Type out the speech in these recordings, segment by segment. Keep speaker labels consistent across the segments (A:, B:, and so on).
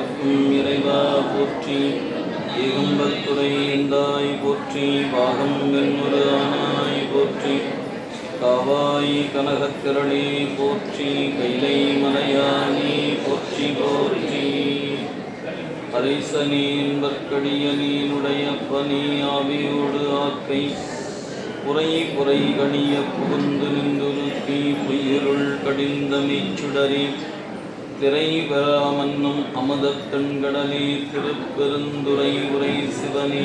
A: எந்நாட்டவர்க்கும் இறைவா போற்றி. ஏகம்பத்துரை எந்தாய் போற்றி. பாகம் வெண்முரு ஆனாய் போற்றி. காவாய் கனகத்திரளே போற்றி. கைலை மலையானே போற்றி போற்றி. அரைசனேன் வற்கடியனேனுடைய பனி ஆவியோடு ஆக்கை புரை புரை கணிய புகுந்து நின்றுருத்தி பொய்யிருள் கடிந்த மெய்ச்சுடரே திரை பெறாமன்னும் அமுதத்தண்கடலே திருப்பெருந்துரை உரை சிவனே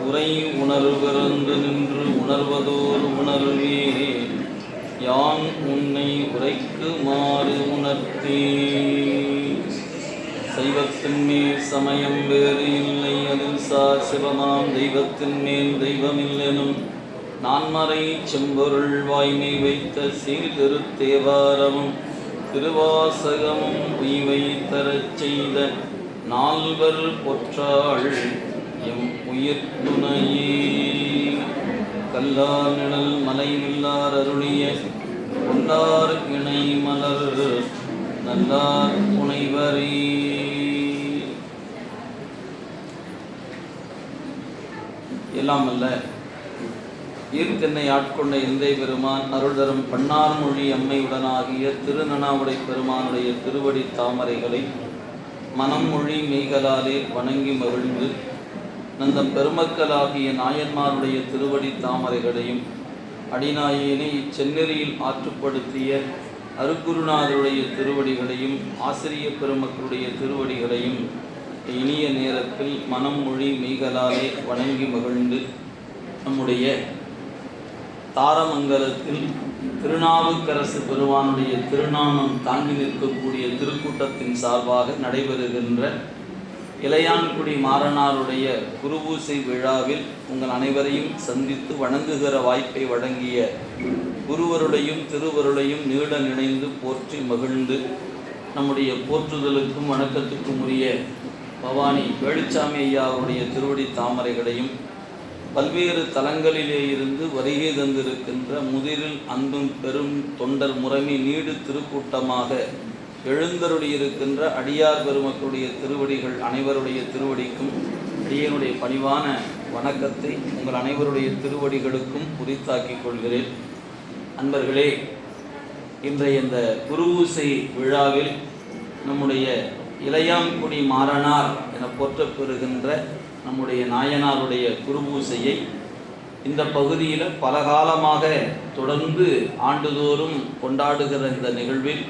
A: உரை உணர்விறந்து நின்று உணர்வதோர் உணர்வே யான் உன்னை உரைக்குமாறு உணர்த்தே. சைவத்தின் மேல் சமயம் வேறு இல்லை அதில் சார் சிவமாம் தெய்வத்தின் மேல் தெய்வமில்லெனும் நான்மறை செம்பொருள் வாய்மை வைத்த சீர்திருத்தேவாரமும் திருவாசகமும் உய்வை தரச் செய்த நால்வர் பொற்றாள் எம் உயிர் துணையே. கல்லார் நிழல் மலை நில்லார் அருளிய கொண்டார் இணை மலர் நல்லார் புனைவரே. எல்லாம் அல்ல ஈர்த்தென்னை ஆட்கொண்ட எந்தை பெருமான் அருள் தரும் பன்னார்மொழி அம்மையுடனாகிய திருநனாவுடை பெருமானுடைய திருவடி தாமரைகளை மனம் மொழி மெய்களாலே வணங்கி மகிழ்ந்து நந்த பெருமக்களாகிய நாயன்மாருடைய திருவடி தாமரைகளையும் அடிநாயினை இச்செந்நெறியில் ஆற்றுப்படுத்திய அருக்குருநாதருடைய திருவடிகளையும் ஆசிரிய பெருமக்களுடைய திருவடிகளையும் இனிய நேரத்தில் மனம் மொழி மெய்களாலே வணங்கி மகிழ்ந்து நம்முடைய தாரமங்கலத்தில் திருநாவுக்கரசு பெருமானுடைய திருநாமம் தாங்கி நிற்கக்கூடிய திருக்கூட்டத்தின் சார்பாக நடைபெறுகின்ற இளையான்குடி மாறனாருடைய குருபூசை விழாவில் உங்கள் அனைவரையும் சந்தித்து வணங்குகிற வாய்ப்பை வழங்கிய குருவருடையும் திருவருடையும் நீட நினைந்து போற்றி மகிழ்ந்து நம்முடைய போற்றுதலுக்கும் வணக்கத்துக்கும் உரிய பவானி வேலுச்சாமி ஐயாவுடைய திருவடி தாமரைகளையும் பல்வேறு தலங்களிலே இருந்து வருகை தந்திருக்கின்ற முதிரில் அன்பும் பெரும் தொண்டர் முறைமை நீடு திருக்கூட்டமாக எழுந்தருளியிருக்கின்ற அடியார் பெருமக்களுடைய திருவடிகள் அனைவருடைய திருவடிக்கும் அடியனுடைய பணிவான வணக்கத்தை உங்கள் அனைவருடைய திருவடிகளுக்கும் உரித்தாக்கிக் கொள்கிறேன். அன்பர்களே, இன்றைய இந்த குருபூசை விழாவில் நம்முடைய இளையான்குடி மாறனார் என போற்றப்பெறுகின்ற நம்முடைய நாயனாருடைய குருபூசையை இந்த பகுதியில் பல காலமாக தொடர்ந்து ஆண்டுதோறும் கொண்டாடுகிற இந்த நிகழ்வில்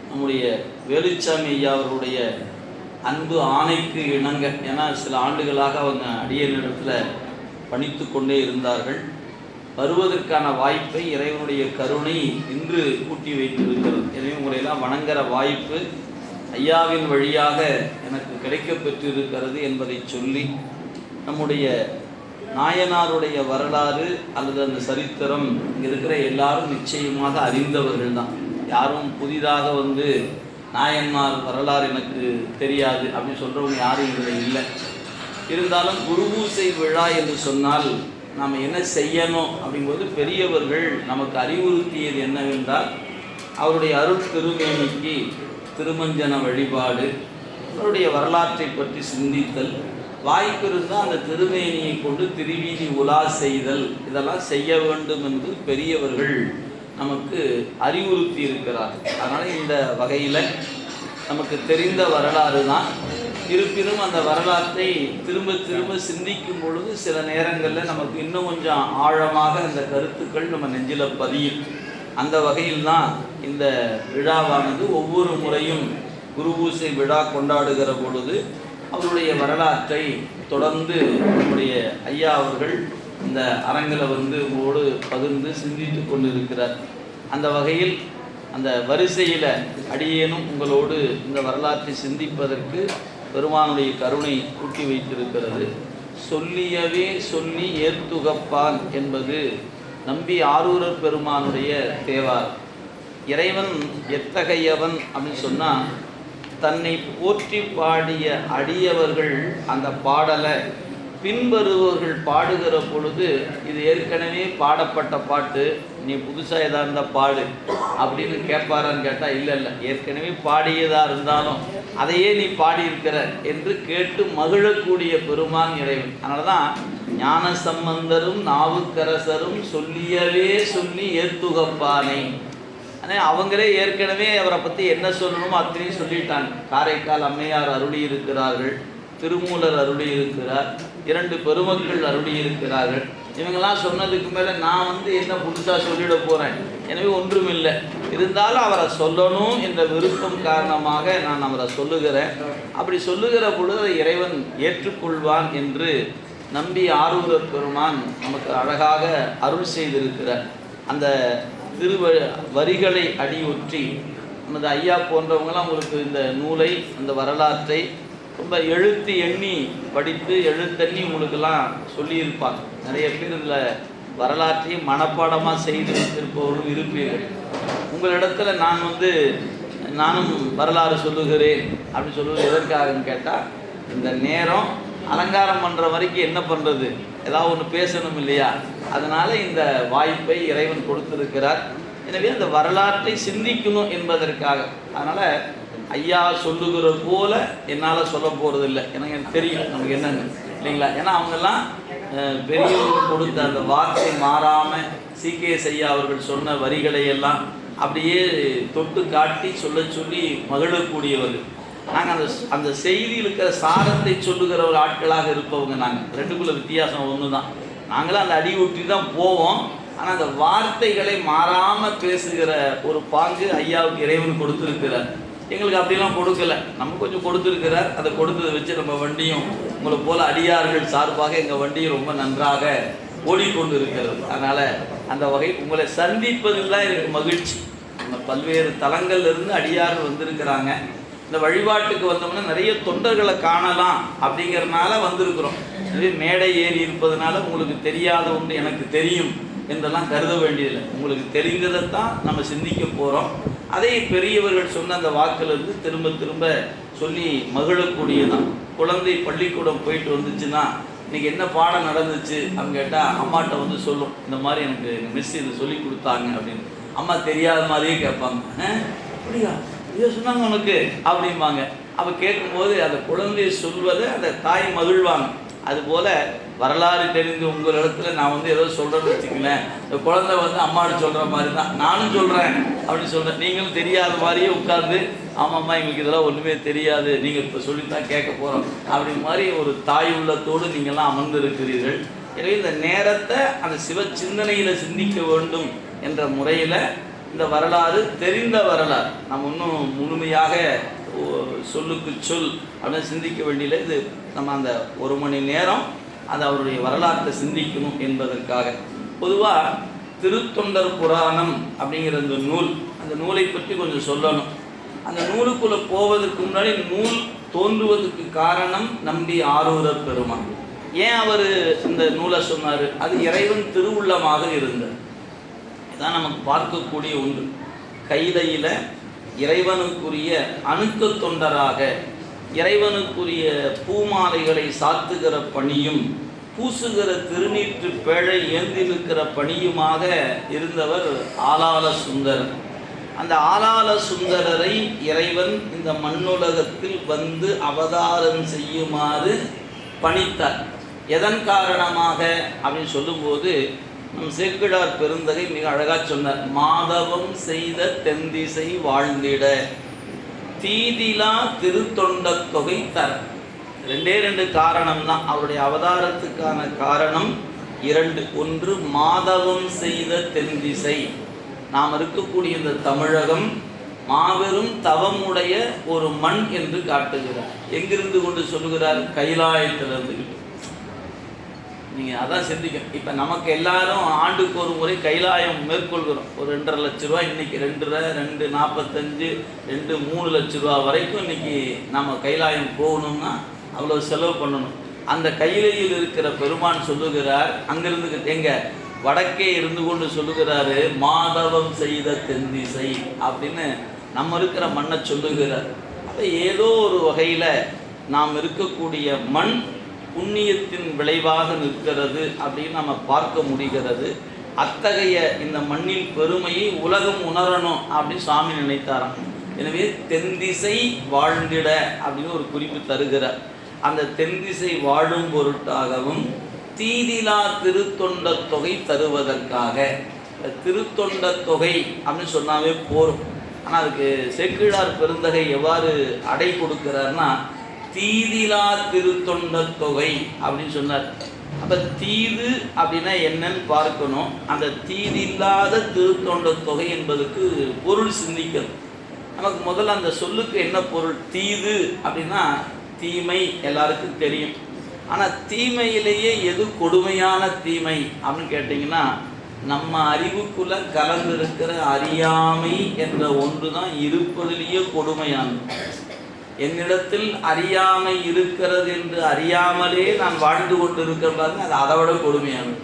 A: நம்முடைய வேலுச்சாமி ஐயா அவர்களுடைய அன்பு ஆணைக்கு இணங்க, ஏன்னா சில ஆண்டுகளாக அவங்க அடியனிடத்தில் பணித்து கொண்டே இருந்தார்கள். வருவதற்கான வாய்ப்பை இறைவனுடைய கருணை இன்று கூட்டி வைத்திருக்கிறது. எனவே உங்களையெல்லாம் வணங்குற வாய்ப்பு ஐயாவின் வழியாக எனக்கு கிடைக்கப்பெற்றிருக்கிறது என்பதை சொல்லி நம்முடைய நாயனாருடைய வரலாறு அல்லது அந்த சரித்திரம் இங்கே இருக்கிற எல்லாரும் நிச்சயமாக அறிந்தவர்கள் தான். யாரும் புதிதாக நாயன்மார் வரலாறு எனக்கு தெரியாது அப்படின்னு சொல்கிறவங்க யாரும் இதில் இல்லை. இருந்தாலும் குருபூசை விழா என்று சொன்னால் நாம் என்ன செய்யணும் அப்படிங்கும்போது பெரியவர்கள் நமக்கு அறிவுறுத்தியது என்னவென்றால் அவருடைய அருள் திருமேனிக்கு திருமஞ்சன வழிபாடு, அவருடைய வரலாற்றை பற்றி சிந்தித்தல், வாய்ப்பு இருந்தால் அந்த திருமேனியை கொண்டு திருவீதி உலா செய்தல், இதெல்லாம் செய்ய வேண்டும் என்று பெரியவர்கள் நமக்கு அறிவுறுத்தி இருக்கிறார். அதனால் இந்த வகையில் நமக்கு தெரிந்த வரலாறு தான். இருப்பினும் அந்த வரலாற்றை திரும்ப திரும்ப சிந்திக்கும் பொழுது சில நேரங்களில் நமக்கு இன்னும் கொஞ்சம் ஆழமாக அந்த கருத்துக்கள் நம்ம நெஞ்சில் பதியும். அந்த வகையில் தான் இந்த விழாவானது ஒவ்வொரு முறையும் குருபூசை விழா கொண்டாடுகிற பொழுது அவருடைய வரலாற்றை தொடர்ந்து நம்முடைய ஐயா அவர்கள் இந்த அரங்கில் உங்களோடு பகிர்ந்து சிந்தித்து கொண்டிருக்கிறார். அந்த வகையில் அந்த வரிசையில் அடியேனும் உங்களோடு இந்த வரலாற்றை சிந்திப்பதற்கு பெருமானுடைய கருணை கூட்டி வைத்திருக்கிறது. சொல்லியவே சொல்லி ஏத்துகப்பான் என்பது நம்பி ஆரூரர் பெருமானுடைய தேவார். இறைவன் எத்தகையவன் அப்படின்னு சொன்னால் தன்னை போற்றி பாடிய அடியவர்கள் அந்த பாடலை பின்வருவர்கள் பாடுகிற பொழுது இது ஏற்கனவே பாடப்பட்ட பாட்டு, நீ புதுசாக எதாக இருந்தால் பாடு அப்படின்னு கேட்பாரான்னு கேட்டால் இல்லை இல்லை, ஏற்கனவே பாடியதாக இருந்தாலும் அதையே நீ பாடியிருக்கிற என்று கேட்டு மகிழக்கூடிய பெருமான் இறைவன். அதனால தான் ஞான சம்பந்தரும் நாவுக்கரசரும் சொல்லியவே சொல்லி ஏத்துகப்பானை. ஆனால் அவங்களே ஏற்கனவே அவரை பற்றி என்ன சொல்லணுமோ அத்தனையும் சொல்லிட்டாங்க. காரைக்கால் அம்மையார் அருளி இருக்கிறார்கள், திருமூலர் அருளி இருக்கிறார், 2 பெருமக்கள் அருளி இருக்கிறார்கள். இவங்கெல்லாம் சொன்னதுக்கு மேலே நான் என்ன புதுசாக சொல்லிட போகிறேன்? எனவே ஒன்றும் இல்லை. இருந்தாலும் அவரை சொல்லணும் என்ற விருப்பம் காரணமாக நான் அவரை சொல்லுகிறேன். அப்படி சொல்லுகிற பொழுது இறைவன் ஏற்றுக்கொள்வான் என்று நம்பி ஆரூரர் பெருமான் நமக்கு அழகாக அருள் செய்திருக்கிறார். அந்த வரிகளை அடியொற்றி நமது ஐயா போன்றவங்களாம் உங்களுக்கு இந்த நூலை, அந்த வரலாற்றை ரொம்ப எழுத்து எண்ணி படித்து எழுத்தண்ணி உங்களுக்கெல்லாம் சொல்லியிருப்பாங்க. நிறைய பேர் இதில் வரலாற்றையும் மனப்பாடமாக செய்து வைத்திருப்பவர்களும் இருப்பீர்கள். உங்களிடத்துல நானும் வரலாறு சொல்லுகிறேன் அப்படின்னு சொல்லுவது எதற்காகன்னு கேட்டால், இந்த நேரம் அலங்காரம் பண்ணுற வரைக்கும் என்ன பண்ணுறது, ஏதாவது ஒன்று பேசணும் இல்லையா? அதனால் இந்த வாய்ப்பை இறைவன் கொடுத்திருக்கிறார். எனவே அந்த வரலாற்றை சிந்திக்கணும் என்பதற்காக. அதனால் ஐயா சொல்லுகிற போல என்னால் சொல்ல போகிறது இல்லை. எனக்கு தெரியும் நமக்கு என்னன்னு, இல்லைங்களா? ஏன்னா அவங்கெல்லாம் பெரியவர்கள் கொடுத்த அந்த வார்த்தை மாறாமல் CKS ஐயா அவர்கள் சொன்ன வரிகளை எல்லாம் அப்படியே தொட்டு காட்டி சொல்லி மகிழக்கூடியவர்கள். நாங்கள் அந்த செய்தியில் இருக்கிற சாரத்தை சொல்லுகிற ஒரு ஆட்களாக இருப்பவங்க. நாங்கள் ரெண்டுக்குள்ள வித்தியாசம் ஒன்று தான். நாங்களும் அந்த அடி ஊற்றி தான் போவோம். ஆனால் அந்த வார்த்தைகளை மாறாமல் பேசுகிற ஒரு பாங்கு ஐயாவுக்கு இறைவன் கொடுத்துருக்கிறார். எங்களுக்கு அப்படிலாம் கொடுக்கல, நம்ம கொஞ்சம் கொடுத்துருக்கிறார். அதை கொடுத்ததை வச்சு நம்ம வண்டியும் உங்களை போல் அடியார்கள் சார்பாக எங்கள் வண்டியும் ரொம்ப நன்றாக ஓடிக்கொண்டு இருக்கிறது. அதனால் அந்த வகை உங்களை சந்திப்பதில் தான் எனக்கு மகிழ்ச்சி. நம்ம பல்வேறு தலங்கள்லேருந்து அடியார்கள் வந்திருக்கிறாங்க. இந்த வழிபாட்டுக்கு வந்தோம்னா நிறைய தொண்டர்களை காணலாம் அப்படிங்கிறதுனால வந்திருக்கிறோம். எனவே மேடை ஏறி இருப்பதனால உங்களுக்கு தெரியாத ஒன்று எனக்கு தெரியும் என்றெல்லாம் கருத வேண்டியதில்லை. உங்களுக்கு தெரிந்ததைத்தான் நம்ம சிந்திக்க போகிறோம். அதை பெரியவர்கள் சொன்ன அந்த வாக்கிலிருந்து திரும்ப திரும்ப சொல்லி மகிழக்கூடியதான். குழந்தை பள்ளிக்கூடம் போயிட்டு வந்துச்சுன்னா இன்றைக்கி என்ன பாடம் நடந்துச்சு அப்படின்னு கேட்டால் அம்மாட்ட சொல்லும், இந்த மாதிரி எனக்கு மிஸ் இதை சொல்லி கொடுத்தாங்க அப்படின்னு. அம்மா தெரியாத மாதிரியே கேட்பாங்க, அப்படியா இதை சொன்னாங்க உனக்கு அப்படிம்பாங்க. அப்போ கேட்கும்போது அந்த குழந்தையை சொல்வதை அந்த தாய் மகிழ்வாங்க. அதுபோல் வரலாறு தெரிந்து உங்கள் இடத்துல நான் ஏதோ சொல்கிறேன்னு வச்சுக்கலேன், இந்த குழந்தை அம்மாடு சொல்கிற மாதிரி தான் நானும் சொல்கிறேன் அப்படின்னு சொல்கிறேன். நீங்களும் தெரியாத மாதிரியே உட்கார்ந்து ஆமாம்மா எங்களுக்கு இதெல்லாம் ஒன்றுமே தெரியாது, நீங்கள் இப்போ சொல்லித்தான் கேட்க போகிறோம் அப்படி மாதிரி ஒரு தாய் உள்ளத்தோடு நீங்கள்லாம் அமர்ந்திருக்கிறீர்கள். எனவே இந்த நேரத்தை அந்த சிவ சிந்தனையில் சிந்திக்க வேண்டும் என்ற முறையில் இந்த வரலாறு தெரிந்த வரலாறு நம்ம இன்னும் முழுமையாக சொல்லுக்கு சொல் அப்படின்னு சிந்திக்க வேண்டியதில்லை. இது நம்ம அந்த 1 மணி நேரம் அது அவருடைய வரலாற்றை சிந்திக்கணும் என்பதற்காக. பொதுவாக திருத்தொண்டர் புராணம் அப்படிங்கிற அந்த நூல், அந்த நூலை பற்றி கொஞ்சம் சொல்லணும். அந்த நூலுக்குள்ளே போவதற்கு முன்னாடி நூல் தோன்றுவதற்கு காரணம் நம்பி ஆரூரர் பெருமான். ஏன் அவர் இந்த நூலை சொன்னார்? அது இறைவன் திருவுள்ளமாக இருந்தது. இதான் நமக்கு பார்க்கக்கூடிய ஒன்று. கைலையில் இறைவனுக்குரிய அணுக்க தொண்டராக இறைவனுக்குரிய பூமாலைகளை சாத்துகிற பணியும் பூசுகிற திருநீற்று பேழை ஏந்திருக்கிற பணியுமாக இருந்தவர் ஆளாள சுந்தரர். அந்த ஆளாள சுந்தரரை இறைவன் இந்த மண்ணுலகத்தில் அவதாரம் செய்யுமாறு பணித்தார். எதன் காரணமாக அப்படின்னு சொல்லும்போது நம் சேக்கிழார் பெருந்தகை மிக அழகாக சொன்னார். மாதவம் செய்த தென்திசை வாழ்ந்திட தீதிலா திருத்தொண்ட தொகை தர. 2 காரணம் தான் அவருடைய அவதாரத்துக்கான காரணம் 2. ஒன்று, மாதவம் செய்த தென்திசை. நாம் இருக்கக்கூடிய இந்த தமிழகம் மாபெரும் தவமுடைய ஒரு மண் என்று காட்டுகிறார். எங்கிருந்து கொண்டு சொல்லுகிறார்? கைலாயத்திலிருந்து. நீங்கள் அதான் சிந்திக்கும். இப்போ நமக்கு எல்லாரும் ஆண்டுக்கு ஒரு முறை கைலாயம் மேற்கொள்கிறோம். ஒரு 2.5 லட்ச ரூபா, இன்றைக்கி 2.45 2-3 லட்ச ரூபா வரைக்கும் இன்றைக்கி நம்ம கைலாயம் போகணும்னா அவ்வளோ செலவு பண்ணணும். அந்த கையிலையில் இருக்கிற பெருமான் சொல்லுகிறார், அங்கிருந்து எங்க வடக்கே இருந்து கொண்டு சொல்லுகிறாரு, மாதவம் செய்த தென்திசை அப்படின்னு நம்ம இருக்கிற மண்ணை சொல்லுகிறார். அப்போ ஏதோ ஒரு வகையில் நாம் இருக்கக்கூடிய மண் புண்ணியத்தின் விளைவாக நிற்கிறது அப்படின்னு நம்ம பார்க்க முடிகிறது. அத்தகைய இந்த மண்ணின் பெருமையை உலகம் உணரணும் அப்படின்னு சுவாமி நினைத்தாராம். எனவே தென்திசை வாழ்ந்திட அப்படின்னு ஒரு குறிப்பு தருகிறார். அந்த தென்திசை வாழும் பொருட்டாகவும் தீதிலா திருத்தொண்ட தொகை தருவதற்காக. திருத்தொண்ட தொகை அப்படின்னு சொன்னாவே போரும். ஆனால் அதுக்கு சேக்கிழார் பெருந்தகை எவ்வாறு அடை கொடுக்கிறார்னா தீதிலா திருத்தொண்ட தொகை அப்படின்னு சொன்னார். அப்போ தீது அப்படின்னா என்னன்னு பார்க்கணும். அந்த தீதில்லாத திருத்தொண்ட தொகை என்பதுக்கு பொருள் சிந்திக்கணும். நமக்கு முதல்ல அந்த சொல்லுக்கு என்ன பொருள்? தீது அப்படின்னா தீமை எல்லாருக்கும் தெரியும். ஆனால் தீமையிலேயே எது கொடுமையான தீமை அப்படின்னு கேட்டிங்கன்னா நம்ம அறிவுக்குள்ளே கலந்திருக்கிற அறியாமை என்ற ஒன்று தான் இருப்பதிலேயே கொடுமையானது. என்னிடத்தில் அறியாமை இருக்கிறது என்று அறியாமலே நான் வாழ்ந்து கொண்டு இருக்கிறது அது அதை விட கொடுமையானது.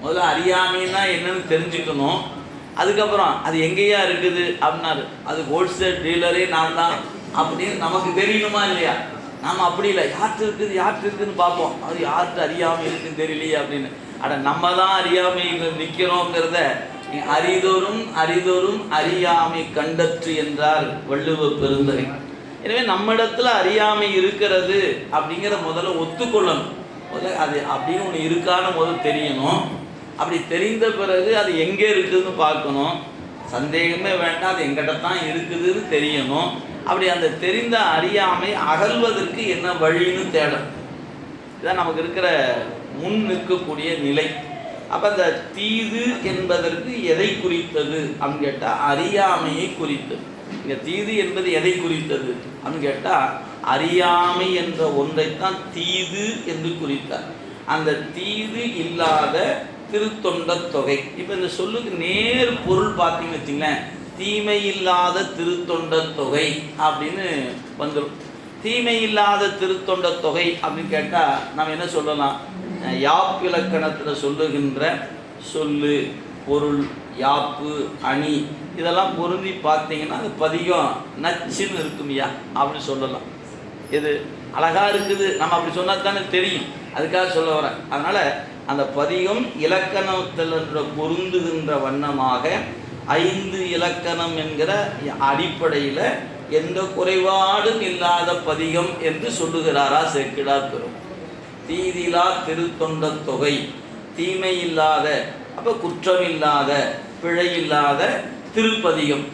A: முதல்ல அறியாமைன்னா என்னன்னு தெரிஞ்சுக்கணும். அதுக்கப்புறம் அது எங்கேயா இருக்குது அப்படின்னாரு. அது ஹோல்சேல் டீலரே நான் தான் அப்படின்னு நமக்கு தெரியணுமா இல்லையா? நாம் அப்படி இல்லை, யார்கிட்ட இருக்குதுன்னு பார்ப்போம். அது யார்கிட்ட அறியாமை இருக்குன்னு தெரியலையே அப்படின்னு. நம்ம தான் அறியாமையில் நிற்கிறோங்கிறத அரிதொரும் அறியாமை கண்டற்று என்றார் வள்ளுவ பெருந்தகை. எனவே நம்மிடத்துல அறியாமை இருக்கிறது அப்படிங்கிற முதல்ல ஒத்துக்கொள்ளணும். முதல்ல அது அப்படின்னு ஒன்று இருக்கான்னு முதல்ல தெரியணும். அப்படி தெரிந்த பிறகு அது எங்கே இருக்குதுன்னு பார்க்கணும். சந்தேகமே வேண்டாம், அது எங்கிட்ட தான் இருக்குதுன்னு தெரியணும். அப்படி அந்த தெரிந்த அறியாமை அகல்வதற்கு என்ன வழின்னு தேடும். இதுதான் நமக்கு இருக்கிற முன் நிற்கக்கூடிய நிலை. அப்போ அந்த தீது என்பதற்கு எதை குறித்தது அப்படின்னு கேட்டால் அறியாமையை குறித்தது. இங்கே தீது என்பது எதை குறித்தது அப்படின்னு கேட்டால் அறியாமை என்ற ஒன்றைத்தான் தீது என்று குறித்தார். அந்த தீது இல்லாத திருத்தொண்ட தொகை. இப்போ இந்த சொல்லுக்கு நேர் பொருள் பார்த்தீங்கன்னு வச்சுங்களேன், தீமை இல்லாத திருத்தொண்ட தொகை அப்படின்னு வந்துடும். தீமை இல்லாத திருத்தொண்ட தொகை அப்படின்னு கேட்டால் நம்ம என்ன சொல்லலாம்? யாப்பிலக்கணத்தில் சொல்லுகின்ற சொல்லு, பொருள், யாப்பு, அணி இதெல்லாம் பொருந்தி பார்த்தீங்கன்னா அது பதிகம் நச்சுன்னு இருக்குமையா அப்படின்னு சொல்லலாம். இது அழகாக இருக்குது, நம்ம அப்படி சொன்னால் தானே தெரியும், அதுக்காக சொல்ல வரேன். அதனால் அந்த பதிகம் இலக்கணத்தில் பொருந்துகின்ற வண்ணமாக 5 இலக்கணம் என்கிற அடிப்படையில் எந்த குறைபாடும் இல்லாத பதிகம் என்று சொல்லுகிறாரா சேக்கிழார் பெரும். தீதிலா திருத்தொண்ட தொகை, தீமை இல்லாத, அப்போ குற்றம் இல்லாத, பிழை இல்லாத திருப்பதிகம்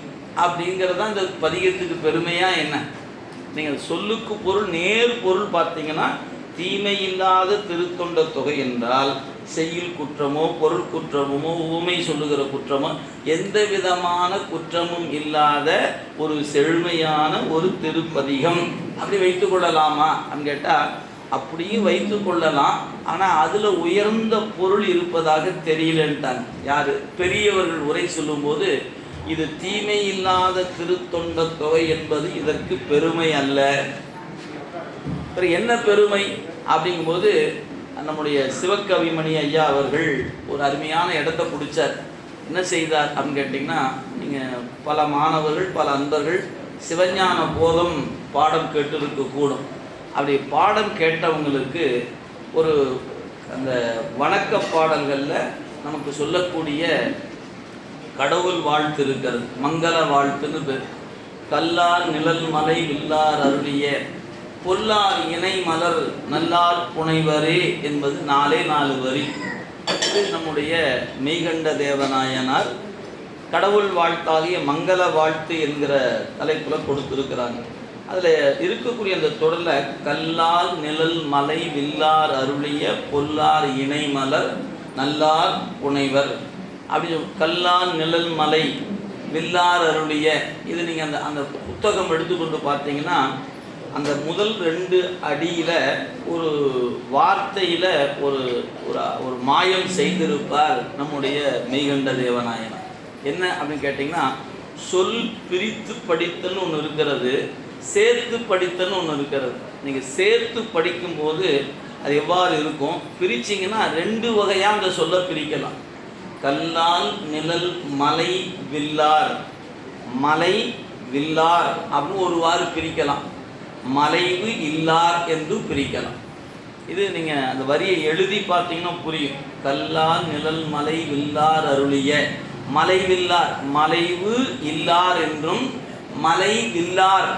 A: அப்படிங்கிறது இந்த பதிகத்துக்கு பெருமையாக என்ன? நீங்கள் சொல்லுக்கு பொருள் நேர் பொருள் பார்த்தீங்கன்னா தீமை இல்லாத திருத்தொண்ட தொகை என்றால் செய்யுள் குற்றமோ பொருள் குற்றமோ ஊமை சொல்லுகிற குற்றமோ எந்த விதமான குற்றமும் இல்லாத ஒரு செழுமையான ஒரு திருப்பதிகம் அப்படி வைத்து கொள்ளலாமா அப்படின்னு கேட்டால் அப்படியும் வைத்து கொள்ளலாம். ஆனால் அதில் உயர்ந்த பொருள் இருப்பதாக தெரியலன்ட்டாங்க. யார்? பெரியவர்கள் உரை சொல்லும்போது இது தீமை இல்லாத திருத்தொண்ட தொகை என்பது இதற்கு பெருமை அல்ல. என்ன பெருமை அப்படிங்கும்போது நம்முடைய சிவகவிமணி ஐயா அவர்கள் ஒரு அருமையான இடத்த பிடிச்சார். என்ன செய்தார் அப்படின்னு கேட்டிங்கன்னா, நீங்கள் பல மாணவர்கள் பல அன்பர்கள் சிவஞான போதம் பாடம் கேட்டிருக்கக்கூடும். அப்படி பாடம் கேட்டவங்களுக்கு ஒரு அந்த வணக்க பாடல்களில் நமக்கு சொல்லக்கூடிய கடவுள் வாழ்த்து இருக்கிறது. மங்கள வாழ்த்துன்னு பேர். கல்லார் நிழல் மலை வில்லார் அருளிய பொல்லார் இணை மலர் நல்லார் புனைவரே என்பது 4 வரி. இது நம்முடைய மெய்கண்ட தேவநாயனார் கடவுள் வாழ்த்தாகிய மங்கள வாழ்த்து என்கிற தலைப்பில் கொடுத்துருக்கிறாங்க. அதில் இருக்கக்கூடிய அந்த தொடரில் கல்லார் நிழல் மலை வில்லார் அருளிய பொல்லார் இணை மலர் நல்லார் புனைவர் அப்படி கல்லார் நிழல் மலை வில்லார் அருளிய இது நீங்கள் அந்த அந்த புத்தகம் எடுத்துக்கொண்டு பார்த்தீங்கன்னா அந்த முதல் 2 அடியில் ஒரு வார்த்தையில் ஒரு ஒரு மாயம் செய்திருப்பார் நம்முடைய மெய்கண்ட தேவநாயனார். என்ன அப்படின்னு கேட்டிங்கன்னா, சொல் பிரித்து படித்தல்னு ஒன்று இருக்கிறது, சேர்த்து படித்தல்னு ஒன்று இருக்கிறது. நீங்கள் சேர்த்து படிக்கும்போது அது எவ்வாறு இருக்கும், பிரிச்சிங்கன்னா 2 வகையாக அந்த சொல்ல பிரிக்கலாம். கல்லால் நிழல் மலை வில்லார், மலை வில்லார் அப்படின்னு ஒருவாறு பிரிக்கலாம், மலைவு இல்லார் என்று பிரிக்கலாம். இது நீங்கள் அந்த வரியை எழுதி பார்த்தீங்கன்னா புரியும். கல்லார் நிழல் மலை வில்லார் அருளிய, மலை வில்லார், மலைவு இல்லார் என்றும் மலை வில்லார்,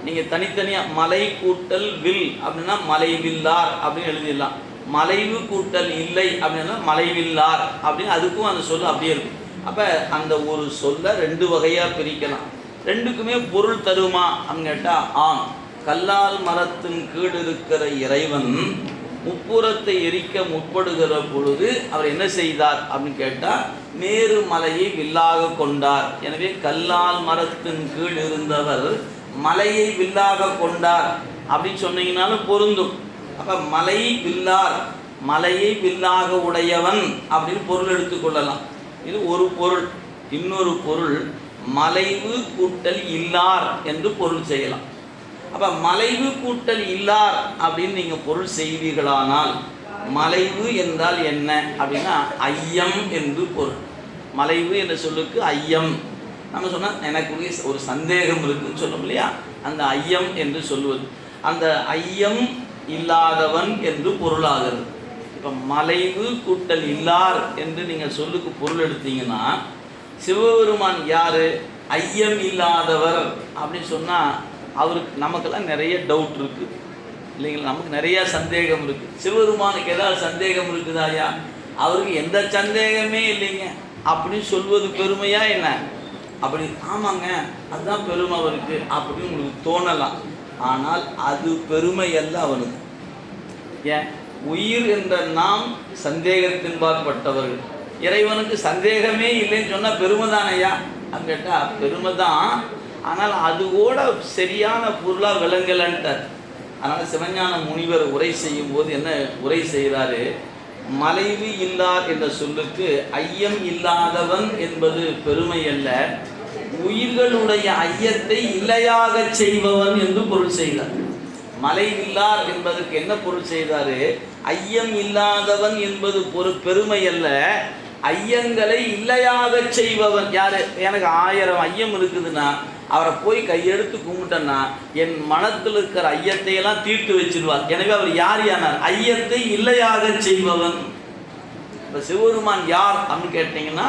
A: நீங்கள் தனித்தனியாக மலை கூட்டல் வில் அப்படின்னா மலை வில்லார் அப்படின்னு எழுதிடலாம். மலைவு கூட்டல் இல்லை அப்படின்னா மலைவில்லார் அப்படின்னு அதுக்கும் அந்த சொல் அப்படியே இருக்கும். அப்போ அந்த ஒரு சொல்லை ரெண்டு வகையாக பிரிக்கலாம். ரெண்டுக்குமே பொருள் தருமா அப்படின்னு கேட்டால் ஆம். கல்லால் மரத்தின் கீழ் இருக்கிற இறைவன் முப்புறத்தை எரிக்க முற்படுகிற பொழுது அவர் என்ன செய்தார் அப்படின்னு கேட்டால் மேரு மலையை வில்லாக கொண்டார். எனவே கல்லால் மரத்தின் கீழ் இருந்தவர் மலையை வில்லாக கொண்டார் அப்படின்னு சொன்னீங்கன்னாலும் பொருந்தும். அப்போ மலை வில்லார், மலையை வில்லாக உடையவன் அப்படின்னு பொருள் எடுத்துக்கொள்ளலாம். இது ஒரு பொருள். இன்னொரு பொருள் மலைவு கூட்டல் இல்லார் என்று பொருள் செய்யலாம். அப்போ மலைவு கூட்டல் இல்லார் அப்படின்னு நீங்கள் பொருள் செய்வீர்களானால் மலைவு என்றால் என்ன அப்படின்னா ஐயம் என்று பொருள். மலைவு என்ற சொல்லுக்கு ஐயம். நம்ம சொன்னால் எனக்கு ஒரு சந்தேகம் இருக்குன்னு சொல்லணும் இல்லையா, அந்த ஐயம் என்று சொல்லுவது. அந்த ஐயம் இல்லாதவன் என்று பொருளாகிறது. இப்போ மலைவு கூட்டல் இல்லார் என்று நீங்கள் சொல்லுக்கு பொருள் எடுத்தீங்கன்னா சிவபெருமான் யார்? ஐயம் இல்லாதவர் அப்படின்னு சொன்னால் அவருக்கு நமக்கெல்லாம் நிறைய டவுட் இருக்குது இல்லைங்களா, நமக்கு நிறையா சந்தேகம் இருக்குது. சிவபெருமானுக்கு ஏதாவது சந்தேகம் இருக்குதாயா? அவருக்கு எந்த சந்தேகமே இல்லைங்க அப்படின்னு சொல்வது பெருமையா என்ன? அப்படி ஆமாங்க அதுதான் பெருமை அவருக்கு அப்படின்னு உங்களுக்கு தோணலாம். ஆனால் அது பெருமை அல்ல அவனுக்கு. ஏன்? உயிர் என்ற நாம் சந்தேகத்தின் பாற்பட்டவர்கள். இறைவனுக்கு சந்தேகமே இல்லைன்னு சொன்னால் பெருமை தானையா அப்படின்னு கேட்டால் பெருமை தான். ஆனால் அது கூட சரியான பொருளாக விளங்கலன்ட்டார். அதனால் சிவஞான முனிவர் உரை செய்யும் போது என்ன உரை செய்கிறாரு? மலைவு இல்லார் என்ற சொல்லுக்கு ஐயம் இல்லாதவன் என்பது பெருமை அல்ல, உயிர்களுடைய ஐயத்தை இல்லையாக செய்பவன் என்று பொருள் செய்தார். மலைவில்லார் என்பதற்கு என்ன பொருள் செய்தாரு? ஐயம் இல்லாதவன் என்பது பெருமை அல்ல, ஐயங்களை இல்லையாக செய்பவன். யாரு? எனக்கு 1000 ஐயம் இருக்குதுன்னா அவரை போய் கையெடுத்து கும்பிட்டேன்னா என் மனத்தில் இருக்கிற ஐயத்தையெல்லாம் தீர்த்து வச்சிருவார். எனவே அவர் யார் யானார்? ஐயத்தை இல்லையாக செய்பவன். இப்போ சிவபெருமான் யார் அப்படின்னு கேட்டிங்கன்னா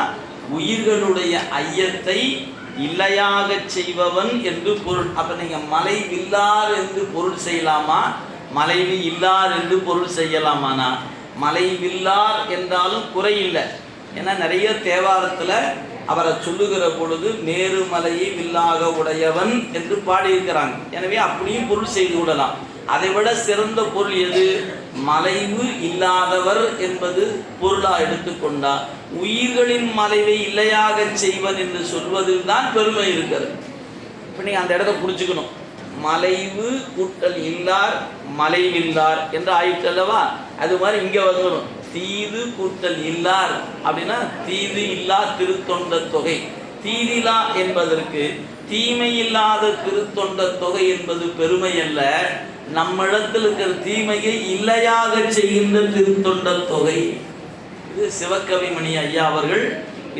A: உயிர்களுடைய ஐயத்தை இல்லையாக செய்பவன் என்று பொருள். அப்போ நீங்கள் மலை வில்லார் என்று பொருள் செய்யலாமா, மலைவி இல்லார் என்று பொருள் செய்யலாமானா? மலை வில்லார் என்றாலும் குறையில்லை. ஏன்னா நிறைய தேவாரத்தில் அவரை சொல்லுகிற பொழுது மேருமலையை வில்லாக உடையவன் என்று பாடியிருக்கிறாங்க. எனவே அப்படியும் பொருள் செய்து விடலாம். அதை விட சிறந்த பொருள் எது? மலைவு இல்லாதவர் என்பது பொருளாக எடுத்துக்கொண்டால் உயிர்களின் மலைவை இல்லையாக செய்வன் என்று சொல்வதில் தான் பெருமை இருக்கிறது. இப்போ நீங்கள் அந்த இடத்த புரிஞ்சுக்கணும். மலைவு கூட்டல் இல்லார் மலைவில்லார் என்று ஆயிட்டு அல்லவா? அது மாதிரி இங்கே வந்துடும். தீது கூட்டல் இல்லார் அப்படின்னா தீது இல்லா திருத்தொண்ட தொகை. தீதிலா என்பதற்கு தீமை இல்லாத திருத்தொண்ட தொகை என்பது பெருமை அல்ல, நம்மிடத்தில் இருக்கிற தீமையை இல்லையாக செய்கின்ற திருத்தொண்ட தொகை. இது சிவகவிமணி ஐயா அவர்கள்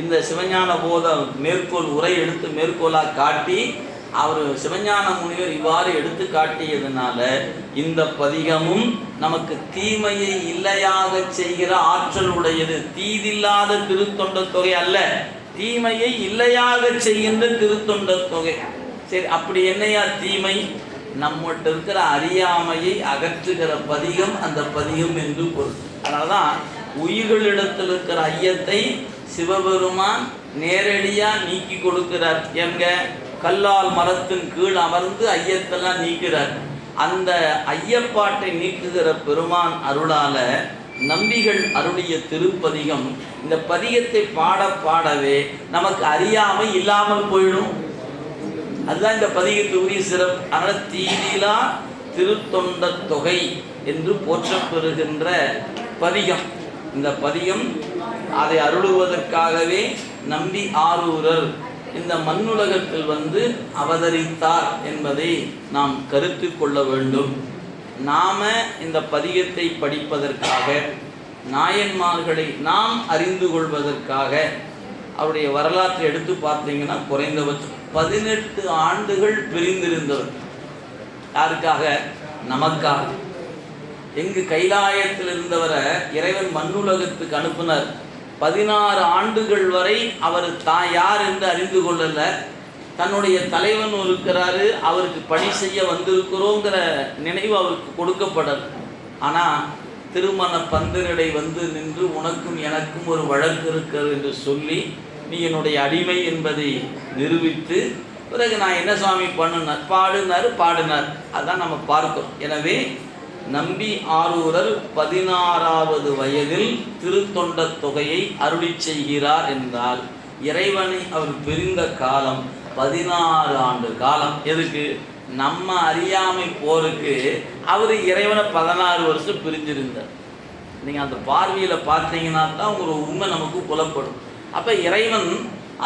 A: இந்த சிவஞான போத மேற்கோள் உரை எடுத்து மேற்கோளாக காட்டி அவர் சிவஞான முனிவர் இவ்வாறு எடுத்து காட்டியதுனால இந்த பதிகமும் நமக்கு தீமையை இல்லையாக செய்கிற ஆற்றல் உடையது. தீதில்லாத திருத்தொண்ட தொகை அல்ல, தீமையை இல்லையாக செய்கின்ற திருத்தொண்ட தொகை. சரி, அப்படி என்னையா தீமை? நம்மகிட்ட இருக்கிற அறியாமையை அகற்றுகிற பதிகம் அந்த பதிகம் என்று பொருள். அதனால தான் உயிர்களிடத்தில் இருக்கிற ஐயத்தை சிவபெருமான் நேரடியாக நீக்கி கொடுக்கிறார். எங்க? கல்லால் மரத்தின் கீழ் அமர்ந்து ஐயத்தெல்லாம் நீக்கிறார். அந்த ஐயப்பாட்டை நீக்குகிற பெருமான் அருளால நம்பிகள் அருளிய திருப்பதிகம். இந்த பதிகத்தை பாட பாடவே நமக்கு அறியாமை இல்லாமல் போயிடும். அதுதான் இந்த பதிகத்துக்குரிய சிறப்பு. அதனால் தீதிலா திருத்தொண்ட தொகை என்று போற்றப்பெறுகின்ற பதிகம் இந்த பதிகம். அதை அருளுவதற்காகவே நம்பி ஆரூரர் இந்த மண்ணுலகத்தில் வந்து அவதரித்தார் என்பதை நாம் கருத்து கொள்ள வேண்டும். நாம இந்த பதிகத்தை படிப்பதற்காக, நாயன்மார்களை நாம் அறிந்து கொள்வதற்காக, அவருடைய வரலாற்றை எடுத்து பார்த்தீங்கன்னா குறைந்தபட்சம் 18 ஆண்டுகள் பிரிந்திருந்தவர். யாருக்காக? நமக்காக. எங்கு கைலாயத்தில் இருந்தவரை இறைவன் மண்ணுலகத்துக்கு அனுப்பினார். 16 ஆண்டுகள் வரை அவர் தான் யார் என்று அறிந்து கொள்ளல. தன்னுடைய தலைவன் இருக்கிறாரு, அவருக்கு பணி செய்ய வந்திருக்கிறோங்கிற நினைவு அவருக்கு கொடுக்கப்படல். ஆனால் திருமண பந்தனிடை வந்து நின்று உனக்கும் எனக்கும் ஒரு வழக்கு இருக்கிறது என்று சொல்லி நீ என்னுடைய அடிமை என்பதை நிரூபித்து பிறகு நான் என்ன சுவாமி பண்ணினார் பாடினார். அதான் நம்ம பார்க்கிறோம். எனவே நம்பி ஆரூரர் 16வது வயதில் திருத்தொண்ட தொகையை அருளி செய்கிறார் என்றால் இறைவனை அவர் பிரிந்த காலம் 16 ஆண்டு காலம். எதுக்கு? நம்ம அறியாமை போருக்கு அவர் இறைவனை 16 வருஷம் பிரிஞ்சிருந்தார். நீங்கள் அந்த பார்வையில் பார்த்தீங்கன்னா தான் ஒரு உண்மை நமக்கு புலப்படும். அப்போ இறைவன்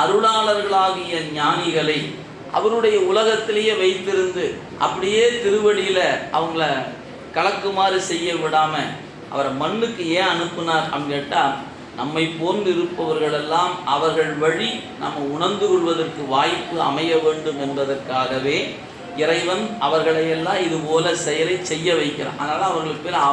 A: அருளாளர்களாகிய ஞானிகளை அவருடைய உலகத்திலேயே வைத்திருந்து அப்படியே திருவடியில் அவங்கள கலக்குமாறு செய்ய விடாமல் அவரை மண்ணுக்கு ஏன் அனுப்புனார் அப்படின்னு கேட்டால், நம்மை போன்று இருப்பவர்களெல்லாம் அவர்கள் வழி நம்ம உணர்ந்து கொள்வதற்கு வாய்ப்பு அமைய வேண்டும் என்பதற்காகவே இறைவன் அவர்களையெல்லாம் இதுபோல செயலை செய்ய வைக்கிறான். அதனால் அவர்களுக்கு பேர்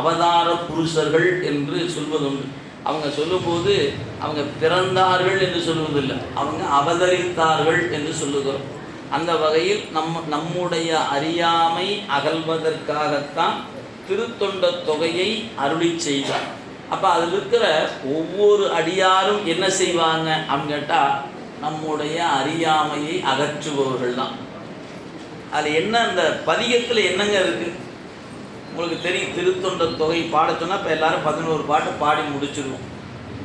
A: அவதார புருஷர்கள் என்று சொல்வதுண்டு. அவங்க சொல்லும்போது அவங்க பிறந்தார்கள் என்று சொல்வதில்லை, அவங்க அவதரித்தார்கள் என்று சொல்லுகிறோம். அந்த வகையில் நம்முடைய அறியாமை அகல்வதற்காகத்தான் திருத்தொண்ட தொகையை அருளி செய்தார். அப்போ அதில் இருக்கிற ஒவ்வொரு அடியாரும் என்ன செய்வாங்க அப்படின்னு கேட்டால், நம்முடைய அறியாமையை அகற்றுபவர்கள் தான். அதில் என்ன அந்த பதிகத்தில் என்னங்க இருக்குது உங்களுக்கு தெரியும். திருத்தொண்ட தொகை பாட சொன்னால் இப்போ எல்லாரும் 11 பாட்டு பாடி முடிச்சிருவோம்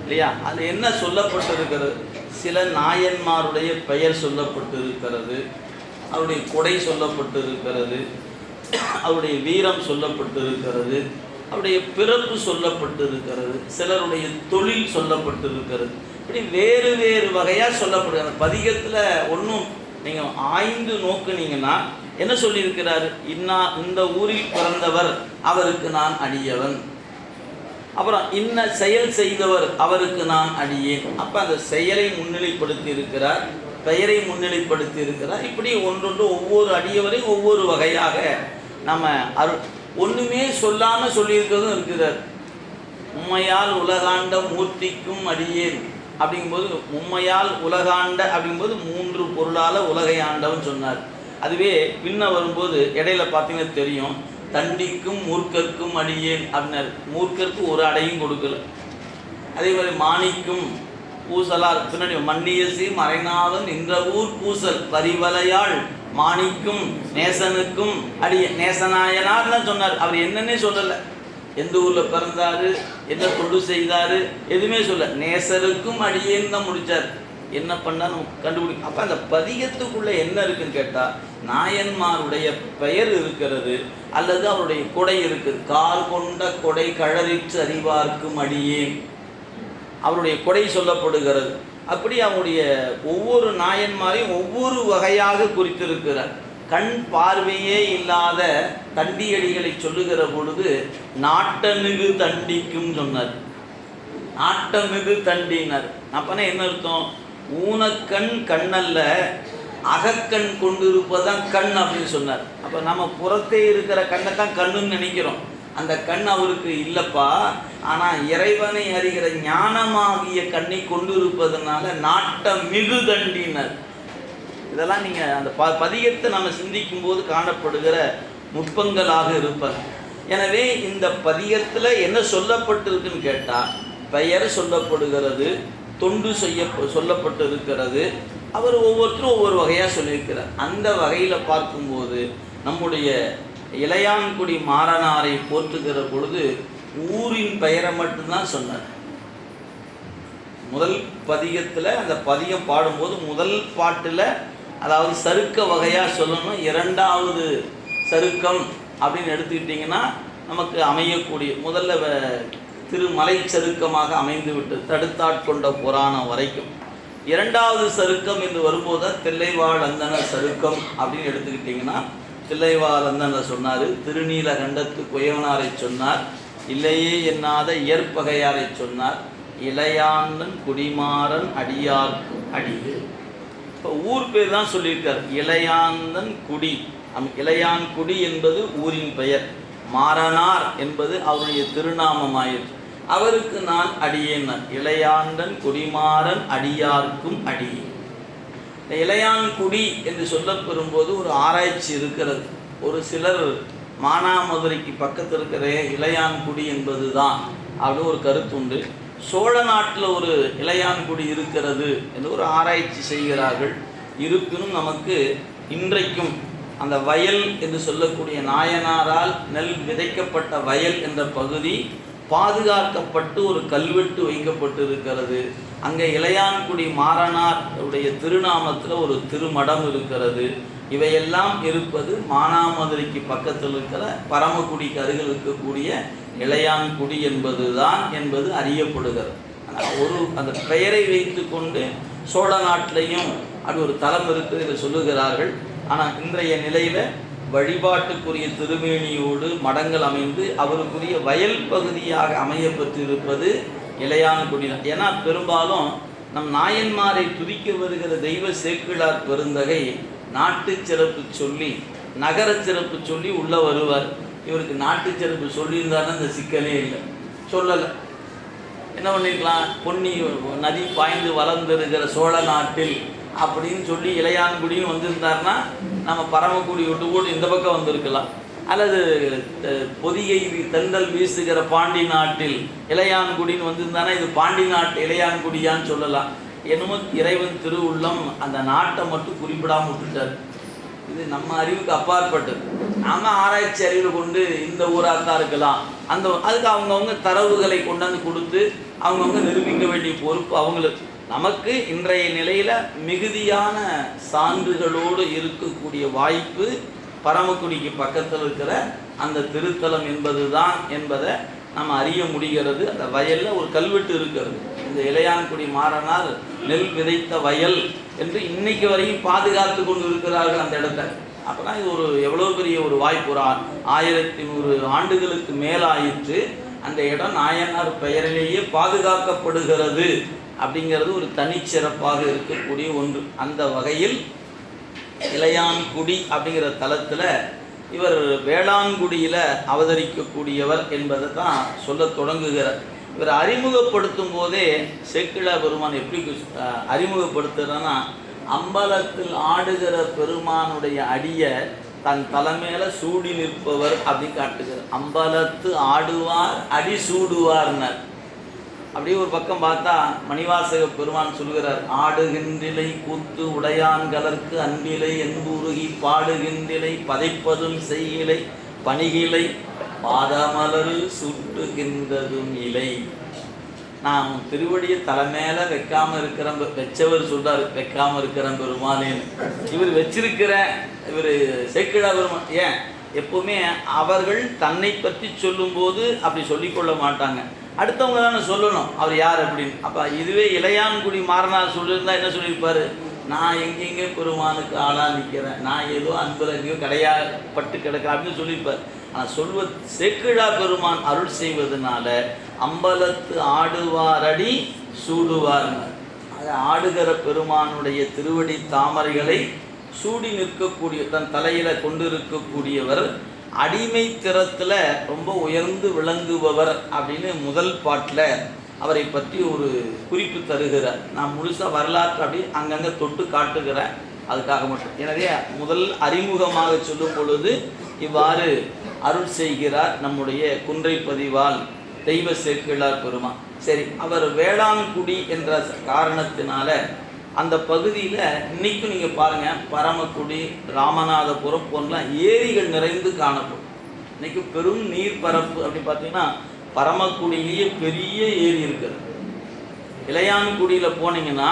A: இல்லையா? அது என்ன சொல்லப்பட்டிருக்கிறது? சில நாயன்மாருடைய பெயர் சொல்லப்பட்டிருக்கிறது, அவருடைய கொடை சொல்லப்பட்டிருக்கிறது, அவருடைய வீரம் சொல்லப்பட்டிருக்கிறது, அவருடைய பிறப்பு சொல்லப்பட்டிருக்கிறது, சிலருடைய தொழில் சொல்லப்பட்டிருக்கிறது. இப்படி வேறு வேறு வகையாக சொல்லப்படுது. அந்த பதிகத்தில் ஒன்றும் நீங்கள் ஆய்ந்து நோக்குனீங்கன்னா என்ன சொல்லியிருக்கிறார்? இந்த ஊரில் பிறந்தவர் அவருக்கு நான் அடியவன், அப்புறம் இன்ன செயல் செய்தவர் அவருக்கு நான் அடியேன். அப்போ அந்த செயலை முன்னிலைப்படுத்தி இருக்கிறார், பெயரை முன்னிலைப்படுத்தி இருக்கிறார். இப்படி ஒன்றொன்று ஒவ்வொரு அடியவரையும் ஒவ்வொரு வகையாக நம்ம ஒன்றுமே சொல்லாமல் சொல்லியிருக்கிறதும் இருக்கிறார். உம்மையால் உலகாண்ட மூர்த்திக்கும் அடியேன் அப்படிங்கும்போது, உம்மையால் உலகாண்ட அப்படிங்கும்போது 3 பொருளால் உலகை ஆண்டவன் சொன்னார். அதுவே பின்ன வரும்போது இடையில பார்த்தீங்கன்னா தெரியும், தண்டிக்கும் மூர்க்கர்க்கும் அடியேன் அப்படின்னார். மூர்க்கருக்கு ஒரு அடையும் கொடுக்கல. அதே மாதிரி மாணிக்கும் பூசலார் பின்னாடி மன்னியசி மறைநாதன் என்ற ஊர் பூசல் பரிவலையாள் மாணிக்கும் நேசனுக்கும் அடிய நேசநாயனார்னு சொன்னார். அவர் என்னன்னே சொல்லலை, எந்த ஊரில் பிறந்தாரு, என்ன தொண்டு செய்தார், எதுவுமே சொல்ல, நேசருக்கும் அடியேன்னு தான் முடித்தார். என்ன பண்ணால் நமக்கு கண்டுபிடிக்கும். அப்போ அந்த பதிகத்துக்குள்ளே என்ன இருக்குன்னு கேட்டால், நாயன்மாருடைய பெயர் இருக்கிறது அல்லது அவருடைய கொடை இருக்குது. கால் கொண்ட கொடை கழறிற்று அறிவார்க்கும் அடியேன், அவருடைய கொடை சொல்லப்படுகிறது. அப்படி அவருடைய ஒவ்வொரு நாயன்மாரையும் ஒவ்வொரு வகையாக குறித்திருக்கிறார். கண் பார்வையே இல்லாத தண்டியடிகளை சொல்லுகிற பொழுது நாட்டமிகு தண்டிக்கும் சொன்னார். நாட்டமிகு தண்டினார். அப்பனா என்ன அர்த்தம்? ஊனக்கண் கண்ணல்ல, அகக்கண் கொண்டு இருப்பதான் கண் அப்படின்னு சொன்னார். அப்போ நம்ம புறத்தே இருக்கிற கண்ணை தான் கண்ணுன்னு நினைக்கிறோம். அந்த கண் அவருக்கு இல்லைப்பா. ஆனால் இறைவனை அறிகிற ஞானமாகிய கண்ணை கொண்டு இருப்பதனால நாட்டமிகு தண்டினார். இதெல்லாம் நீங்கள் அந்த பதிகத்தை நம்ம சிந்திக்கும் போது காணப்படுகிற நுட்பங்களாக இருப்பார். எனவே இந்த பதிகத்தில் என்ன சொல்லப்பட்டிருக்குன்னு கேட்டால், பெயர் சொல்லப்படுகிறது, தொண்டு சொல்லப்பட்டு இருக்கிறது. அவர் ஒவ்வொருத்தரும் ஒவ்வொரு வகையாக சொல்லியிருக்கிறார். அந்த வகையில் பார்க்கும்போது நம்முடைய இளையான்குடி மாறனாரை போற்றுகிற பொழுது ஊரின் பெயரை மட்டும்தான் சொன்னார். முதல் பதிகத்தில் அந்த பதிகம் பாடும்போது முதல் பாட்டில் அதாவது சருக்க வகையாக சொல்லணும். 2வது சருக்கம் அப்படின்னு எடுத்துக்கிட்டிங்கன்னா நமக்கு அமையக்கூடிய முதல்ல திருமலை சருக்கமாக அமைந்து விட்டு தடுத்தாட்கொண்ட புராணம் வரைக்கும். 2வது சருக்கம் என்று வரும்போது தான் தில்லைவாழ் அந்தன சருக்கம் அப்படின்னு எடுத்துக்கிட்டிங்கன்னா, தில்லைவாழ் அந்தன சொன்னார், திருநீலகண்டத்து குயவனாரை சொன்னார், இல்லையே எண்ணாத இயற்பகையாரை சொன்னார், இளையாந்தன் குடிமாறன் அடியார்க்கு அடிது. இப்போ ஊர் பேர் தான் சொல்லியிருக்கார். இளையாந்தன் குடி, இளையான்குடி என்பது ஊரின் பெயர். மாறனார் என்பது அவருடைய திருநாமமாயிற்று. அவருக்கு நான் அடியேன். இளையாண்டன் குடிமாறன் அடியார்க்கும் அடியே. இந்த இளையான்குடி என்று சொல்லப்பெறும்போது ஒரு ஆராய்ச்சி இருக்கிறது. ஒரு சிலர் மானாமதுரைக்கு பக்கத்தில் இருக்கிற இளையான்குடி என்பது தான் அப்படின்னு ஒரு கருத்துண்டு. சோழ நாட்டில் ஒரு இளையான்குடி இருக்கிறது என்று ஒரு ஆராய்ச்சி செய்கிறார்கள். இருப்பினும் நமக்கு இன்றைக்கும் அந்த வயல் என்று சொல்லக்கூடிய நாயனாரால் நெல் விதைக்கப்பட்ட வயல் என்ற பகுதி பாதுகாக்கப்பட்டு ஒரு கல்வெட்டு வைக்கப்பட்டு இருக்கிறது. அங்கே இளையான்குடி மாறனார் உடைய திருநாமத்தில் ஒரு திருமடம் இருக்கிறது. இவையெல்லாம் இருப்பது மானாமதுரைக்கு பக்கத்தில் இருக்கிற பரமக்குடிக்கு அருகில் இருக்கக்கூடிய இளையான்குடி என்பது அறியப்படுகிறது. அந்த பெயரை வைத்து கொண்டு சோழ நாட்டிலையும் அப்படி ஒரு தலம் இருக்குது என்று சொல்லுகிறார்கள். ஆனால் இன்றைய நிலையில் வழிபாட்டுக்குரிய திருமேனியோடு மடங்கள் அமைந்து அவருக்குரிய வயல் பகுதியாக அமையப்பட்டிருப்பது இளையான்குடி தான். ஏன்னா பெரும்பாலும் நம் நாயன்மாரை துதிக்க வருகிற தெய்வ சேக்கிழார் பெருந்தகை நாட்டு சிறப்பு சொல்லி நகர சிறப்பு சொல்லி உள்ளே வருவார். இவருக்கு நாட்டு சிறப்பு சொல்லியிருந்தாருன்னா இந்த சிக்கலே இல்லை, சொல்லலை. என்ன பண்ணிருக்கலாம், பொன்னி நதி பாய்ந்து வளர்ந்திருக்கிற சோழ நாட்டில் அப்படின்னு சொல்லி இளையான்குடின்னு வந்திருந்தாருன்னா நம்ம பரமக்குடி விட்டு கூட இந்த பக்கம் வந்திருக்கலாம். அல்லது பொதிகை தென்றல் வீசுகிற பாண்டி நாட்டில் இளையான்குடின்னு வந்திருந்தானா இது பாண்டி நாட்டு இளையான்குடியான்னு சொல்லலாம். என்னமோ இறைவன் திருவுள்ளம் அந்த நாட்டை மட்டும் குறிப்பிடாமல் விட்டுட்டார். இது நம்ம அறிவுக்கு அப்பாற்பட்டது. நாம் ஆராய்ச்சி அறிவில் கொண்டு இந்த ஊராக தான் இருக்கலாம், அதுக்கு அவங்கவுங்க தரவுகளை கொண்டாந்து கொடுத்து அவங்கவுங்க நிரூபிக்க வேண்டிய பொறுப்பு அவங்களுக்கு. நமக்கு இன்றைய நிலையில் மிகுதியான சான்றுகளோடு இருக்கக்கூடிய வாய்ப்பு பரமக்குடிக்கு பக்கத்தில் இருக்கிற அந்த திருத்தலம் என்பதை நம்ம அறிய முடிகிறது. அந்த வயலில் ஒரு கல்வெட்டு இருக்கிறது. இந்த இளையான்குடி மாறனார் நெல் விதைத்த வயல் என்று இன்னைக்கு வரையும் பாதுகாத்து கொண்டு இருக்கிறார்கள் அந்த இடத்த. அப்போனா இது ஒரு எவ்வளோ பெரிய ஒரு வாய்ப்பு. ஒரு 1100 ஆண்டுகளுக்கு மேலாயிற்று அந்த இடம் நாயனார் பெயரிலேயே பாதுகாக்கப்படுகிறது அப்படிங்கிறது ஒரு தனிச்சிறப்பாக இருக்கக்கூடிய ஒன்று. அந்த வகையில் இளையான்குடி அப்படிங்கிற தலத்தில் இவர் வேளாண்குடியில் அவதரிக்கக்கூடியவர் என்பதை தான் சொல்ல தொடங்குகிறார். இவர் அறிமுகப்படுத்தும் போதே சேக்கிழா பெருமான் எப்படி அறிமுகப்படுத்துகிறன்னா, அம்பலத்தில் ஆடுகிற பெருமானுடைய அடிய தன் தலைமையில சூடி நிற்பவர் அப்படின்னு காட்டுகிறார். அம்பலத்து ஆடுவார் அடி சூடுவார்னர். அப்படியே ஒரு பக்கம் பார்த்தா மணிவாசக பெருமான் சொல்கிறார், ஆடுகின்றிலை கூத்து உடையான்களற்கு அன்பிலை என்புருகி பாடுகின்றிலை பதைப்பதும் செய்யிலை பணிகிலை பாதமலரு சுட்டுகின்றதும் இலை. நான் திருவடியை தலைமையில வைக்காமல் இருக்கிறேன், வச்சவர் சொல்றாரு வைக்காமல் இருக்கிறேன் பெருமானேன்னு. இவர் வச்சிருக்கிறேன், இவர் சேக்கிழா பெருமான். ஏன் எப்பவுமே அவர்கள் தன்னை பற்றி சொல்லும்போது அப்படி சொல்லிக்கொள்ள மாட்டாங்க, அடுத்தவங்க தானே சொல்லணும் அவர் யார் அப்படின்னு. அப்போ இதுவே இளையான்குடி மாறனார் சொல்லியிருந்தா என்ன சொல்லியிருப்பார், நான் எங்கெங்கே பெருமானுக்கு ஆளாக நிற்கிறேன், நான் ஏதோ அன்புல எங்கேயோ பட்டு கிடக்கிறேன் அப்படின்னு சொல்லியிருப்பார். ஆனால் சொல்வது சேக்கிழா பெருமான் அருள் செய்வதனால அம்பலத்து ஆடுவாரடி சூடுவார்ங்க. அது ஆடுகிற பெருமானுடைய திருவடி தாமரைகளை சூடி நிற்கக்கூடிய தன் தலையில கொண்டு இருக்கக்கூடியவர், அடிமை திறத்தில் ரொம்ப உயர்ந்து விளங்குபவர் அப்படின்னு முதல் பாட்டில் அவரை பற்றி ஒரு குறிப்பு தருகிறார். நான் முழுசாக வரலாற்று அப்படி அங்கங்கே தொட்டு காட்டுகிறேன் அதுக்காக மட்டும். எனவே முதல் அறிமுகமாக சொல்லும் பொழுது இவ்வாறு அருள் செய்கிறார் நம்முடைய குன்றை பதிவால் தெய்வ சேக்கிழார் பெருமான். சரி, அவர் வேளாண்குடி என்ற காரணத்தினால அந்த பகுதியில் இன்னைக்கும் நீங்கள் பாருங்கள், பரமக்குடி ராமநாதபுரம் போன்ற ஏரிகள் நிறைந்து காணப்படும். இன்னைக்கு பெரும் நீர்ப்பரப்பு அப்படி பார்த்தீங்கன்னா பரமக்குடியிலேயே பெரிய ஏரி இருக்குது. இளையான்குடியில் போனீங்கன்னா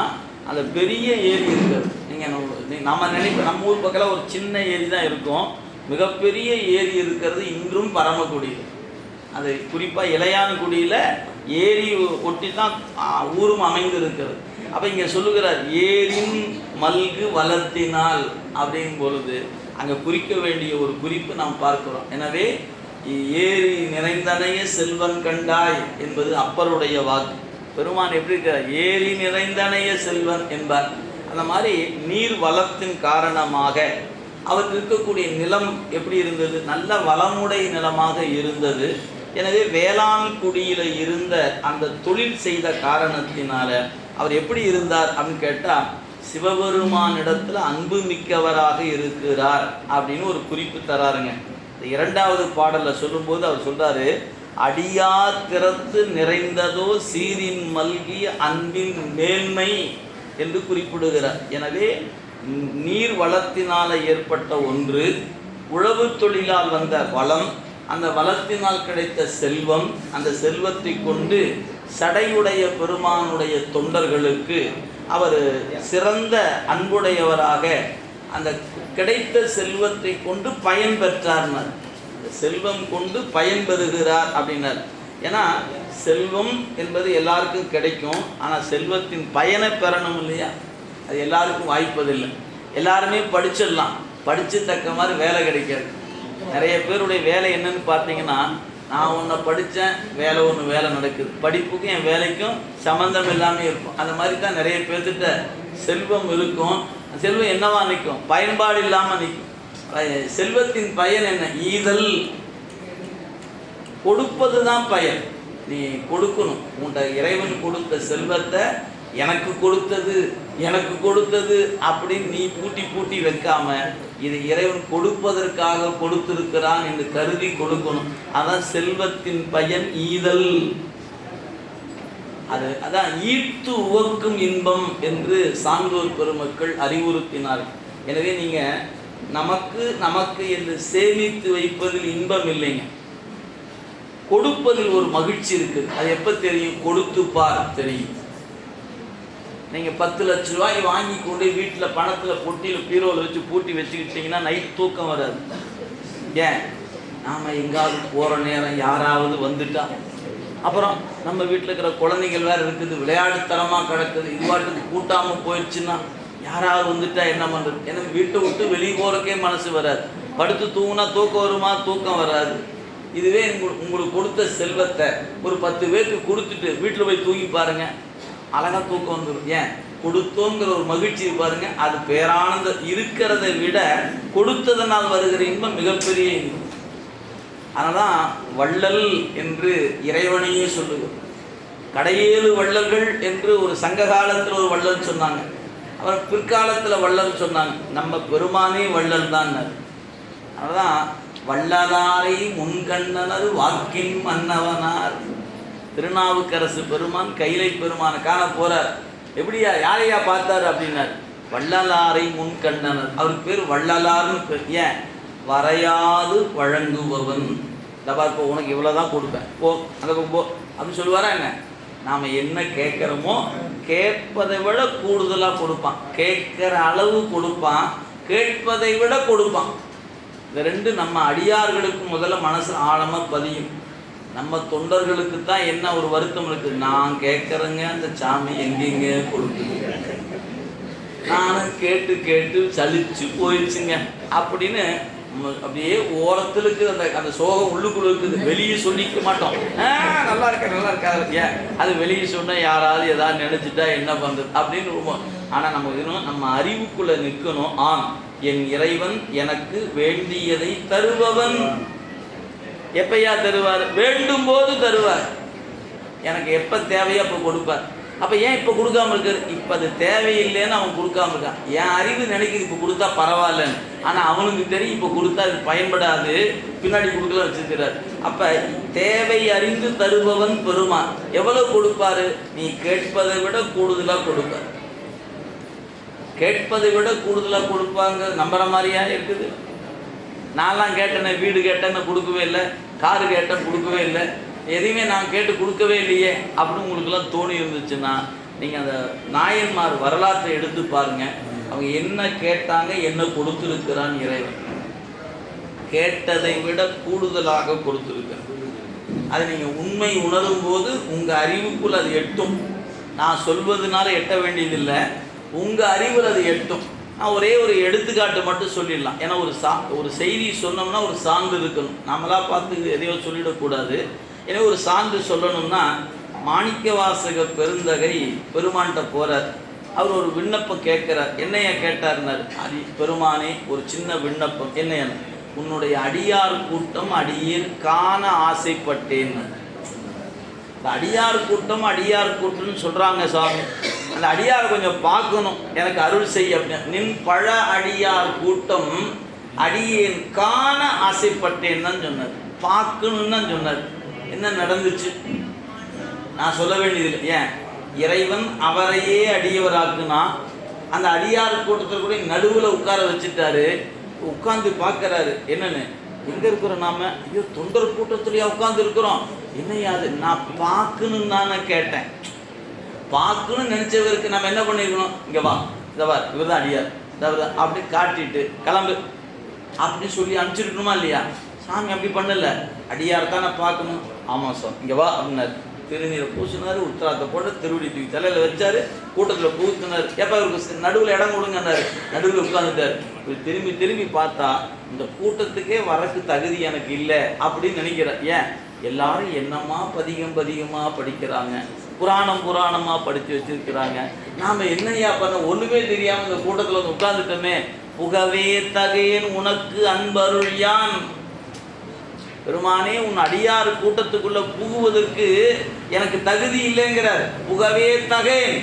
A: அந்த பெரிய ஏரி இருக்குது. நம்ம நினைப்போம் நம்ம ஊர் பக்கத்தில் ஒரு சின்ன ஏரி தான் இருக்கும், மிகப்பெரிய ஏரி இருக்கிறது இன்றும் பரமக்குடியில். அது குறிப்பாக இளையான்குடியில் ஏரி ஒட்டி தான் ஊரும் அமைந்து இருக்கிறது. அப்போ இங்கே சொல்லுகிறார், ஏரின் மல்கு வளர்த்தினால் அப்படிங்கும் பொழுது அங்கே குறிக்க வேண்டிய ஒரு குறிப்பு நாம் பார்க்கிறோம். எனவே ஏரி நிறைந்தனைய செல்வன் கண்டாய் என்பது அப்பருடைய வாக்கு. பெருமான் எப்படி இருக்கிறார், ஏரி நிறைந்தனைய செல்வன் என்பார். அந்த மாதிரி நீர் வளத்தின் காரணமாக அவர் இருக்கக்கூடிய நிலம் எப்படி இருந்தது? நல்ல வளமுடைய நிலமாக இருந்தது. எனவே வேளாண் குடியில் இருந்த அந்த தொழில் செய்த காரணத்தினால அவர் எப்படி இருந்தார் அப்படின்னு கேட்டால், சிவபெருமானிடத்தில் அன்பு மிக்கவராக இருக்கிறார் அப்படின்னு ஒரு குறிப்பு தராருங்க. இந்த 2வது பாடலில் சொல்லும்போது அவர் சொல்கிறாரு, அடியார் திறத்து நிறைந்ததோ சீரின் மல்கிய அன்பின் மேன்மை என்று குறிப்பிடுகிறார். எனவே நீர் வளத்தினால் ஏற்பட்ட ஒன்று, உழவு தொழிலால் வந்த வளம், அந்த வளத்தினால் கிடைத்த செல்வம், அந்த செல்வத்தை கொண்டு சடையுடைய பெருமானுடைய தொண்டர்களுக்கு அவர் சிறந்த அன்புடையவராக அந்த கிடைத்த செல்வத்தை கொண்டு பயன் பெற்றார்னார். செல்வம் கொண்டு பயன் பெறுகிறார் அப்படின்னார். ஏன்னா செல்வம் என்பது எல்லாருக்கும் கிடைக்கும், ஆனால் செல்வத்தின் பயனை பெறணும் இல்லையா? அது எல்லாருக்கும் வாய்ப்பதில்லை. எல்லாருமே படிச்சிடலாம், படித்து தக்க மாதிரி வேலை கிடைக்காது. நிறைய பேருடைய வேலை என்னன்னு பார்த்தீங்கன்னா, நான் ஒன்றை படித்தேன், வேலை நடக்குது, படிப்புக்கும் என் வேலைக்கும் சம்மந்தம் இல்லாமல் இருக்கும். அந்த மாதிரி தான் நிறைய பேர்த்திட்ட செல்வம் இருக்கும். செல்வம் என்னவா நிற்கும்? பயன்பாடு இல்லாமல் நிற்கும். செல்வத்தின் பயன் என்ன? ஈதல், கொடுப்பது தான் பயன். நீ கொடுக்கணும். உன்ட இறைவன் கொடுத்த செல்வத்தை எனக்கு கொடுத்தது அப்படின்னு நீ பூட்டி வைக்காம, இது இறைவன் கொடுப்பதற்காக கொடுத்திருக்கிறான் என்று கருதி கொடுக்கணும். அதான் செல்வத்தின் பயன் ஈதல். அதான் ஈர்த்து உவக்கும் இன்பம் என்று சான்றோர் பெருமக்கள் அறிவுறுத்தினார்கள். எனவே நீங்க நமக்கு என்று சேமித்து வைப்பதில் இன்பம் இல்லைங்க, கொடுப்பதில் ஒரு மகிழ்ச்சி இருக்குது. அது எப்போ தெரியும்? கொடுத்து பார் தெரியும். நீங்கள் 10 லட்ச ரூபாய் வாங்கி கொண்டு வீட்டில் பணத்தில் பொட்டியில் பீரோவில் வச்சு பூட்டி வச்சுக்கிட்டிங்கன்னா நைட் தூக்கம் வராது. ஏன்? நாம் எங்காவது போகிற நேரம் யாராவது வந்துட்டா, அப்புறம் நம்ம வீட்டில் இருக்கிற குழந்தைகள் வேறு இருக்குது, விளையாட்டுத்தனமாக கிடக்குது, இதுவாட்டுக்கு கூட்டாமல் போயிடுச்சுன்னா யாராவது வந்துட்டா என்ன பண்ணுறது? எனக்கு வீட்டை விட்டு வெளியே போகிறக்கே மனசு வராது. படுத்து தூங்கினா தூக்கம் வருமா? தூக்கம் வராது. இதுவே உங்களுக்கு கொடுத்த செல்வத்தை ஒரு 10 பேருக்கு கொடுத்துட்டு வீட்டில் போய் தூங்கி பாருங்கள், அழகாக தூக்கம் வந்துடும். ஏன்? கொடுத்தோங்கிற ஒரு மகிழ்ச்சி பாருங்க, அது பேரானந்த இருக்கிறதை விட கொடுத்ததனால் வருகிற இன்பம் மிகப்பெரிய இன்பம். அதனால்தான் வள்ளல் என்று இறைவனையே சொல்லுது. கடையேழு வள்ளல்கள் என்று ஒரு சங்க காலத்தில் ஒரு வள்ளல் சொன்னாங்க, அவர் பிற்காலத்தில் வள்ளல் சொன்னாங்க. நம்ம பெருமானே வள்ளல் தான். அதனால்தான் வள்ளலாரை முன்கண்ணனது வாக்கின் மன்னவனார். திருநாவுக்கரசு பெருமான் கைலை பெருமான காண போறார். எப்படியா யாரையா பார்த்தாரு அப்படின்னார்? வள்ளலாரை முன்கண்ணனர். அவருக்கு பேர் வள்ளலார்னு பேர். ஏன்? வரையாது வழங்குபவன். தப்பா, இப்போ உனக்கு இவ்வளோதான் கொடுப்பேன், போ அந்த போ அப்படின்னு சொல்லுவாரா என்ன? நாம் என்ன கேட்குறோமோ கேட்பதை விட கூடுதலாக கொடுப்பான். கேட்குற அளவு கொடுப்பான், கேட்பதை விட கொடுப்பான். இந்த ரெண்டு நம்ம அடியார்களுக்கு முதல்ல மனசு ஆழமாக பதியும். நம்ம தொண்டர்களுக்கு தான் என்ன ஒரு வருத்தம் இருக்குது, நான் கேட்குறேங்க அந்த சாமி எங்கெங்க கொடுக்குங்க, நானும் கேட்டு கேட்டு சலிச்சு போயிடுச்சுங்க அப்படின்னு அப்படியே ஓரத்தில் இருக்குது. அந்த சோகம் உள்ளுக்குள்ள இருக்குது, வெளியே சொல்லிக்க மாட்டோம். நல்லா இருக்காது. அது வெளியே சொன்னால் யாராவது ஏதாவது நினச்சிட்டா என்ன பண்ணுறது அப்படின்னு. ஆனால் நம்ம அறிவுக்குள்ளே நிற்கணும். என் இறைவன் எனக்கு வேண்டியதை தருபவன். எப்பையா தருவார்? வேண்டும் போது தருவார். எனக்கு எப்போ தேவையோ அப்போ கொடுப்பார். அப்போ ஏன் இப்போ கொடுக்காம இருக்காரு? இப்போ அது தேவையில்லைன்னு அவன் கொடுக்காம இருக்கான். என் அறிவு நினைக்குது இப்போ கொடுத்தா பரவாயில்லன்னு, ஆனால் அவனுக்கு தெரியும் இப்போ கொடுத்தா அது பயன்படாது, பின்னாடி கொடுக்கலாம் வச்சுக்கிறார். அப்போ தேவை அறிந்து தருபவன் பெருமான். எவ்வளோ கொடுப்பாரு? நீ கேட்பதை விட கூடுதலாக கொடுப்பார். கேட்பதை விட கூடுதலாக கொடுப்பாங்க. நம்புற மாதிரியா இருக்குது? நான்லாம் கேட்டேன்னு, வீடு கேட்டேன்னு கொடுக்கவே இல்லை, காரு கேட்டேன் கொடுக்கவே இல்லை, எதையுமே நான் கேட்டு கொடுக்கவே இல்லையே அப்படின்னு உங்களுக்கெல்லாம் தோணி இருந்துச்சுன்னா நீங்கள் அந்த நாயன்மார் வரலாற்றை எடுத்து பாருங்கள். அவங்க என்ன கேட்டாங்க, என்ன கொடுத்துருக்கிறான் இறைவன். கேட்டதை விட கூடுதலாக கொடுத்துருக்கிறான். அதை நீங்கள் உண்மை உணரும் போது உங்கள் அறிவுக்குள் அது எட்டும். நான் சொல்வதனால எட்ட வேண்டியதில்லை, உங்கள் அறிவில் அது எட்டும். நான் ஒரே ஒரு எடுத்துக்காட்டு மட்டும் சொல்லிடலாம். ஏன்னா ஒரு செய்தி சொன்னோம்னா ஒரு சான்று இருக்கணும். நம்மளாக பார்த்து எதையோ சொல்லிடக்கூடாது. எனவே ஒரு சான்று சொல்லணும்னா, மாணிக்க வாசக பெருந்தகை பெருமான்கிட்ட போகிறார். அவர் ஒரு விண்ணப்பம் கேட்கிறார். என்னைய கேட்டார்னார். பெருமானே, ஒரு சின்ன விண்ணப்பம். என்ன? உன்னுடைய அடியார் கூட்டம் அடியேன் காண ஆசைப்பட்டேன். இந்த அடியார் கூட்டம்னு சொல்றாங்க சாமி. அந்த அடியாரை கொஞ்சம் பார்க்கணும், எனக்கு அருள் செய்ய அப்படின்னு. நின் பழ அடியார் கூட்டம் அடியேன் காண ஆசைப்பட்டேன் தான் சொன்னார். பார்க்கணுன்னு தான் சொன்னார். என்ன நடந்துச்சு நான் சொல்ல வேண்டியதில்லை. ஏன்? இறைவன் அவரையே அடியவராக்குனா அந்த அடியார் கூட்டத்தில் கூட நடுவில் உட்கார வச்சுட்டாரு. உட்காந்து பார்க்கறாரு. என்னன்னு, எங்க இருக்கிறோம் நாம? ஐயோ, தொண்டர் கூட்டத்திலேயே உட்காந்து இருக்கிறோம். என்னையாது? நான் பார்க்கணுன்னு தானே கேட்டேன். பார்க்கணும்னு நினைச்சவருக்கு நம்ம என்ன பண்ணிருக்கணும்? இங்க வா, இதை இவர் தான் அடியார், அப்படி காட்டிட்டு கிளம்பு அப்படி சொல்லி அனுப்பிச்சிருக்கணுமா இல்லையா? சாமி அப்படி பண்ணல. அடியார் தானே பார்க்கணும். ஆமாம் சார், இங்கே வா அப்படின்னாரு. திருநீரை பூசினார், உத்திராத்தை போட்டு திருவடி தூக்கி தலையில் வச்சாரு, கூட்டத்தில் பூத்துனார். எப்போ இவருக்கு நடுவில் இடம் கொடுங்கன்னாரு. நடுவில் உட்காந்துட்டார். இவர் திரும்பி திரும்பி பார்த்தா இந்த கூட்டத்துக்கே வரக்கு தகுதி எனக்கு இல்லை அப்படின்னு நினைக்கிறேன். ஏன்? எல்லாரும் என்னமா பதிகமாக படிக்கிறாங்க, புராணமாக படித்து வச்சிருக்கிறாங்க. நாம் என்னையா பண்ண ஒன்றுமே தெரியாமல் இந்த கூட்டத்தில் வந்து உட்காந்துட்டோமே. புகவே தகையன் உனக்கு அன்பருள் யான். பெருமானே, உன் அடியார் கூட்டத்துக்குள்ள புகுவதற்கு எனக்கு தகுதி இல்லைங்கிறார். புகவே தகையன்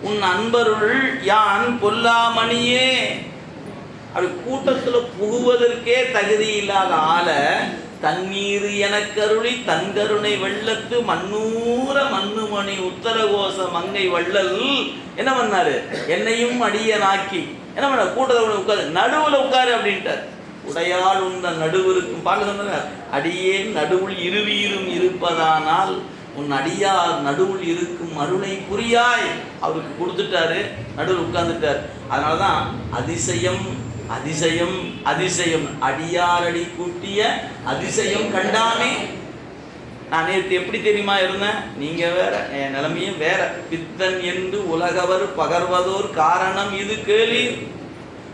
A: உன் அன்பருள் யான் பொல்லாமணியே. அப்படி கூட்டத்தில் புகுவதற்கே தகுதி இல்லாத ஆளை தண்ணீர் எனக்கருளி தன்கருணை வெள்ளத்து மண்ணூர மண்ணுமணி உத்தரகோச மங்கை வள்ளல் என்ன பண்ணாரு? என்னையும் அடியனாக்கி என்ன பண்ண? கூட்டத்தில் உட்காரு, நடுவில் உட்காரு அப்படின்ட்டார். உடையால் உந்த நடுவிருக்கும் பாட்டு சொன்னாங்க. அடியே நடுவுள் இருவீரும் இருப்பதானால் உன் அடியார் நடுவுள் இருக்கும் அருளை புரியாய். அவருக்கு கொடுத்துட்டாரு, நடுவில் உட்கார்ந்துட்டார். அதனால தான் அதிசயம் அதிசயம் அதிசயம் அடியாரடி கூட்டிய அதிசயம் கண்டாமே. நான் நேற்று எப்படி தெரியுமா இருந்தேன்? நீங்கள் வேற, என் நிலைமையும் வேற. பித்தன் என்று உலகவர் பகர்வதோர் காரணம் இது கேளீர்.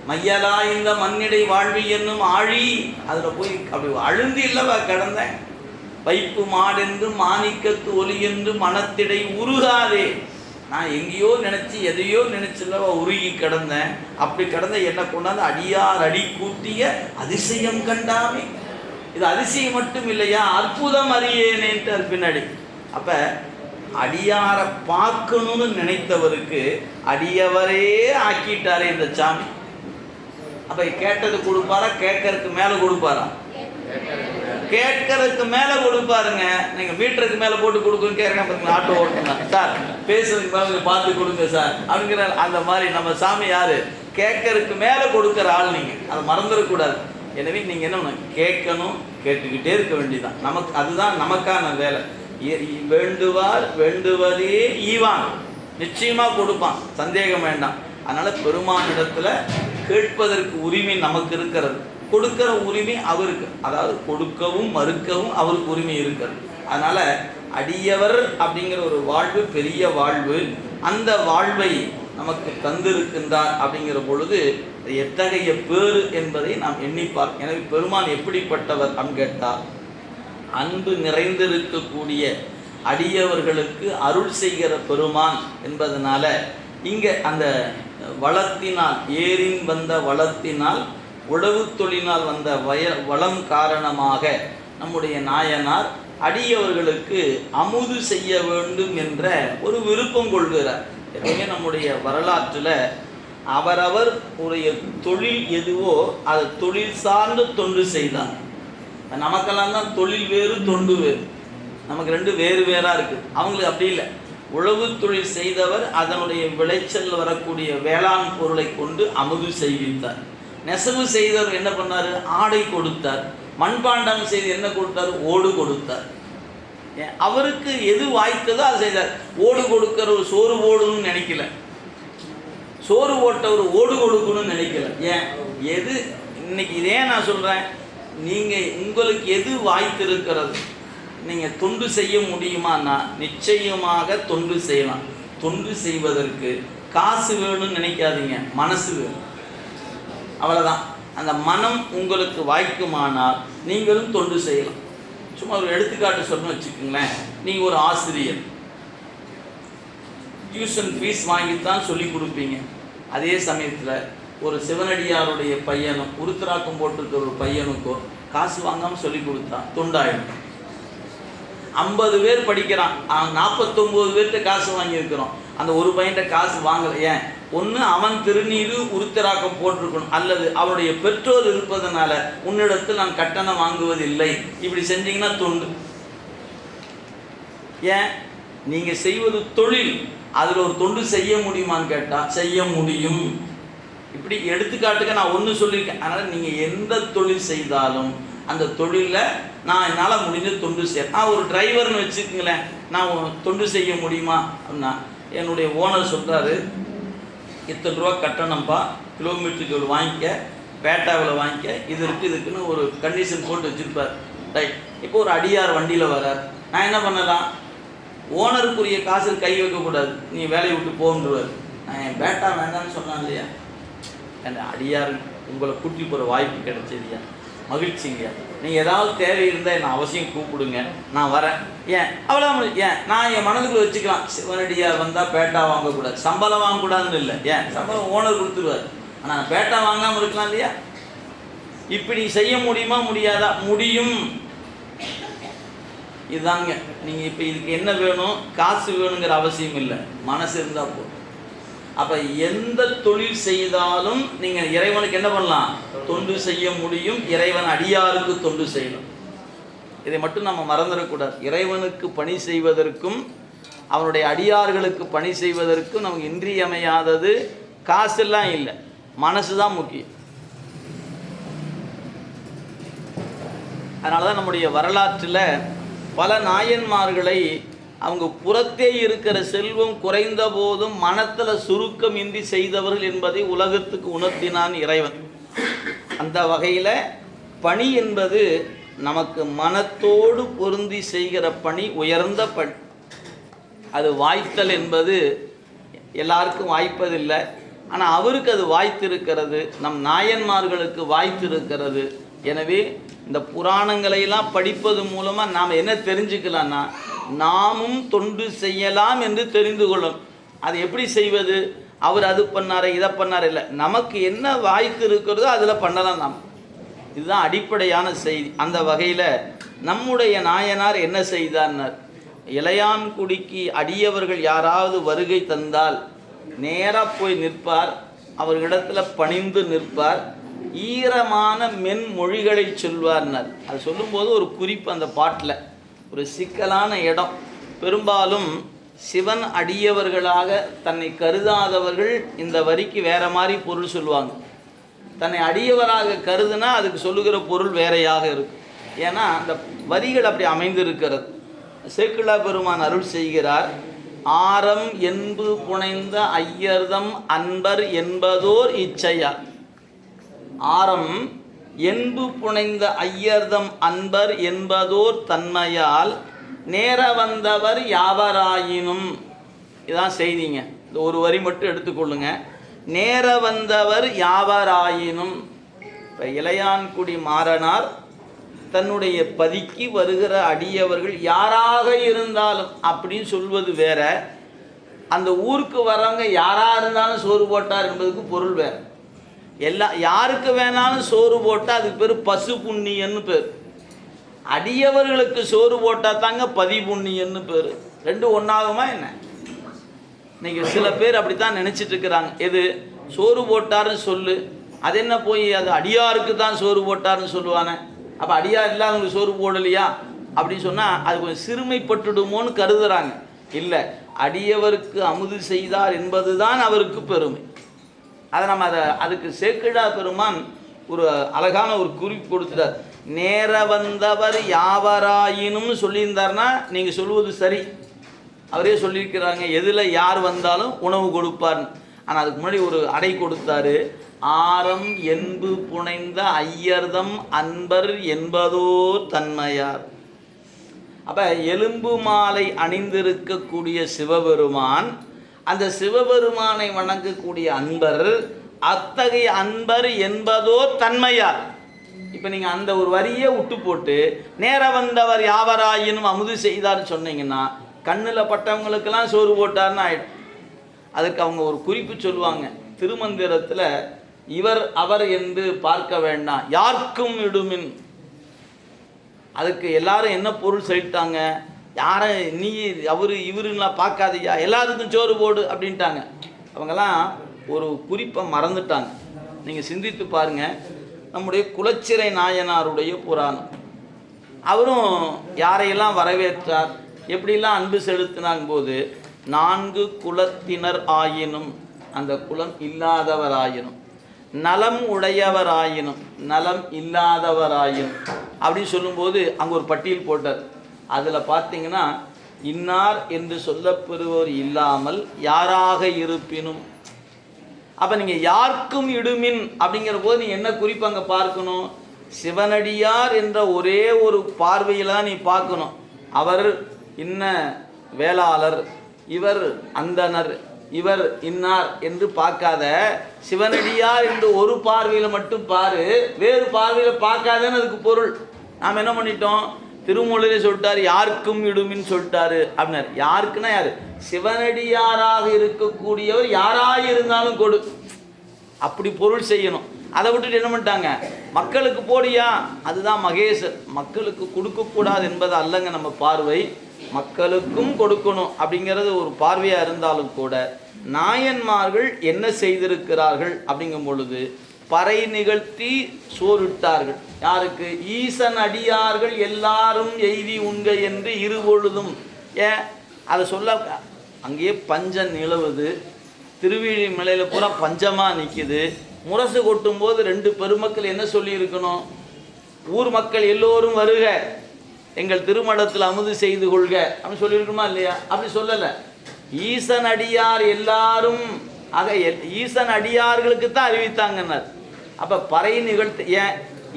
A: மையலா இந்த மண்ணிடை வாழ்வி என்னும் ஆழி. அதில் போய் அப்படி அழுந்து இல்லவா கிடந்தேன். வைப்பு மாடென்று மாணிக்கத்து ஒலி என்று மனத்திடை உருகாதே. நான் எங்கேயோ நினச்சி எதையோ நினச்சில்லவா உருகி கிடந்தேன். அப்படி கிடந்த என்னை கொண்டாந்து அடியார் அடி கூட்டிய அதிசயம் கண்டாமே. இது அதிசயம் மட்டும் இல்லையா, அற்புதம் அறியேனேன்ட்டு பின்னாடி. அப்போ அடியாரை பார்க்கணும்னு நினைத்தவருக்கு அடியவரே ஆக்கிட்டாரே இந்த சாமி. அப்போ கேட்டது கொடுப்பாரா? கேட்கறதுக்கு மேலே கொடுப்பாரா? கேட்கறதுக்கு மேலே கொடுப்பாருங்க. நீங்கள் மீட்டருக்கு மேலே போட்டு கொடுக்குன்னு கேட்குறேன். ஆட்டோ ஓட்டுங்க சார், பேசுறதுக்கு மேலே பார்த்து கொடுங்க சார் அப்படிங்கிற அந்த மாதிரி நம்ம சாமி யாரு? கேட்கறதுக்கு மேலே கொடுக்குற ஆள். நீங்கள் அதை மறந்துடக்கூடாது. எனவே நீங்கள் என்ன பண்ணணும்? கேட்கணும், கேட்டுக்கிட்டே இருக்க வேண்டியதான். நமக்கு அதுதான் நமக்கான வேலை. வேண்டுவார் வேண்டுவதே ஈவான், நிச்சயமாக கொடுப்பான், சந்தேகம் வேண்டாம். அதனால் பெருமானிடத்தில் கேட்பதற்கு உரிமை நமக்கு இருக்கிறது, கொடுக்கிற உரிமை அவருக்கு. அதாவது கொடுக்கவும் மறுக்கவும் அவருக்கு உரிமை இருக்கிறது. அதனால் அடியவர் அப்படிங்கிற ஒரு வாழ்வு பெரிய வாழ்வு. அந்த வாழ்வை நமக்கு தந்திருக்கின்றார் அப்படிங்கிற பொழுது எத்தகைய பேறு என்பதை நாம் எண்ணிப்பார். எனவே பெருமான் எப்படிப்பட்டவர் அப்படின்னு கேட்டால், அன்பு நிறைந்திருக்கக்கூடிய அடியவர்களுக்கு அருள் செய்கிற பெருமான் என்பதனால இங்கே அந்த வளத்தினால், ஏரின் வந்த வளத்தினால், உழவு தொழிலினால் வந்த வளம் காரணமாக நம்முடைய நாயனார் அடியவர்களுக்கு அமுது செய்ய வேண்டும் என்ற ஒரு விருப்பம் கொள்கிறார். எனவே நம்முடைய வரலாற்றில் அவரவர் உடைய தொழில் எதுவோ அது தொழில் சார்ந்து தொண்டு செய்தார். நமக்கெல்லாம் தான் தொழில் வேறு தொண்டு வேறு, நமக்கு ரெண்டு வேறு வேறாக இருக்குது. அவங்களுக்கு அப்படி இல்லை. உழவு தொழில் செய்தவர் அதனுடைய விளைச்சல் வரக்கூடிய வேளாண் பொருளை கொண்டு அமுது செய்வித்தார். நெசவு செய்தவர் என்ன பண்ணார்? ஆடை கொடுத்தார். மண்பாண்டம் செய்து என்ன கொடுத்தார்? ஓடு கொடுத்தார். அவருக்கு எது வாய்த்ததோ அதை செய்தார். ஓடு கொடுக்கிற ஒரு சோறு ஓடுன்னு நினைக்கல, சோறு ஓட்டவர் ஓடு கொடுக்கணும்னு நினைக்கல. ஏன்? எது இன்னைக்கு இதே நான் சொல்கிறேன், நீங்கள் உங்களுக்கு எது வாய்த்திருக்கிறது, நீங்கள் தொண்டு செய்ய முடியுமான்னா நிச்சயமாக தொண்டு செய்யலாம். தொண்டு செய்வதற்கு காசு வேணும்னு நினைக்காதீங்க, மனசு வேணும். அவ்வளோதான். அந்த மனம் உங்களுக்கு வாய்க்குமானால் நீங்களும் தொண்டு செய்யலாம். சும்மா ஒரு எடுத்துக்காட்டு சொல்லணும்னு வச்சுக்கோங்களேன். நீங்கள் ஒரு ஆசிரியர், டியூஷன் ஃபீஸ் வாங்கித்தான் சொல்லி கொடுப்பீங்க. அதே சமயத்தில் ஒரு சிவனடியாருடைய பையனும் உருத்திராக்கம் போட்டிருக்கிற ஒரு பையனுக்கோ காசு வாங்காமல் சொல்லி கொடுத்தா துண்டாயிடும். 50 பேர் படிக்கிறான், 49 பேர்கிட்ட காசு வாங்கியிருக்கிறோம், அந்த ஒரு பையன்கிட்ட காசு வாங்கலை. ஏன்? ஒன்று அவன் திருநீரு உருத்திராக்கம் போட்டிருக்கணும், அல்லது அவனுடைய பெற்றோர் இருப்பதனால உன்னிடத்தில் நான் கட்டணம் வாங்குவதில்லை. இப்படி செஞ்சீங்கன்னா தொண்டு. ஏன்? நீங்கள் செய்வது தொழில், அதில் ஒரு தொண்டு செய்ய முடியுமான்னு கேட்டால் செய்ய முடியும். இப்படி எடுத்துக்காட்டுக்க நான் ஒன்று சொல்லியிருக்கேன். அதனால் நீங்கள் எந்த தொழில் செய்தாலும் அந்த தொழிலில் நான் என்னால் முடிஞ்ச தொண்டு செய்ய. நான் ஒரு டிரைவர்னு வச்சுக்கங்களேன், நான் தொண்டு செய்ய முடியுமா அப்படின்னா, என்னுடைய ஓனர் சொல்கிறாரு, இத்தனை ரூபா கட்டணம்ப்பா, கிலோமீட்டருக்கு ஒரு வாங்கிக்க, பேட்டாவில் வாங்கிக்க, இது இருக்குது, இதுக்குன்னு ஒரு கண்டிஷன் போட்டு வச்சுருப்பார். ரைட். இப்போ ஒரு அடியார் வண்டியில் வரார், நான் என்ன பண்ணலாம்? ஓனருக்குரிய காசு கை வைக்கக்கூடாது, நீ வேலையை விட்டு போன்றுவார். நான் என் பேட்டா வேண்டாம்னு சொன்னான் இல்லையா? என் அடியார் உங்களை கூட்டி போகிற வாய்ப்பு கிடைச்சதுயா, மகிழ்ச்சிங்க. நீங்கள் ஏதாவது தேவை இருந்தால் என்னை அவசியம் கூப்பிடுங்க, நான் வரேன். ஏன்? அவ்வளோ. ஏன்? நான் என் மனதுக்குள்ள வச்சுக்கலாம், சிவனடியார் வந்தால் பேட்டா வாங்கக்கூடாது, சம்பளம் வாங்கக்கூடாதுன்னு இல்லை. ஏன்? சம்பளம் ஓனர் கொடுத்துருவார், ஆனால் பேட்டா வாங்காமல் இருக்கலாம் இல்லையா? இப்படி செய்ய முடியுமா முடியாதா? முடியும். இதுதாங்க. நீங்கள் இப்போ இதுக்கு என்ன வேணும்? காசு வேணுங்கிற அவசியம் இல்லை, மனசு இருந்தால் போதும். அப்போ எந்த தொழில் செய்தாலும் நீங்கள் இறைவனுக்கு என்ன பண்ணலாம்? தொண்டு செய்ய முடியும். இறைவன் அடியாருக்கு தொண்டு செய்யணும். இதை மட்டும் நம்ம மறந்துடக்கூடாது. இறைவனுக்கு பணி செய்வதற்கும் அவனுடைய அடியார்களுக்கு பணி செய்வதற்கும் நமக்கு இன்றியமையாதது காசெல்லாம் இல்லை, மனசு தான் முக்கியம். அதனால தான் நம்முடைய வரலாற்றில் பல நாயன்மார்களை அவங்க புறத்தே இருக்கிற செல்வம் குறைந்த போதும் மனத்தில் சுருக்கம் இன்றி செய்தவர்கள் என்பதை உலகத்துக்கு உணர்த்தினான் இறைவன். அந்த வகையில் பணி என்பது நமக்கு மனத்தோடு பொருந்தி செய்கிற பணி உயர்ந்த பணி. அது வாய்த்தல் என்பது எல்லாருக்கும் வாய்ப்பதில்லை, ஆனால் அவருக்கு அது வாய்த்திருக்கிறது, நம் நாயன்மார்களுக்கு வாய்த்திருக்கிறது. எனவே இந்த புராணங்களையெல்லாம் படிப்பது மூலமாக நாம் என்ன தெரிஞ்சுக்கலான்னா, நாமும் தொண்டு செய்யலாம் என்று தெரிந்து கொள்ளும். அது எப்படி செய்வது? அவர் அது பண்ணார் இதை பண்ணார் இல்லை, நமக்கு என்ன வாய்ப்பு இருக்கிறதோ அதில் பண்ணலாம் நாம். இதுதான் அடிப்படையான செய்தி. அந்த வகையில் நம்முடைய நாயனார் என்ன செய்தார்னார், இளையான்குடிக்கு அடியவர்கள் யாராவது வருகை தந்தால் நேராக போய் நிற்பார், அவர்களிடத்தில் பணிந்து நிற்பார், ஈரமான மென்மொழிகளை சொல்வார்னார். அது சொல்லும்போது ஒரு குறிப்பு, அந்த பாட்டில் ஒரு சிக்கலான இடம். பெரும்பாலும் சிவன் அடியவர்களாக தன்னை கருதாதவர்கள் இந்த வரிக்கு வேற மாதிரி பொருள் சொல்லுவாங்க. தன்னை அடியவராக கருதுனா அதுக்கு சொல்லுகிற பொருள் வேறையாக இருக்கும். ஏன்னா அந்த வரிகள் அப்படி அமைந்திருக்கிறது. சேக்கிழா பெருமான் அருள் செய்கிறார், ஆரம் என்பு புனைந்த ஐயர்தம் அன்பர் என்பதோர் இச்சையா. ஆரம் என்பு புனைந்த ஐயர்தம் அன்பர் என்பதோர் தன்மையால் நேர வந்தவர் யாவராயினும். இதான் செய்திங்க. இந்த ஒரு வரி மட்டும் எடுத்துக்கொள்ளுங்க. நேர வந்தவர் யாவராயினும். இப்போ இளையான்குடி மாறனார் தன்னுடைய பதிக்கு வருகிற அடியவர்கள் யாராக இருந்தாலும் அப்படின்னு சொல்வது வேற, அந்த ஊருக்கு வர்றவங்க யாராக இருந்தாலும் சோறு போட்டார் என்பதுக்கு பொருள் வேறு. யாருக்கு வேணாலும் சோறு போட்டால் அதுக்கு பேர் பசு புண்ணியன்னு பேர். அடியவர்களுக்கு சோறு போட்டால் தாங்க பதி புண்ணியன்னு பேர். ரெண்டும் ஒன்றாகுமா என்ன? இன்னைக்கு சில பேர் அப்படித்தான் நினச்சிட்டு இருக்கிறாங்க. எது சோறு போட்டாருன்னு சொல்லு, அது என்ன போய் அது அடியாருக்கு தான் சோறு போட்டாருன்னு சொல்லுவானே, அப்போ அடியார் இல்லாதவங்களுக்கு சோறு போடலையா அப்படின்னு சொன்னால் அது கொஞ்சம் சிறுமைப்பட்டுடுமோன்னு கருதுகிறாங்க. இல்லை, அடியவருக்கு அமுது செய்தார் என்பது தான் அவருக்கு பெருமை. அதை நம்ம அதுக்கு சேக்கிழா பெருமான் ஒரு அழகான ஒரு குறிப்பு கொடுத்துட்டார். நேர வந்தவர் யாவராயினும் சொல்லியிருந்தார்னா நீங்கள் சொல்லுவது சரி. அவரே சொல்லியிருக்கிறாங்க, எதில் யார் வந்தாலும் உணவு கொடுப்பார்னு. ஆனால் அதுக்கு முன்னாடி ஒரு அடை கொடுத்தாரு, ஆரம் என்பு புனைந்த ஐயர்தம் அன்பர் என்பதோர் தன்மையார். அப்போ எலும்பு மாலை அணிந்திருக்கக்கூடிய சிவபெருமான், அந்த சிவபெருமானை வணங்கக்கூடிய அன்பர், அத்தகைய அன்பர் என்பதோர் தன்மையார். இப்போ நீங்கள் அந்த ஒரு வரியை விட்டு போட்டு நேர வந்தவர் யாவராயினும் அமுது செய்தார்னு சொன்னீங்கன்னா கண்ணில் பட்டவங்களுக்கெல்லாம் சோறு போட்டார்னு ஆயிடும். அதுக்கு அவங்க ஒரு குறிப்பு சொல்லுவாங்க. திருமந்திரத்தில் இவர் அவர் என்று பார்க்க வேண்டாம், யாருக்கும் இடுமின். அதுக்கு எல்லாரும் என்ன பொருள் சொல்லிட்டாங்க, யாரை நீ அவரு இவருலாம் பார்க்காதையா, எல்லாத்துக்கும் சோறு போடு அப்படின்ட்டாங்க. அவங்கெல்லாம் ஒரு குறிப்பை மறந்துட்டாங்க. நீங்கள் சிந்தித்து பாருங்கள். நம்முடைய குலச்சிறை நாயனாருடைய புராணம், அவரும் யாரையெல்லாம் வரவேற்றார், எப்படிலாம் அன்பு செலுத்தினாங்க போது, 4 குலத்தினர் ஆயினும், அந்த குலம் இல்லாதவராயினும், நலம் உடையவராயினும், நலம் இல்லாதவராயினும் அப்படின்னு சொல்லும்போது அங்கே ஒரு பட்டியல் போட்டார். அதில் பார்த்தீங்கன்னா இன்னார் என்று சொல்லப்பெறுவோர் இல்லாமல் யாராக இருப்பினும். அப்போ நீங்கள் யாருக்கும் இடுமின் அப்படிங்கிற போது நீ என்ன குறிப்பு அங்கே பார்க்கணும், சிவனடியார் என்ற ஒரே ஒரு பார்வையில் தான் நீ பார்க்கணும். அவர் இன்ன வேளாளர், இவர் அந்தனர், இவர் இன்னார் என்று பார்க்காத, சிவனடியார் என்று ஒரு பார்வையில் மட்டும் பாரு, வேறு பார்வையில் பார்க்காதன்னு அதுக்கு பொருள். நாம் என்ன பண்ணிட்டோம், திருமூலரே சொல்லிட்டார் யாருக்கும் இடுமின்னு சொல்லிட்டாரு அப்படின்னார். யாருக்குன்னா யார், சிவனடியாராக இருக்கக்கூடியவர் யாராக இருந்தாலும் கொடு, அப்படி பொருள் செய்யணும். அதை விட்டுட்டு என்ன பண்ணிட்டாங்க, மக்களுக்கு போடியா, அதுதான் மகேசர், மக்களுக்கு கொடுக்கக்கூடாது என்பது அல்லங்க நம்ம பார்வை, மக்களுக்கும் கொடுக்கணும் அப்படிங்கிறது ஒரு பார்வையாக இருந்தாலும் கூட, நாயன்மார்கள் என்ன செய்திருக்கிறார்கள் அப்படிங்கும் பொழுது பறை நிகழ்த்தி சோறிட்டார்கள். யாருக்கு, ஈசன் அடியார்கள் எல்லாரும் எய்தி உண்க என்று இருபொழுதும். ஏன் அதை சொல்ல, அங்கேயே பஞ்சம் நிலவுது, திருவிழிமலையில் பூரா பஞ்சமாக நிற்கிது. முரசு கொட்டும் போது 2 பெருமக்கள் என்ன சொல்லியிருக்கணும், ஊர் மக்கள் எல்லோரும் வருக, எங்கள் திருமடத்தில் அமுது செய்து கொள்க அப்படின்னு சொல்லியிருக்குமா இல்லையா? அப்படி சொல்லலை. ஈசன் அடியார் எல்லாரும், ஆக ஈசன் அடியார்களுக்கு தான் அறிவித்தாங்கன்னார். அப்போ பறை நிகழ்த்து, ஏன்,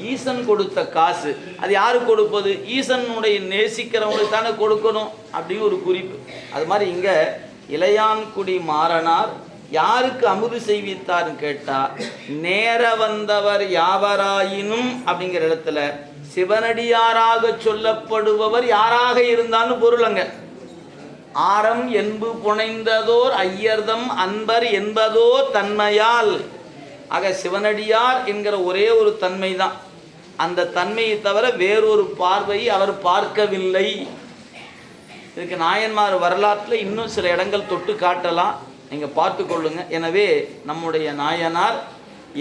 A: ஈசன் கொடுத்த காசு அது யாருக்கு கொடுப்பது, ஈசனுடைய நேசிக்கிறவங்களுக்கு தானே கொடுக்கணும் அப்படின்னு ஒரு குறிப்பு. அது மாதிரி இங்கே இளையான்குடி மாறனார் யாருக்கு அமுது செய்வித்தார்னு கேட்டால், நேர வந்தவர் யாவராயினும் அப்படிங்கிற இடத்துல சிவனடியாராக சொல்லப்படுபவர் யாராக இருந்தாலும் பொருள். அங்கே ஆரம் என்பு புனைந்ததோர் ஐயர்தம் அன்பர் என்பதோ தன்மையால். ஆக சிவனடியார் என்கிற ஒரே ஒரு தன்மை தான், அந்த தன்மையை தவிர வேறொரு பார்வையை அவர் பார்க்கவில்லை. இதுக்கு நாயன்மார் வரலாற்றில் இன்னும் சில இடங்கள் தொட்டு காட்டலாம், நீங்கள் பார்த்து கொள்ளுங்க. எனவே நம்முடைய நாயனார்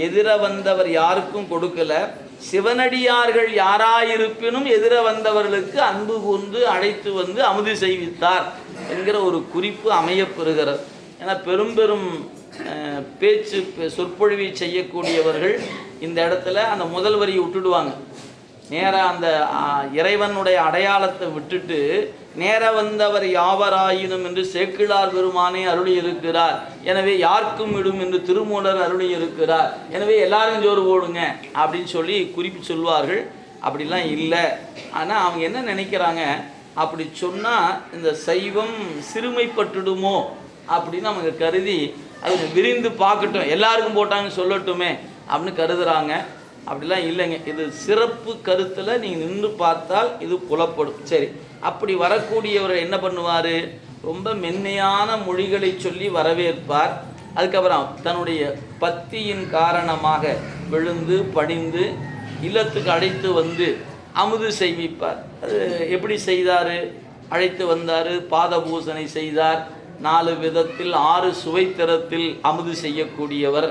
A: எதிர வந்தவர் யாருக்கும் கொடுக்கல, சிவனடியார்கள் யாராயிருப்பினும் எதிர வந்தவர்களுக்கு அன்பு கூர்ந்து அழைத்து வந்து அமுது செய்வித்தார் என்கிற ஒரு குறிப்பு அமையப்பெறுகிறது. ஏன்னா பெரும் பெரும் பேச்சு சொற்பொழிவை செய்யக்கூடியவர்கள் இந்த இடத்துல அந்த முதல் வரியை விட்டுடுவாங்க. நேராக அந்த இறைவனுடைய அடையாளத்தை விட்டுட்டு நேர வந்தவர் யாவராயினும் என்று சேக்கிழார் பெருமானே அருளி இருக்கிறார், எனவே யாருக்கும் இடும் என்று திருமூலர் அருளி இருக்கிறார், எனவே எல்லாரும் ஜோறு போடுங்க அப்படின்னு சொல்லி குறிப்பு சொல்வார்கள். அப்படிலாம் இல்லை. ஆனால் அவங்க என்ன நினைக்கிறாங்க, அப்படி சொன்னால் இந்த சைவம் சிறுமைப்பட்டுடுமோ அப்படின்னு அவங்க கருதி அது விரிந்து பார்க்கட்டும், எல்லாருக்கும் போட்டாங்கன்னு சொல்லட்டுமே அப்படின்னு கருதுகிறாங்க. அப்படிலாம் இல்லைங்க. இது சிறப்பு கருத்தில் நீங்கள் நின்று பார்த்தால் இது புலப்படும். சரி, அப்படி வரக்கூடியவர் என்ன பண்ணுவார், ரொம்ப மென்மையான மொழிகளை சொல்லி வரவேற்பார். அதுக்கப்புறம் தன்னுடைய பக்தியின் காரணமாக விழுந்து பணிந்து இல்லத்துக்கு அழைத்து வந்து அமுது செய்விப்பார். அது எப்படி செய்தார், அழைத்து வந்தார், பாத பூசனை செய்தார், 4 விதத்தில் 6 சுவைத்தரத்தில் அமுது செய்யக்கூடியவர்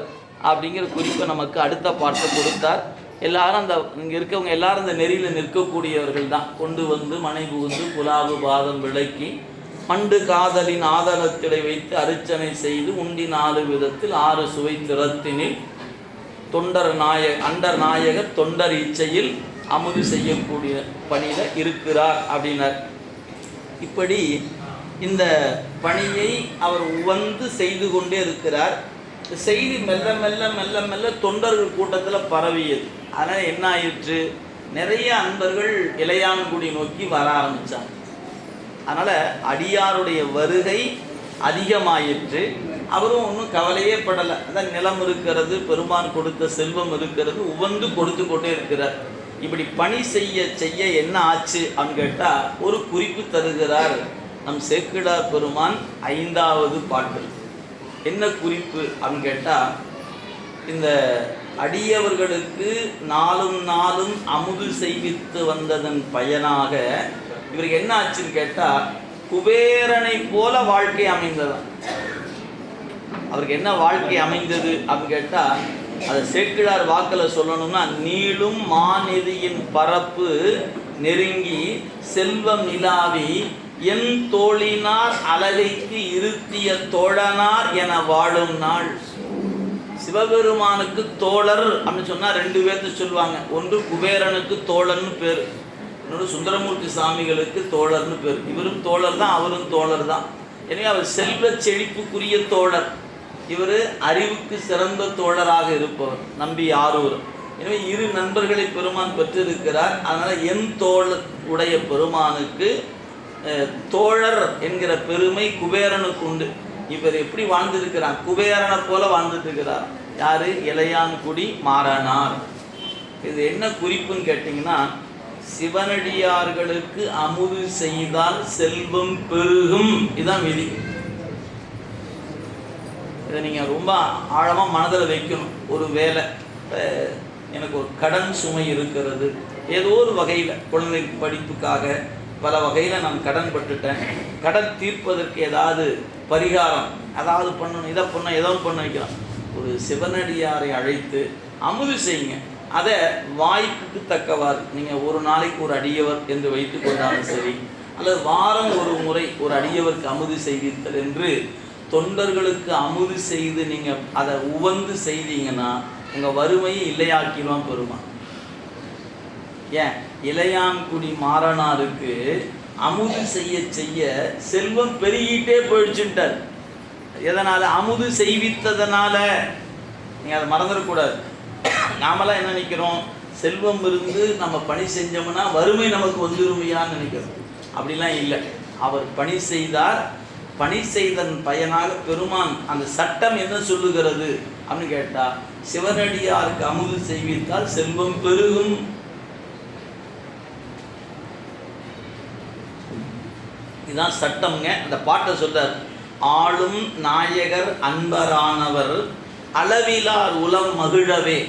A: அப்படிங்கிற குறிப்பை நமக்கு அடுத்த பாட்டை கொடுத்தார். எல்லாரும் அந்த இங்கே இருக்கவங்க எல்லாரும் அந்த நெறியில் நிற்கக்கூடியவர்கள் தான். கொண்டு வந்து மனை புகுந்து புலாவு பாதம் விளக்கி மண்டு காதலின் ஆதரத்திடை வைத்து அர்ச்சனை செய்து உண்டி 4 விதத்தில் 6 சுவை திறத்தினில் தொண்டர் அண்டர் நாயகர் தொண்டர் இச்சையில் அமுது செய்யக்கூடிய பணியில் இருக்கிறார் அப்படின்னார். இப்படி இந்த பணியை அவர் உவந்து செய்து கொண்டே இருக்கிறார். செய்தி மெல்ல மெல்ல மெல்ல மெல்ல தொண்டர்கள் கூட்டத்தில் பரவியது. அதனால் என்ன ஆயிற்று, நிறைய அன்பர்கள் இளையான்குடி நோக்கி வர ஆரம்பித்தாங்க. அதனால் அடியாருடைய வருகை அதிகமாயிற்று. அவரும் ஒன்றும் கவலையே படலை. அதான் நிலம் இருக்கிறது, பெருமான் கொடுத்த செல்வம் இருக்கிறது, உவந்து கொடுத்து கொண்டே இருக்கிறார். இப்படி பணி செய்ய செய்ய என்ன ஆச்சு அப்படின்னு கேட்டால் ஒரு குறிப்பு தருகிறார் நம் சேக்கிழார் பெருமான் 5வது பாட்டு. என்ன குறிப்பு அப்படின்னு கேட்டால், இந்த அடியவர்களுக்கு நாளும் நாளும் அமுது செய்வித்து வந்ததன் பயனாக இவருக்கு என்ன ஆச்சுன்னு கேட்டால், குபேரனை போல வாழ்க்கை அமைந்ததான். அவருக்கு என்ன வாழ்க்கை அமைந்தது அப்படின்னு கேட்டால், அதை சேக்கிழார் வாக்கில் சொல்லணும்னா, நீளும் மாநிதியின் பரப்பு நெருங்கி செல்வம் நிலாவி என் தோழினார் அழகைக்கு இருத்திய தோழனார் என வாழும் நாள். சிவபெருமானுக்கு தோழர் அப்படின்னு சொன்னால் ரெண்டு பேர்த்து சொல்லுவாங்க. ஒன்று குபேரனுக்கு தோழர்னு பேர், இன்னொரு சுந்தரமூர்த்தி சாமிகளுக்கு தோழர்னு பேர். இவரும் தோழர் தான், அவரும் தோழர் தான். எனவே அவர் செல்வ செழிப்புக்குரிய தோழர், இவர் அறிவுக்கு சிறந்த தோழராக இருப்பவர் நம்பி ஆரூர். எனவே இரு நண்பர்களை பெருமான் பெற்றிருக்கிறார். அதனால் என் தோழர் உடைய பெருமானுக்கு தோழர் என்கிற பெருமை குபேரனுக்கு உண்டு. இவர் எப்படி வாழ்ந்திருக்கிறார்? குபேரனை போல வாழ்ந்துட்டு இருக்கிறார். யாரு? இளையான்குடி மாறனார். இது என்ன குறிப்புன்னு கேட்டிங்கன்னா, சிவனடியார்களுக்கு அமுது செய்தால் செல்வம் பெருகும், இதுதான் விதி. இதை நீங்கள் ரொம்ப ஆழமாக மனதில் வைக்கணும். ஒரு வேலை, எனக்கு ஒரு கடன் சுமை இருக்கிறது, ஏதோ ஒரு வகையில் குழந்தை படிப்புக்காக பல வகையில் நான் கடன் பட்டுட்டேன். கடன் தீர்ப்பதற்கு ஏதாவது பரிகாரம் அதாவது பண்ணணும், இதை பண்ண ஏதோ பண்ண வைக்கலாம். ஒரு சிவனடியாரை அழைத்து அமுது செய்யுங்க. அதை வாய்ப்புக்கு தக்கவாறு நீங்கள் ஒரு நாளைக்கு ஒரு அடியவர் என்று வைத்து கொண்டாலும் சரி, அல்லது வாரம் ஒரு முறை ஒரு அடியவருக்கு அமுது செய்வீர்கள் என்று தொண்டர்களுக்கு அமுது செய்து நீங்கள் அதை உவந்து செய்தீங்கன்னா உங்கள் வறுமையை இல்லையாக்கிடுவான் பெருமான். ஏன்? இளையான்குடி மாறனாருக்கு அமுது செய்ய செய்ய செல்வம் பெருகிட்டே போயிடுச்சுட்டார். எதனால்? அமுது செய்வித்ததனால. நீங்கள் அதை மறந்துடக்கூடாது. நாமெல்லாம் என்ன நினைக்கிறோம்? செல்வம் இருந்து நம்ம பணி செஞ்சோம்னா வறுமை நமக்கு வந்துருமையான்னு நினைக்கிறோம். அப்படிலாம் இல்லை. அவர் பணி செய்தார், பணி செய்தன் பயனாக பெருமான் அந்த சட்டம் என்ன சொல்லுகிறது அப்படின்னு கேட்டால், சிவனடியாருக்கு அமுது செய்வித்தால் செல்வம் பெருகும். இதுதான் சட்டம்ங்க. அந்த பாட்டை சொல்றார். ஆளும் நாயகர் அன்பரானவர் அளவிலார் உளம் மகிழவே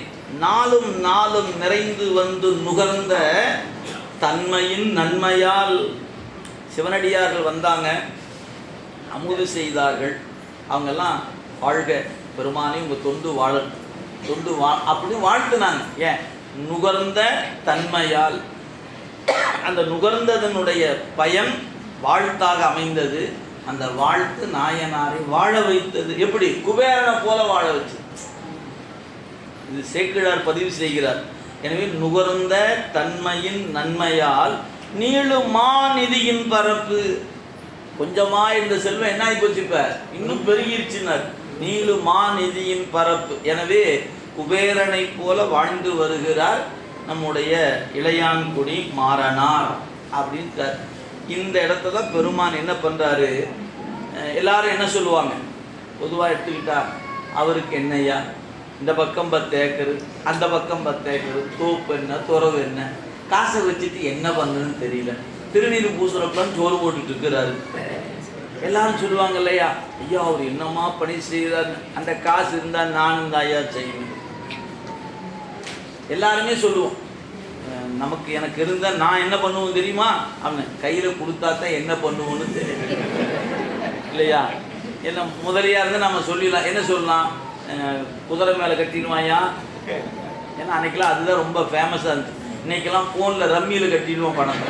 A: நாளும் நாளும் நிறைந்து வந்து நுகர்ந்த தன்மையின் நன்மையால். சிவனடியார்கள் வந்தாங்க, அமுது செய்தார்கள். அவங்கெல்லாம் வாழ்க பெருமானே உங்கள் தொண்டு வாழ தொண்டு அப்படின்னு வாழ்த்துனாங்க. ஏன்? நுகர்ந்த தன்மையால். அந்த நுகர்ந்ததனுடைய பயன் வாழ்த்தாக அமைந்தது. அந்த வாழ்த்து நாயனாரை வாழ வைத்தது. எப்படி? குபேரனை போல வாழ வச்சு. இது சேக்கிழார் பதிவு செய்கிறார். எனவே நுகர்ந்த தன்மையின் நன்மையால் நீளுமா நிதியின் பரப்பு. கொஞ்சமா இந்த செல்வம் என்ன ஆகி போச்சு, இப்ப இன்னும் பெருகிருச்சுனார். நீளுமா நிதியின் பரப்பு. எனவே குபேரனை போல வாழ்ந்து வருகிறார் நம்முடைய இளையான்குடி மாறனார் அப்படின்னு. இந்த இடத்த தான் பெருமான் என்ன பண்ணுறாரு, எல்லாரும் என்ன சொல்லுவாங்க பொதுவாக எடுத்துக்கிட்டா, அவருக்கு என்னையா இந்த பக்கம் 10 ஏக்கரு, அந்த பக்கம் 10 ஏக்கரு, தோப்பு என்ன, துறவு என்ன, காசை வச்சுட்டு என்ன பண்ணுன்னு தெரியல, திருநீர் பூசுறப்பன்னு சோறு போட்டுட்டு இருக்கிறாரு. எல்லாரும் சொல்லுவாங்க இல்லையா, ஐயா அவர் என்னமா பணி செய்கிறார், அந்த காசு இருந்தால் நானும் தான் ஐயா செய்வேன். எல்லாருமே சொல்லுவோம். நமக்கு எனக்கு இருந்தால் நான் என்ன பண்ணுவோம் தெரியுமா, அவன் கையில் கொடுத்தா தான் என்ன பண்ணுவோன்னு தெரியும் இல்லையா. என்ன முதலியாக இருந்தால் நம்ம சொல்லிடலாம். என்ன சொல்லலாம், குதிரை மேலே கட்டிடுவாயா. ஏன்னா அன்றைக்கெலாம் அதுதான் ரொம்ப ஃபேமஸாக இருந்துச்சு. இன்றைக்கெல்லாம் ஃபோனில் ரம்மியில் கட்டிடுவோம் பணம்.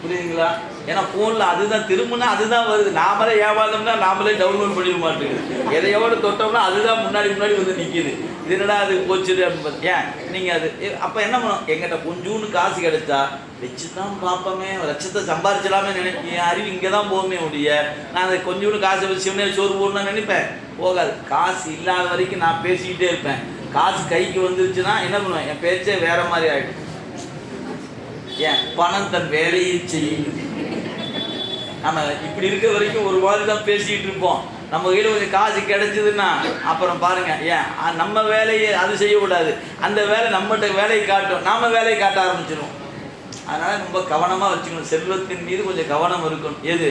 A: புரியுதுங்களா? ஏன்னா ஃபோனில் அதுதான் திரும்பினா அதுதான் வருது. நாமளே ஏவாதம்னா நாமளே டவுன்லோட் பண்ணிட மாட்டேங்குது. எதையோடு தொட்டோம்னா அதுதான் முன்னாடி வந்து நிற்கிது. இது என்னடா அது போச்சுது அப்படின்னு பார்த்து. ஏன் நீங்கள் அது அப்போ என்ன பண்ணணும், எங்கிட்ட கொஞ்சோன்னு காசு கிடைச்சா வச்சு தான் பார்ப்போமே, லட்சத்தை சம்பாரிச்சலாமே நினைப்பேன். என் அறிவு இங்கே தான் போகுமே முடிய, நான் அதை கொஞ்சோன்னு காசை வச்சு சிவனே சோறு போடணும்னு நினைப்பேன். போகாது. காசு இல்லாத வரைக்கும் நான் பேசிக்கிட்டே இருப்பேன். காசு கைக்கு வந்துருச்சுன்னா என்ன பண்ணுவேன், என் பேச்சே வேற மாதிரி ஆகிடும். ஏன்? பணம் தன் வேலையை செய்யும். நம்ம இப்படி இருக்க வரைக்கும் ஒரு மாதிரி தான் பேசிக்கிட்டு இருப்போம். நம்ம கையில் கொஞ்சம் காசு கிடைச்சதுன்னா அப்புறம் பாருங்க, ஏன் நம்ம வேலையை அது செய்யக்கூடாது, அந்த வேலை நம்மகிட்ட வேலையை காட்டும், நாம வேலையை காட்ட ஆரம்பிச்சிடும். அதனால ரொம்ப கவனமாக வச்சுக்கணும். செல்வத்தின் மீது கொஞ்சம் கவனம் இருக்கணும். எது?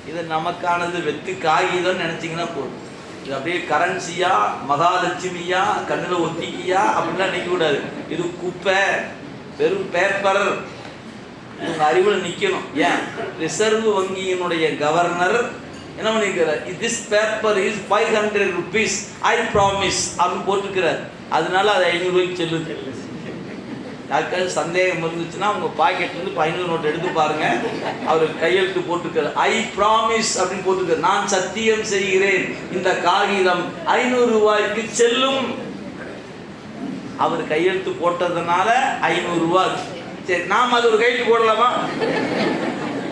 A: இது நமக்கானது வெத்து காகிதம் நினச்சிங்கன்னா போதும். இது அப்படியே கரன்சியா மகாலட்சுமியா கண்ணில் ஒத்திக்கியா அப்படின்லாம் நினைக்கக்கூடாது. இது குப்பை, வெறும் பேப்பர். உங்க அறிவுல நிற்கணும். ஏன் ரிசர்வ் வங்கியினுடைய கவர்னர் என்ன பண்ணிருக்கிறார், this paper is 500 rupees I promise அப்படின்னு போட்டிருக்கிறார். அதனால அது 500 ரூபாய்க்கு செல்லுது. யாருக்காவது சந்தேகம் இருந்துச்சுன்னா உங்க பாக்கெட்லேருந்து 500 நோட்டு எடுத்து பாருங்க. அவர் கையெழுத்து போட்டிருக்காரு, ஐ ப்ராமிஸ் அப்படின்னு போட்டிருக்காரு. நான் சத்தியம் செய்கிறேன் இந்த காகிதம் 500 ரூபாய்க்கு செல்லும். அவர் கையெழுத்து போட்டதுனால 500 ரூபாய். சரி, நாம் அது ஒரு கையெழுத்து போடலாமா?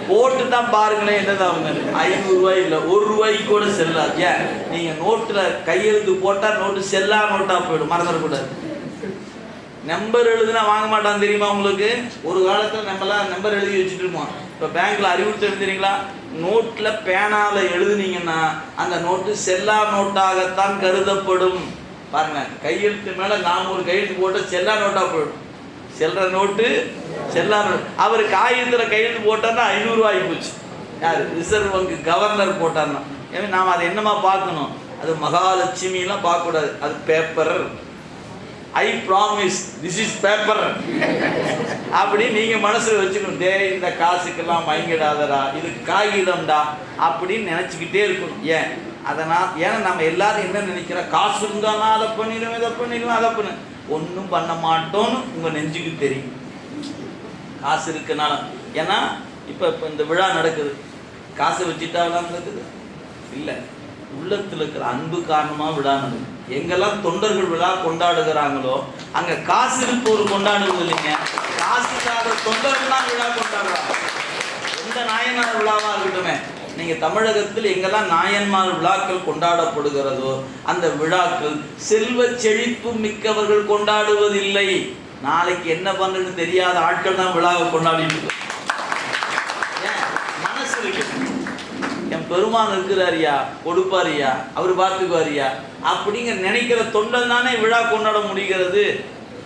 A: போட்டு தான் பாருங்களேன் என்னதான் 500 ரூபாய் இல்லை, 1 ரூபாய்க்கு கூட செல்லாது. ஏன் நீங்க நோட்டுல கையெழுத்து போட்டா நோட்டு செல்லா நோட்டா போயிடும், மறந்துடக்கூடாது. நம்பர் எழுதுனா வாங்க மாட்டான் தெரியுமா உங்களுக்கு? ஒரு காலத்தில் நம்மளாம் நம்பர் எழுதி வச்சுட்டு இருப்போம். இப்போ பேங்க்ல அறிவுறுத்த எழுதுறீங்களா? நோட்ல பேனால எழுதுனீங்கன்னா அந்த நோட்டு செல்லா நோட்டாகத்தான் கருதப்படும். பாருங்க, கையெழுத்து மேல நாம் ஒரு கையெழுத்து போட்டு செல்லா நோட்டா போயிடும். செல்ற நோட்டு செல்லா நோட்டு. அவர் காகிதத்தில் கையெழுத்து போட்டார்னா 500 ரூபாய் போச்சு. யார்? ரிசர்வ் வங்கி கவர்னர் போட்டார்னா. ஏன்னா நாம் அதை என்னமா பார்க்கணும்? அது மகாலட்சுமிலாம் பார்க்கக்கூடாது. அது paper. I promise this is paper அப்படி நீங்க மனசுல வச்சுக்கணும். டே, இந்த காசுக்கெல்லாம் மயங்கிடாதடா, இது காகிதம்டா அப்படின்னு நினைச்சுக்கிட்டே இருக்கணும். ஏன் அதனால் ஏன்னா நம்ம எல்லாரும் என்ன நினைக்கிறோம், காசு இருந்தானா அதை பண்ணிடுவேன், இதை பண்ணிடுவேன், அதை பண்ணு, ஒன்றும் பண்ண மாட்டோம்னு உங்க நெஞ்சுக்கு தெரியும். காசு இருக்குனால. ஏன்னா இப்போ இந்த விழா நடக்குது, காசு வச்சுட்டா விழா நடக்குது இல்லை, உள்ளத்தில் இருக்கிற அன்பு காரணமாக விழா நடக்குது. எங்கெல்லாம் தொண்டர்கள் விழா கொண்டாடுகிறாங்களோ அங்கே காசு இருப்பவர் கொண்டாடுவது இல்லைங்க, காசுக்காக தொண்டர்கள் தான் விழா கொண்டாடுறாங்க. எந்த நாயனார் விழாவாக இருக்கட்டுமே, நீங்கள் தமிழகத்தில் எங்கெல்லாம் நாயன்மார் விழாக்கள் கொண்டாடப்படுகிறதோ அந்த விழாக்கள் செல்வ செழிப்பு மிக்கவர்கள் கொண்டாடுவதில்லை. நாளைக்கு என்ன பண்ணுன்னு தெரியாத ஆட்கள் தான் விழாவை கொண்டாடிட்டு. ஏன் மனசு இருக்கு, என் பெருமான் இருக்கிறாரியா, கொடுப்பாரியா, அவர் பார்த்துக்குவாரியா அப்படிங்கிற நினைக்கிற தொண்டன் தானே விழா கொண்டாட முடிகிறது.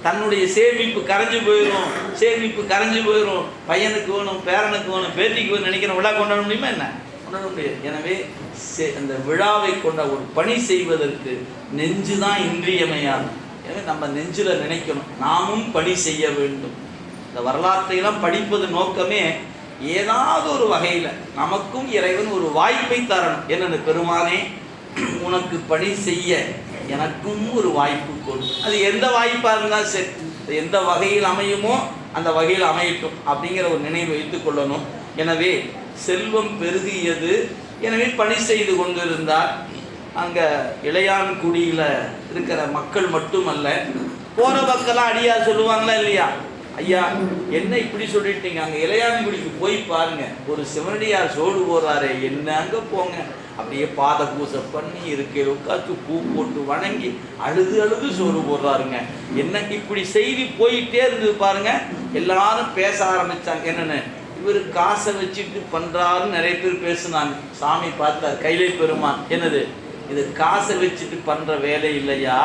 A: தன்னுடைய சேமிப்பு கரைஞ்சு போயிடும், சேமிப்பு கரைஞ்சு போயிடும், பையனுக்கு வேணும், பேரனுக்கு வேணும், பேட்டிக்கு வேணும் நினைக்கிற விழா கொண்டாட முடியுமா? என்ன கொண்டாட முடியாது. எனவே அந்த விழாவை கொண்ட ஒரு பணி செய்வதற்கு நெஞ்சு தான் இன்றியமையாது. எனவே நம்ம நெஞ்சில் நினைக்கணும், நாமும் பணி செய்ய வேண்டும். இந்த வரலாற்றையெல்லாம் படிப்பது நோக்கமே ஏதாவது ஒரு வகையில் நமக்கும் இறைவன் ஒரு வாய்ப்பை தரணும். என்னென்ன, பெருமானே உனக்கு பணி செய்ய எனக்கும் ஒரு வாய்ப்பு கொடு. அது எந்த வாய்ப்பாக இருந்தால் சரி, எந்த வகையில் அமையுமோ அந்த வகையில் அமையட்டும் அப்படிங்கிற ஒரு நினைவு வைத்து கொள்ளணும். எனவே செல்வம் பெருகியது, எனவே பணி செய்து கொண்டிருந்தார். அங்கே இளையான்குடியில் இருக்கிற மக்கள் மட்டுமல்ல, போகிற பக்கெல்லாம் அடியார் சொல்லுவாங்களா இல்லையா, ஐயா என்ன இப்படி சொல்லிட்டீங்க, அங்கே இளையான்குடிக்கு போய் பாருங்க, ஒரு சிவனடியார் சோடு போடுறாரு, என்ன அங்கே போங்க, அப்படியே பாத பூசை பண்ணி இருக்கையில் உட்காந்து பூ போட்டு வணங்கி அழுது அழுது சோறு போடுறாருங்க. என்ன இப்படி செய்தி போயிட்டே இருந்தது பாருங்க. எல்லாரும் பேச ஆரம்பிச்சாங்க, என்னென்னு இவர் காசை வச்சுட்டு பண்றாருன்னு நிறைய பேர் பேசுனாங்க. சாமி பார்த்தார், கைலை பெருமான், என்னது இது காசை வச்சுட்டு பண்ற வேலை இல்லையா,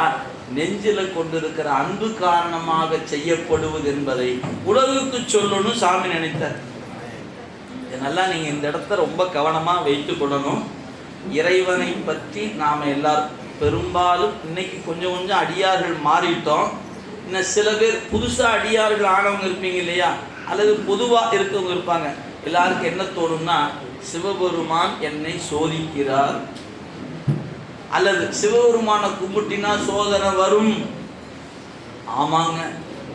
A: நெஞ்சில் கொண்டிருக்கிற அன்பு காரணமாக செய்யப்படுவது என்பதை உலகுக்கு சொல்லணும் சாமி நினைத்தார். இதெல்லாம் நீங்க இந்த இடத்த ரொம்ப கவனமா வைத்து கொள்ளணும். இறைவனை பற்றி நாம் எல்லாரும் பெரும்பாலும் இன்னைக்கு கொஞ்சம் கொஞ்சம் அடியார்கள் மாறிட்டோம். இன்னும் சில பேர் புதுசாக அடியார்கள் ஆனவங்க இருப்பீங்க இல்லையா, அல்லது பொதுவாக இருக்கவங்க இருப்பாங்க. எல்லாருக்கும் என்ன தோணும்னா, சிவபெருமான் என்னை சோதிக்கிறார், அல்லது சிவபெருமானை கும்பிட்டினா சோதனை வரும். ஆமாங்க,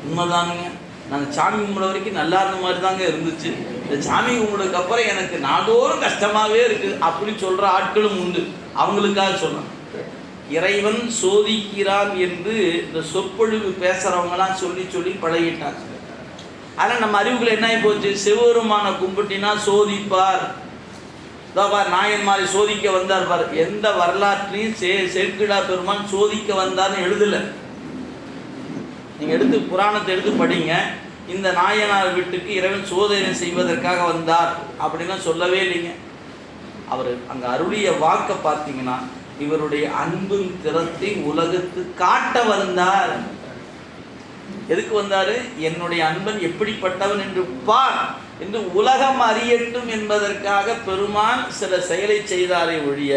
A: உண்மைதானுங்க, நாங்கள் சாமி கும்பிட வரைக்கும் நல்லா இருந்த மாதிரி தாங்க இருந்துச்சு, இந்த சாமி கும்பிடுறதுக்கு அப்புறம் எனக்கு நாடோறும் கஷ்டமாகவே இருக்குது அப்படி சொல்கிற ஆட்களும் உண்டு. அவங்களுக்காக சொல்லணும், இறைவன் சோதிக்கிறான் என்று இந்த சொற்பொழிவு பேசுகிறவங்களாம் சொல்லி சொல்லி பழகிட்டாங்க. ஆனால் நம்ம அறிவுக்குள்ள என்ன ஆகி போச்சு, சிவபெருமானை கும்பிட்டினா சோதிப்பார், பார் நாயன்மாரை சோதிக்க வந்தார் பார். எந்த வரலாற்றையும் சேக்கிழார் பெருமான் சோதிக்க வந்தார்னு எழுதலை. நீங்கள் எடுத்து புராணத்தை எடுத்து படிங்க, இந்த நாயனார் வீட்டுக்கு இறைவன் சோதனை செய்வதற்காக வந்தார் அப்படின்னா சொல்லவே இல்லைங்க. அவர் அங்கே அருளிய வாக்க பார்த்தீங்கன்னா, இவருடைய அன்பின் திறத்தை உலகத்து காட்ட வந்தார். எதுக்கு வந்தாரு, என்னுடைய அன்பன் எப்படிப்பட்டவன் என்று பார், என்று உலகம் அறியட்டும் என்பதற்காக பெருமான் சில செயலை செய்தாரை ஒழிய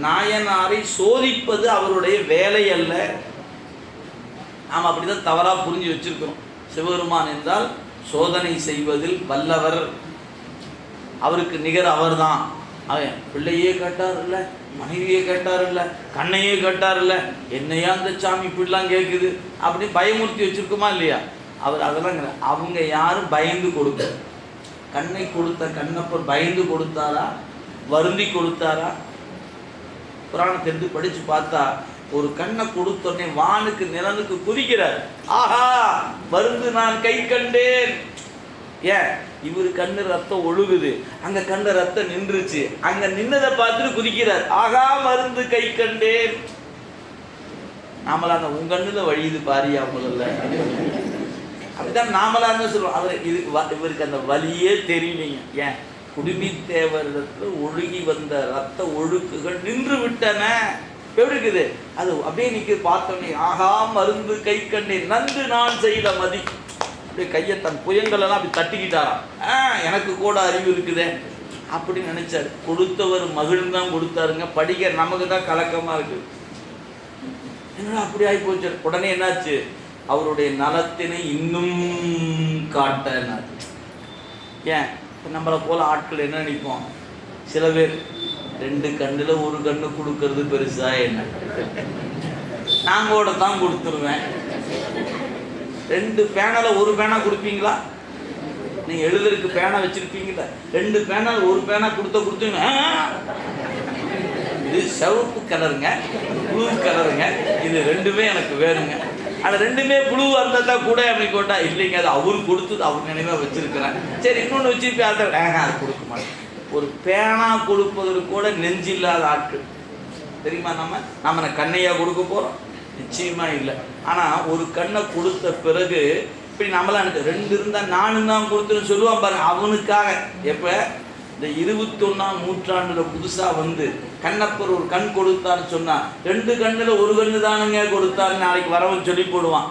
A: நாயனாரை சோதிப்பது அவருடைய வேலை அல்ல. நாம் அப்படிதான் தவறாக புரிஞ்சு வச்சிருக்கிறோம். சிவபெருமான் என்றால் சோதனை செய்வதில் வல்லவர், அவருக்கு நிகர் அவர் தான். அவன் பிள்ளையே கேட்டார் இல்லை, மனைவியே கேட்டார் இல்லை, கண்ணையே கேட்டார் இல்லை, என்னையா அந்த சாமி இப்படிலாம் கேட்குது அப்படி பயமுறுத்தி வச்சிருக்குமா இல்லையா? அவர் அதெல்லாம் அவங்க யாரும் பயந்து கொடுக்க. கண்ணை கொடுத்த கண்ணப்பர் பயந்து கொடுத்தாரா, வருந்தி கொடுத்தாரா? புராணத்தை எடுத்து படித்து பார்த்தா ஒரு கண்ணை கொடுத்தோடனே வானுக்கு நிலனுக்கு குதிக்கிறார். ஆஹா வருந்து நான் கை கண்டேன். ஏன் இவரு கண்ணு ரத்தம் ஒழுகுது, அங்க கண்ண ரத்தம் நின்றுச்சு, அங்க நின்னதை பார்த்துட்டு குதிக்கிறார். ஆகா மருந்து கை கண்டேன். நாமளாங்க உன் கண்ணுல வழியுது பாரியா முதல்ல, அப்படித்தான் நாமளாங்க சொல்லுவோம். அவர் இவருக்கு அந்த வலியே தெரியலைங்க. ஏன் குடுமி தேவரிடத்துல ஒழுகி வந்த ரத்த ஒழுக்குகள் நின்று விட்டன. எப்படி இருக்குது அது? அப்படியே நிற்க பார்த்தோன்னே ஆகா மருந்து கை கண்டேன், நன்று நான் செய்த மதி. அப்படியே கையை தன் புயங்களெல்லாம் அப்படி தட்டிக்கிட்டாராம். எனக்கு கூட அறிவு இருக்குதே அப்படின்னு நினைச்சாரு. கொடுத்தவர் மகிழ்ந்தான் கொடுத்தாருங்க. படிக்க நமக்கு தான் கலக்கமா இருக்கு. என்னடா அப்படி ஆகி போச்சு. உடனே என்னாச்சு, அவருடைய நலத்தினை இன்னும் காட்டினார். ஏன் இப்போ நம்மளை போல ஆட்கள் என்ன நினைப்போம், சில பேர் 2 கண்ணில் 1 கண்ணு கொடுக்கறது பெருசா என்ன, நான் கூட தான் கொடுத்துருவேன். 2 பேனால 1 பேனா கொடுப்பீங்களா? நீங்கள் எழுதுறதுக்கு பேனா வச்சிருப்பீங்களா? 2 பேனால் 1 பேனா கொடுத்தீங்க. இது சிவப்பு கலருங்க, ப்ளூ கலருங்க, இது 2மே எனக்கு வேணுங்க. அது 2மே ப்ளூவாக இருந்தால் தான் கூட அப்படி கொண்டா இல்லைங்க, அது அவரு கொடுத்தது அவர் நினைவாக வச்சிருக்கிறேன். சரி இன்னொன்று வச்சுருப்பேன், அது கொடுக்க மாட்டேன். ஒரு பேனா கொடுப்பதற்கு கூட நெஞ்சில்லாத ஆட்கள் தெரியுமா? நம்ம கண்ணையா கொடுக்க போகிறோம்? நிச்சயமா இல்லை. ஆனால் ஒரு கண்ணை கொடுத்த பிறகு இப்படி நம்மளாம் 2 இருந்தால் நானும் தான் கொடுத்துன்னு சொல்லுவான் பாருங்க. அவனுக்காக எப்போ இந்த 21ஆம் நூற்றாண்டுல புதுசாக வந்து கண்ணப்பர் ஒரு கண் கொடுத்தான்னு சொன்னால் 2 கண்ணில் 1 கண்ணு தானுங்க கொடுத்தான்னு நாளைக்கு வரவன் சொல்லி போடுவான்.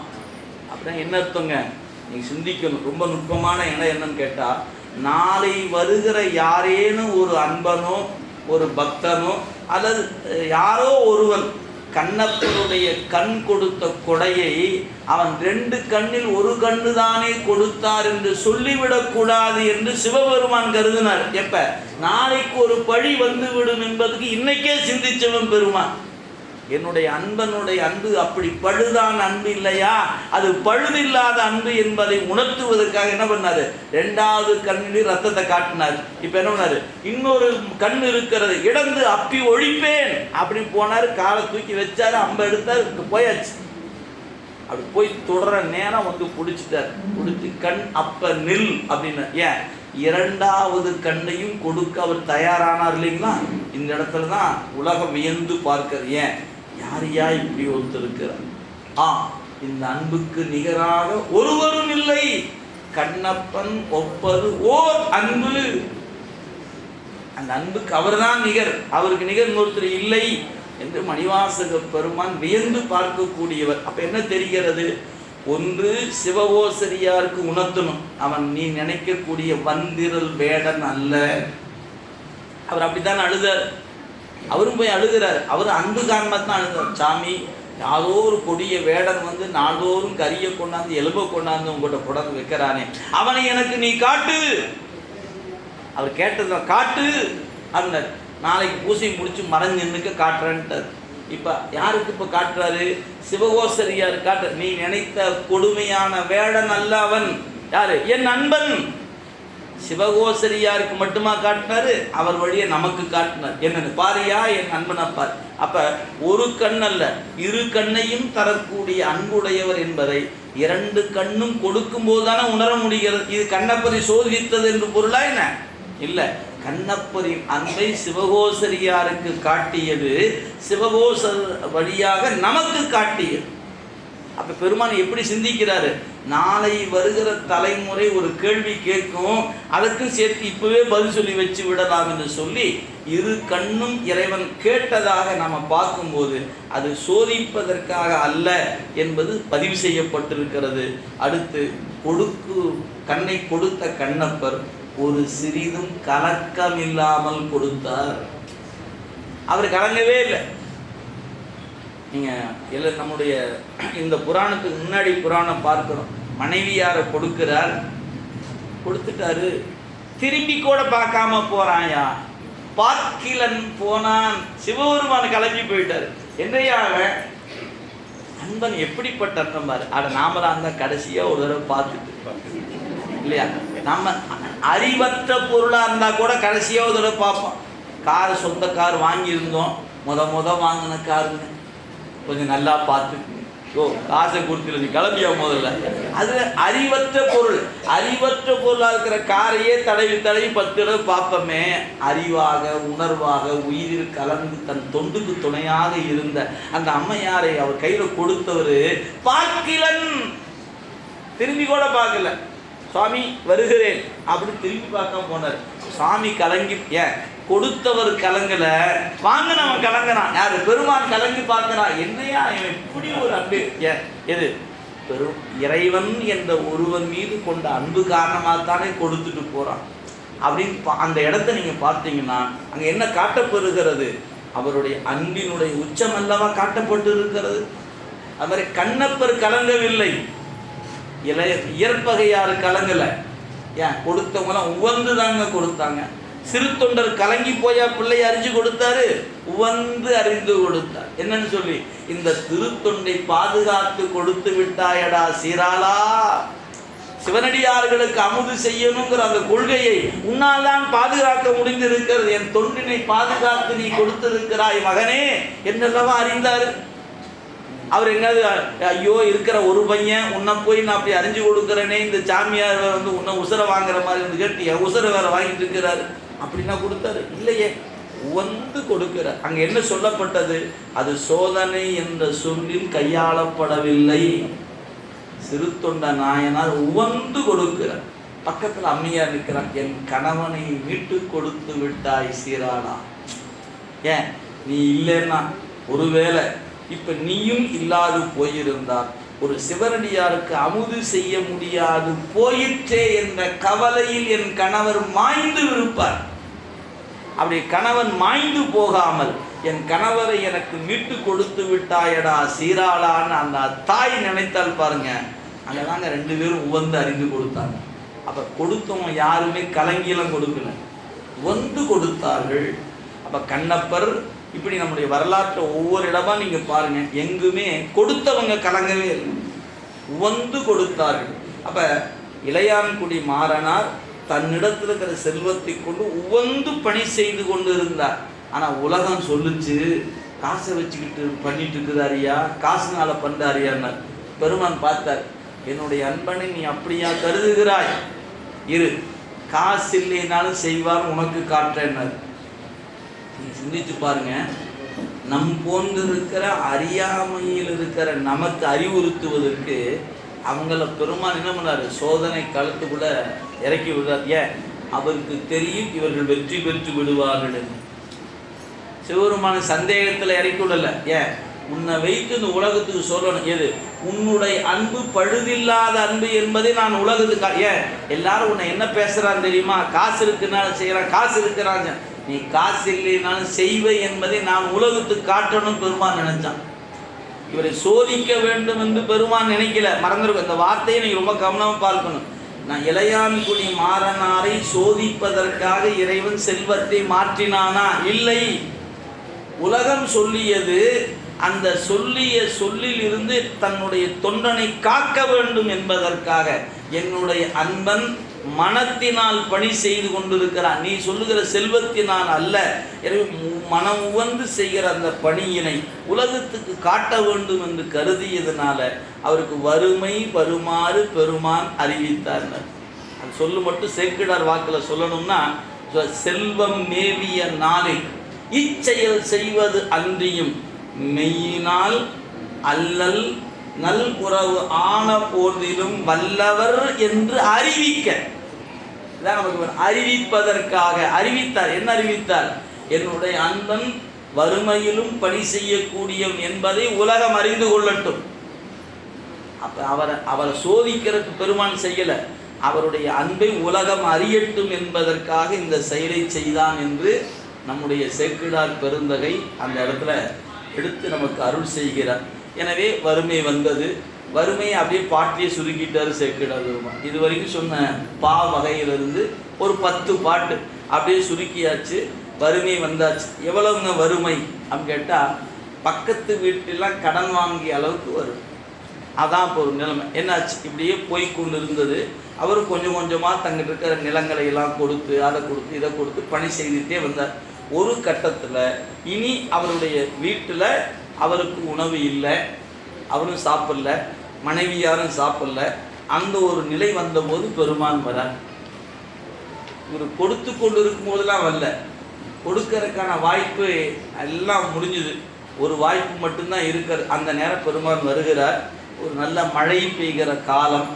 A: அப்படின்னா என்ன அர்த்தங்க? நீங்கள் சிந்திக்கணும். ரொம்ப நுட்பமான இடம் என்னன்னு கேட்டால், நாளை வருகிற யாரேனும் ஒரு அன்பனோ ஒரு பக்தனோ அல்லது யாரோ ஒருவன் கண்ணப்பருடைய கண் கொடுத்த கொடையை அவன் 2 கண்ணில் 1 கண்ணு தானே கொடுத்தார் என்று சொல்லிவிடக்கூடாது என்று சிவபெருமான் கருதினார். எப்ப நாளைக்கு ஒரு பழி வந்து விடும் என்பதுக்கு இன்னைக்கே சிந்திச்சவன் பெருமான். என்னுடைய அன்பனுடைய அன்பு அப்படி பழுதான அன்பு இல்லையா, அது பழுதில்லாத அன்பு என்பதை உணர்த்துவதற்காக என்ன பண்ணாரு, 2வது கண்ணிலே ரத்தத்தை காட்டினார். இப்ப என்ன பண்ணாரு, இன்னொரு கண் இருக்கிறது இடந்து அப்பி ஒழிப்பேன் அப்படி போனாரு. காலை தூக்கி வச்சாரு, அம்ப எடுத்தாரு, போயாச்சு. அப்படி போய் தொடர நேரம் வந்து பிடிச்சிட்டார். பிடிச்சி கண் அப்ப நில் அப்படின்னு. ஏன் 2வது கண்ணையும் கொடுக்க அவர் தயாரானார் இல்லைங்களா? இந்த இடத்துல தான் உலகம் வியந்து பார்க்கிறது. ஏன் யாரையா இப்படி ஒருத்தர் இருக்கிறார்? இந்த அன்புக்கு நிகராக ஒருவரும் இல்லை. கண்ணப்பன் ஒப்பது ஓர் அன்பு. அந்த அன்புக்கு அவர் தான் நிகர், அவருக்கு நிகர் ஒருத்தர் இல்லை என்று மணிவாசக பெருமான் வியந்து பார்க்கக்கூடியவர். அப்ப என்ன தெரிகிறது? ஒன்று சிவகோசரியாருக்கு உணர்த்தணும், அவன் நீ நினைக்கக்கூடிய வந்திரல் வேடன் அல்ல. அவர் அப்படித்தான் அழுதார். அவரும் போய் அழுகிறார். அவர் அன்பு காரணத்தான் அழுதார். சாமி, யாரோ ஒரு கொடிய வேடன் வந்து நாள்தோறும் கறியை கொண்டாந்து எலும்பை கொண்டாந்து உங்கள்கிட்ட புடந்து வைக்கிறானே, அவனை எனக்கு நீ காட்டு. அவர் கேட்டதுதான் காட்டு அப்படின்னார். நாளைக்கு பூசை முடிச்சு மறைஞ்சு காட்டுறேன்ட்டார். இப்போ யாருக்கு இப்போ காட்டுறாரு? சிவகோசரியார் காட்டு. நீ நினைத்த கொடுமையான வேடன் அல்ல அவன். யாரு? என் நண்பன். சிவகோசரியாருக்கு மட்டுமா காட்டினாரு? அவர் வழியை நமக்கு காட்டினார். என்னன்னு பாரியா, என் நண்பனை பார். அப்ப 1 கண் அல்ல 2 கண்ணையும் தரக்கூடிய அன்புடையவர் என்பதை 2 கண்ணும் கொடுக்கும் போதுதானே உணர முடிகிறது. இது கண்ணப்பரை சோதித்தது என்று பொருளா என்ன? இல்லை. கண்ணப்பரின் அன்பை சிவகோசரியாருக்கு காட்டியது, சிவகோசர் வழியாக நமக்கு காட்டியது. அப்ப பெருமான் எப்படி சிந்திக்கிறாரு? நாளை வருகிற தலைமுறை ஒரு கேள்வி கேட்கும், அதற்கும் சேர்த்து இப்பவே பதில் சொல்லி வச்சு விடலாம் என்று சொல்லி 2 கண்ணும் இறைவன் கேட்டதாக நம்ம பார்க்கும்போது அது சோதிப்பதற்காக அல்ல என்பது பதிவு செய்யப்பட்டிருக்கிறது. அடுத்து கண்ணை கொடுத்த கண்ணப்பர் ஒரு சிறிதும் கலக்கம் இல்லாமல் கொடுத்தார். அவர் கலங்கவே இல்லை. நீங்கள் நம்முடைய இந்த புராணத்துக்கு முன்னாடி புராணம் பார்க்கிறோம். மனைவியாரை கொடுக்கிறார், கொடுத்துட்டாரு, திரும்பி கூட பார்க்காம போறாயா. பார்க்கிலன் போனான், சிவபெருமான் கிளம்பி போயிட்டாரு. என்னையா அன்பன் எப்படிப்பட்ட அன்பன் பாரு. அட நாம தான் அந்த கடைசியா ஒரு தடவை பார்த்துட்டு இல்லையா. நம்ம அறிவற்ற பொருளா இருந்தா கூட கடைசியா ஒரு தடவை பார்ப்போம். கார், சொந்த கார் வாங்கியிருந்தோம், முத வாங்கின காருங்க, கொஞ்சம் நல்லா பார்த்து காசை கொடுத்துருது கிளம்பியா முதல்ல. அது அறிவற்ற பொருள். அறிவற்ற பொருளாக இருக்கிற காரையே தடவி 10 தடவை பார்ப்போமே. அறிவாக, உணர்வாக, உயிரில் கலந்து தன் தொண்டுக்கு துணையாக இருந்த அந்த அம்மையாரை அவர் கையில் கொடுத்தவர் பார்க்கலன், திரும்பி கூட பார்க்கல. சுவாமி வருகிறேன் அப்படி திரும்பி பார்க்காம போனார். சுவாமி கலங்கி, ஏன் கொடுத்தவர் கலங்கல, வாங்கினவன் கலங்கிறான். யாரு? பெருமான் கலங்கி பார்க்கிறான். என்னையா இவன் இப்படி ஒரு அன்பு. எது? இறைவன் என்ற ஒருவன் மீது கொண்ட அன்பு காரணமாகத்தானே கொடுத்துட்டு போறான் அப்படின்னு அந்த இடத்த நீங்க பார்த்தீங்கன்னா அங்க என்ன காட்டப்பெறுகிறது? அவருடைய அன்பினுடைய உச்சம் அல்லவா காட்டப்பட்டு இருக்கிறது. அது மாதிரி கண்ணப்பர் கலங்கவில்லை, இயற்பகையாறு கலங்கல. ஏன்? கொடுத்தவங்களாம் உவந்து தாங்க கொடுத்தாங்க. சிறு தொண்டர் கலங்கி போயா பிள்ளை அறிஞ்சு கொடுத்தாரு, உவந்து அறிந்து கொடுத்தார். என்னன்னு சொல்லி, இந்த திருத்தொண்டை பாதுகாத்து கொடுத்து விட்டாயடா சீராளா, சிவனடியார்களுக்கு அமுது செய்யணுங்கிற அந்த கொள்கையை உன்னால் தான் பாதுகாக்க முடிந்திருக்கிறது. என் தொண்டினை பாதுகாத்து நீ கொடுத்திருக்கிறாய் மகனே என்றல்லவா அறிந்தாரு. அவர் எங்காவது ஐயோ இருக்கிற ஒரு பையன் உன்னை போய் நான் அப்படி அறிஞ்சு கொடுக்குறேனே, இந்த சாமியார் வந்து உன்னை உசரை வாங்குற மாதிரி வந்து கேட்டு உசரை வேற வாங்கிட்டு இருக்கிறாரு அப்படின்னா கொடுத்தாரு? இல்லையே, உவந்து கொடுக்கிறார். அங்க என்ன சொல்லப்பட்டது? அது சோதனை என்ற சொல்லில் கையாளப்படவில்லை. சிறு தொண்ட நாயனார் உவந்து கொடுக்கிறார். பக்கத்தில் அம்மையார் நிற்கிறார். என் கணவனை மீட்டு கொடுத்து விட்டாய் சீராளா. ஏன்? நீ இல்லைன்னா, ஒருவேளை இப்ப நீயும் இல்லாது போயிருந்தால் ஒரு சிவனடியாருக்கு அமுது செய்ய முடியாது போயிற்றே என்ற கவலையில் என் கணவர் மாய்ந்து இருப்பார். அப்படி கணவன் மாய்ந்து போகாமல் என் கணவரை எனக்கு மீட்டு கொடுத்து விட்டாயடா சீராளான்னு அந்த தாய் நினைத்தால் பாருங்க, அங்கதாங்க 2 பேரும் உவந்து அறிந்து கொடுத்தாங்க. அப்ப கொடுத்தவங்க யாருமே கலங்கியெல்லாம் கொடுக்கல, உவந்து கொடுத்தார்கள். அப்ப கண்ணப்பர் இப்படி நம்முடைய வரலாற்றை ஒவ்வொரு இடமா நீங்க பாருங்க, எங்குமே கொடுத்தவங்க கலங்கவே இல்லை, உவந்து கொடுத்தார்கள். அப்ப இளையான்குடி மாறனார் தன்னிடத்தில் இருக்கிற செல்வத்தை கொண்டு உவந்து பணி செய்து கொண்டு இருந்தார். ஆனா உலகம் சொல்லுச்சு, காசை வச்சுக்கிட்டு பண்ணிட்டு இருக்கிறாரியா, காசுனால பண்றாரியான்னு. பெருமான் பார்த்தார், என்னுடைய அன்பனை நீ அப்படியா கருதுகிறாய், இரு, காசு இல்லைனாலும் செய்வார், உனக்கு காட்டுறேன்னார். நீ சிந்திச்சு பாருங்க, நம் போன்று இருக்கிற அறியாமையில் இருக்கிற நமக்கு அறிவுறுத்துவதற்கு அவங்கள பெருமான் என்ன பண்ணாரு? சோதனை களத்துக்குள்ள இறக்கி விடுறார். ஏன்? அவருக்கு தெரியும் இவர்கள் வெற்றி பெற்று விடுவார்கள். சிவபெருமான சந்தேகத்தில் இறக்கி விடல. ஏன்? உன்னை வைத்து இந்த உலகத்துக்கு சொல்லணும். எது? உன்னுடைய அன்பு பழுதில்லாத அன்பு என்பதை நான் உலகத்துக்கு. ஏன்? எல்லாரும் உன்னை என்ன பேசுறான்னு தெரியுமா? காசு இருக்குனாலும் செய்யறான், காசு இருக்கிறாங்க. நீ காசு இல்லைனாலும் செய்வை என்பதை நான் உலகத்துக்கு காட்டணும் பெருமான் நினைச்சான். இவரை சோதிக்க வேண்டும் என்று பெருமான் நினைக்கல. மறந்துருக்கும் இந்த வார்த்தையை நீங்க ரொம்ப கவனமா பார்க்கணும். நான் இளையான்குடி மாறனாரை சோதிப்பதற்காக இறைவன் செல்வத்தை மாற்றினானா? இல்லை. உலகம் சொல்லியது, அந்த சொல்லிய சொல்லில் இருந்து தன்னுடைய தொண்டனை காக்க வேண்டும் என்பதற்காக என்னுடைய அன்பன் மனத்தினால் பணி செய்து கொண்டிருக்கிறான். நீ சொல்லுகிற செல்வத்தினால் அல்ல, மனம் உவந்து செய்கிற அந்த பணியினை உலகத்துக்கு காட்ட வேண்டும் என்று கருதியதனால அவருக்கு வறுமை வருமாறு பெருமான் அறிவித்தார். அது சொல்லு மட்டும் சேக்கிடார் வாக்கில் சொல்லணும்னா, செல்வம் மேவிய நாளில் இச்செயல் செய்வது அன்றியும் மெய்யினால் அல்லல் நல் உறவு ஆன போதிலும் வல்லவர் என்று அறிவிக்க. அறிவிப்பதற்காக அறிவித்தார். என்ன அறிவித்தார்? என்னுடைய அன்பன் வறுமையிலும் பணி செய்யக்கூடியவன் என்பதை உலகம் அறிந்து கொள்ளட்டும். அப்ப அவரை சோதிக்கிறதுக்கு பெருமான் செய்யல. அவருடைய அன்பை உலகம் அறியட்டும் என்பதற்காக இந்த செயலை செய்தான் என்று நம்முடைய சேக்கிழார் பெருந்தகை அந்த இடத்துல எடுத்து நமக்கு அருள் செய்கிறார். எனவே வறுமை வந்தது. வறுமையை அப்படியே பாட்டியே சுருக்கிட்டார் சேக்கிழார் பெருமான். இது வரைக்கும் சொன்ன பா வகையிலிருந்து ஒரு 10 பாட்டு அப்படியே சுருக்கியாச்சு. வறுமை வந்தாச்சு. எவ்வளவுங்க வறுமை அப்படின்னு கேட்டால், பக்கத்து வீட்டிலாம் கடன் வாங்கிய அளவுக்கு வரும். அதான் இப்போ ஒரு நிலைமை. என்னாச்சு, இப்படியே போய்கொண்டு இருந்தது. அவர் கொஞ்சம் கொஞ்சமாக தங்கிட்டு இருக்கிற நிலங்களை எல்லாம் கொடுத்து, அதை கொடுத்து, இதை கொடுத்து பணி செய்துகிட்டே வந்தார். ஒரு கட்டத்தில் இனி அவருடைய வீட்டில் அவருக்கு உணவு இல்லை, அவரும் சாப்பிடல, மனைவியாரும் சாப்பிடல. அந்த ஒரு நிலை வந்தபோது பெருமான் வரார். இவர் கொடுத்து கொண்டு இருக்கும் போதெல்லாம் வரல, கொடுக்கறதுக்கான வாய்ப்பு எல்லாம் முடிஞ்சுது. ஒரு வாய்ப்பு மட்டும்தான் இருக்கிறது. அந்த நேரம் பெருமான் வருகிறார். ஒரு நல்ல மழை பெய்கிற காலம்,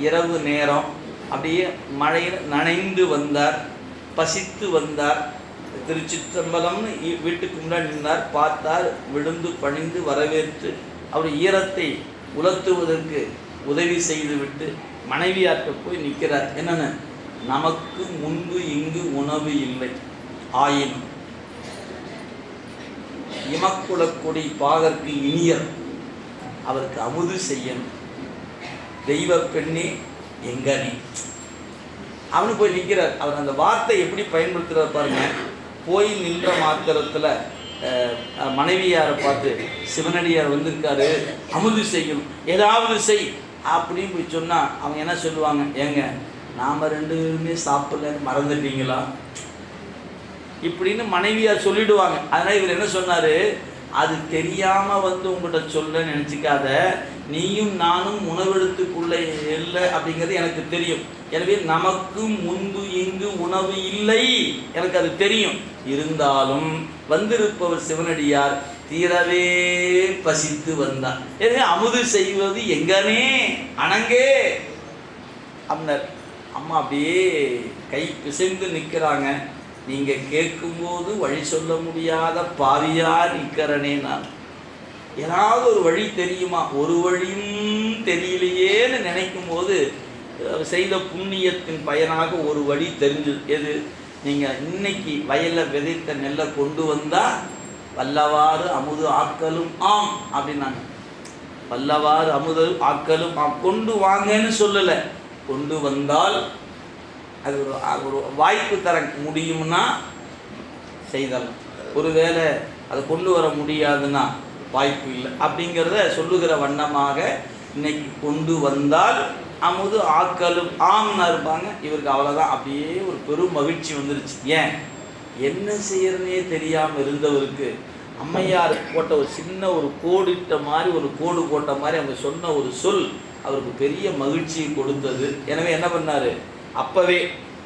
A: இரவு நேரம். அப்படியே மழையில் நனைந்து வந்தார், பசித்து வந்தார். திருச்சிற்றம்பலம்னு வீட்டுக்கு முன்னாடி நின்றார். பார்த்தார், விழுந்து பணிந்து வரவேற்று அவர் ஈரத்தை உலர்த்துவதற்கு உதவி செய்துவிட்டு மனைவியார்கிட்ட போய் நிற்கிறார். என்னென்னு, நமக்கு முன்பு இங்கு உணவு இல்லை, ஆயினும் இமக்குளக்கொடி பாகற்கு இனியர், அவருக்கு அமுது செய்யணும், தெய்வ பெண்ணே எங்கனே. அவனு போய் நிற்கிறார். அவர் அந்த வார்த்தை எப்படி பயன்படுத்துகிறார் பாருங்க. போய் நின்ற மாத்திரத்தில் மனைவியாரை பார்த்து, சிவனடியார் வந்திருக்காரு, அமுது செய்யணும், ஏதாவது செய் அப்படின்னு போய் சொன்னால் அவங்க என்ன சொல்லுவாங்க, ஏங்க நாம் 2 பேருமே சாப்பிடலன்னு மறந்துட்டீங்களா இப்படின்னு மனைவியார் சொல்லிடுவாங்க. அதனால் இவர் என்ன சொன்னார், அது தெரியாமல் வந்து உங்கள்கிட்ட சொல்ல நினச்சிக்காத, நீயும் நானும் உணவெடுத்துக்குள்ளே இல்லை அப்படிங்கிறது எனக்கு தெரியும். எனவே நமக்கு முன்பு இங்கு உணவு இல்லை, எனக்கு அது தெரியும். இருந்தாலும் வந்திருப்பவர் சிவனடியார் தீரவே பசித்து வந்தார். எனவே அமுது செய்வது எங்கனே அணங்கே அப்படின்னார். அம்மா அப்படியே கை பிசைந்து நிற்கிறாங்க. நீங்கள் கேட்கும்போது வழி சொல்ல முடியாத பாவியாக நிற்கிறனே நான். ஏதாவது ஒரு வழி தெரியுமா? ஒரு வழியும் தெரியலையேன்னு நினைக்கும் போது செய்த புண்ணியத்தின் பயனாக ஒரு வழி தெரிஞ்சது. எது? நீங்கள் இன்னைக்கு வயலில் விதைத்த நெல்லை கொண்டு வந்தால் வல்லவாறு அமுது ஆக்கலும் ஆம் அப்படின்னாங்க. வல்லவாறு அமுது ஆக்கலும் ஆம். கொண்டு வாங்கன்னு சொல்லலை, கொண்டு வந்தால் அது ஒரு வாய்ப்பு தர முடியும்னா செய்தலாம். ஒருவேளை அதை கொண்டு வர முடியாதுன்னா வாய்ப்பு இல்லை அப்படிங்கிறத சொல்லுகிற வண்ணமாக இன்னைக்கு கொண்டு வந்தால் அமுது ஆக்கலும் ஆம்னா இருப்பாங்க. இவருக்கு அவ்வளோதான். அப்படியே ஒரு பெரும் மகிழ்ச்சி வந்துருச்சு. ஏன் என்ன செய்யறதுனே தெரியாமல் இருந்தவருக்கு அம்மையார் போட்ட ஒரு சின்ன ஒரு கோடிட்ட மாதிரி, ஒரு கோடு போட்ட மாதிரி அவங்க சொன்ன ஒரு சொல் அவருக்கு பெரிய மகிழ்ச்சியை கொடுத்தது. எனவே என்ன பண்ணார், அப்போவே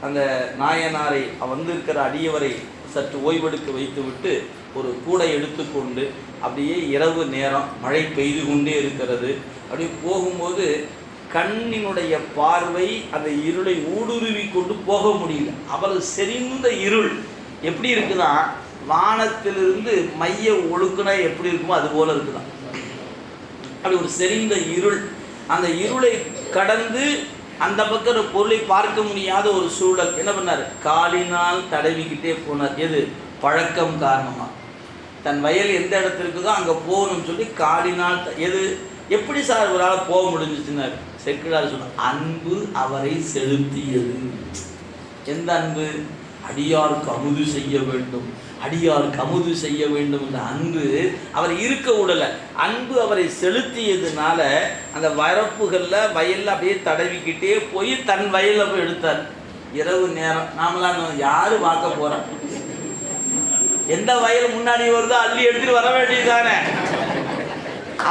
A: அந்த நாயனாரை வந்திருக்கிற அடியவரை சற்று ஓய்வெடுக்க வைத்து விட்டு ஒரு கூடை எடுத்துக்கொண்டு அப்படியே இரவு நேரம் மழை பெய்து கொண்டே இருக்கிறது. அப்படியே போகும்போது கண்ணினுடைய பார்வை அந்த இருளை ஊடுருவி கொண்டு போக முடியல. அவ்வளவு செறிந்த இருள். எப்படி இருக்குதா, வானத்திலிருந்து மைய ஒழுக்குனா எப்படி இருக்குமோ அது போல இருக்குதான். அப்படி ஒரு செறிந்த இருள். அந்த இருளை கடந்து அந்த பக்கம் ஒரு பொருளை பார்க்க முடியாத ஒரு சூழல். என்ன பண்ணார், காலினால் தடவிக்கிட்டே போனார். எது? பழக்கம் காரணமாக. தன் வயல் எந்த இடத்துல இருக்குதோ அங்கே போகணும்னு சொல்லி காலினால். எது? எப்படி சார் ஒரு ஆள் போக முடிஞ்சிச்சுன்னார். செக்கிழார் சொன்னார், அன்பு அவரை செலுத்தியது. எந்த அன்பு? அடியாருக்கு அமுது செய்ய வேண்டும், அடியாருக்கு அமுது செய்ய வேண்டும் என்ற அன்பு அவர் இருக்க விடலை. அன்பு அவரை செலுத்தியதுனால அந்த வரப்புகளில் வயலில் அப்படியே தடவிக்கிட்டே போய் தன் வயலில் போய் எடுத்தார். இரவு நேரம். நாமெல்லாம் யாரு பார்க்க போகிறோம்? எந்த வயல் முன்னாடி வருதோ அள்ளி எடுத்துட்டு வர வேண்டியதுதானே.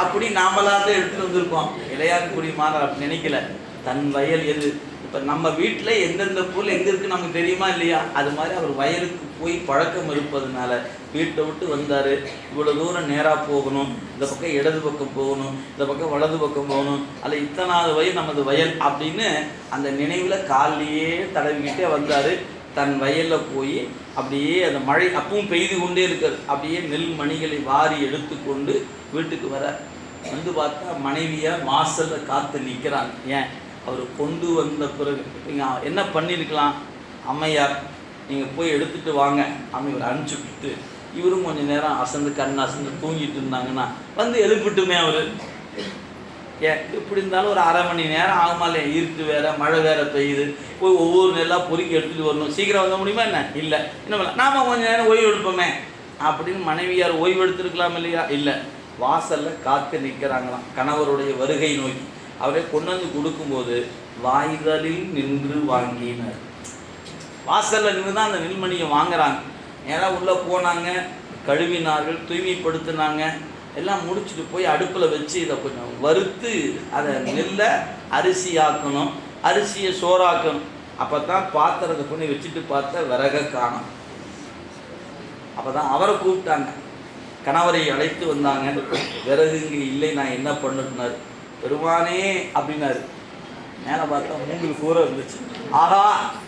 A: அப்படி நாமெல்லாம் தான் எடுத்துகிட்டு வந்திருக்கோம். இளையான்குடி மாதம் அப்படி நினைக்கல. தன் வயல் எது? இப்போ நம்ம வீட்டில் எந்தெந்த பொருள் எங்கே இருக்குது நமக்கு தெரியுமா இல்லையா? அது மாதிரி அவர் வயலுக்கு போய் பழக்கம் இருப்பதுனால வீட்டை விட்டு வந்தார். இவ்வளோ தூரம் நேராக போகணும், இந்த பக்கம் இடது பக்கம் போகணும், இந்த பக்கம் வலது பக்கம் போகணும், அதில் இத்தனாவது வயல் நமது வயல் அப்படின்னு அந்த நினைவில் காலையே தடவிக்கிட்டே வந்தார். தன் வயலில் போய் அப்படியே அந்த மழை அப்பவும் பெய்து கொண்டே இருக்கார். அப்படியே நெல் மணிகளை வாரி எடுத்துக்கொண்டு வீட்டுக்கு வர வந்து பார்த்தா மனைவியாக வாசலில் காத்து நிற்கிறாங்க. ஏன்? அவர் கொண்டு வந்த பிறகு நீங்கள் என்ன பண்ணியிருக்கலாம், அம்மையார் நீங்கள் போய் எடுத்துகிட்டு வாங்க அப்படி இவர் அனுப்பிச்சி விட்டுட்டு இவரும் கொஞ்சம் நேரம் அசந்து கண் அசந்து தூங்கிட்டு இருந்தாங்கன்னா வந்து எழுப்பிட்டுமே அவர். ஏன் இப்படி இருந்தாலும் ஒரு அரை மணி நேரம் ஆகுமா இல்லையா, இருட்டு வேறு மழை வேறு பெய்யுது, போய் ஒவ்வொரு நெல்லாக பொறுக்கி எடுத்துகிட்டு வரணும், சீக்கிரம் வந்த முடியுமா என்ன, இல்லை என்ன பண்ணலாம், நாம் கொஞ்சம் நேரம் ஓய்வு எடுப்போமே அப்படின்னு மனைவியார் ஓய்வு எடுத்துருக்கலாம் இல்லையா, இல்லை வாசலில் காத்து நிற்கிறாங்களாம் கணவருடைய வருகை நோக்கி. அவரை கொண்டு வந்து கொடுக்கும்போது வாய்தலில் நின்று வாங்கினார். வாசலில் நின்று தான் அந்த நெல்மணியை வாங்குறாங்க. நேராக உள்ளே போனாங்க, கழுவினார்கள், தூய்மைப்படுத்தினாங்க, எல்லாம் முடிச்சுட்டு போய் அடுப்பில் வச்சு இதை கொஞ்சம் வறுத்து அதை நெல்லை அரிசி ஆக்கணும், அரிசியை சோறாக்கணும். அப்போ தான் பாத்திரத்தை பண்ணி வச்சுட்டு பார்த்தா விறக காணும். அப்போ தான் அவரை கூப்பிட்டாங்க, கணவரை அழைத்து வந்தாங்க. விறகு இங்கே இல்லை, நான் என்ன பண்ணுனார். பெருமானே அப்படின்னாரு. மேலே பார்த்தா மூங்கில் கூரை இருந்துச்சு. ஆஹா